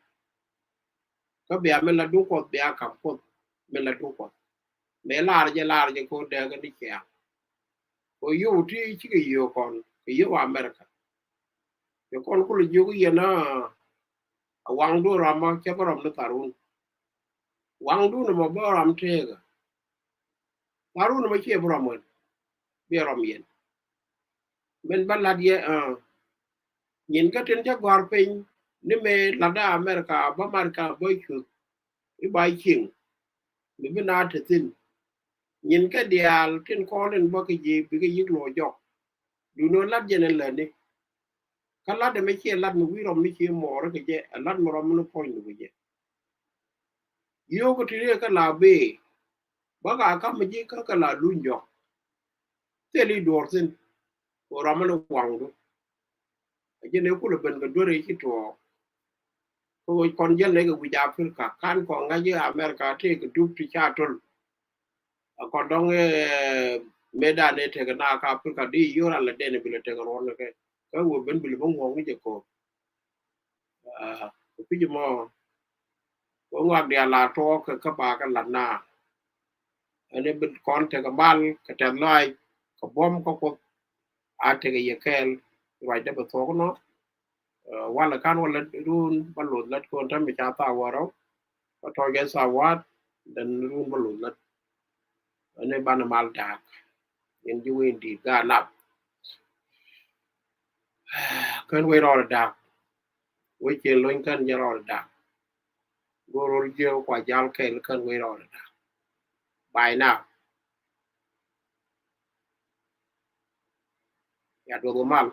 có bia mình là đúng cột bia cầm cột mình là đúng cột mấy la ra cô đeo cái đi chèo có yêu thì chỉ cái yêu còn cái yêu America cái con cũng là yêu cái gì nó wang do rama cái bao nó tarun wang do nó mà bao ram thế tarun mà chia bao ram bi ram yen men balad ye nhìn cái trên chắc gọi pin nếu mà là đã America ba America boy chu cái bài chỉnh mình bên nào thì tin nhìn cái dial trên con lên bao cái gì bị cái gì lo dọc dù nó lát cho nên là đi cái lát để mấy chia lát mình quý rồi mấy chia mỏ đó cái gì lát mà rồi nó point được cái gì yêu cái thứ cái là bê bác cả mấy gì cái là luôn dọc thế đi đuổi xin rồi mà nó quăng đó cái nếu cũng là bên cái đuôi cái trò ko kon jelle ko guja Afrika kan ko ngaji America te ko dupti chatol ko dong medane te na ka Afrika di yora la dene bile te ko won ke ko wo ben bile bon ngi je ko ko piji mo ko ngak dia la to ka ba ka la na ene ben kon te ko bal ka te loy ko bom ko ate ke yekel right de ba to ko no wala kan wala run balot lat ko tam mi cha ta waro ko to ge sa wat dan run balot lat ane ban mal dak en ju wen di ga lap kan we ro dak we che loin kan je ro dak go ro je kwa jal ke kan we ro dak by now ya do mal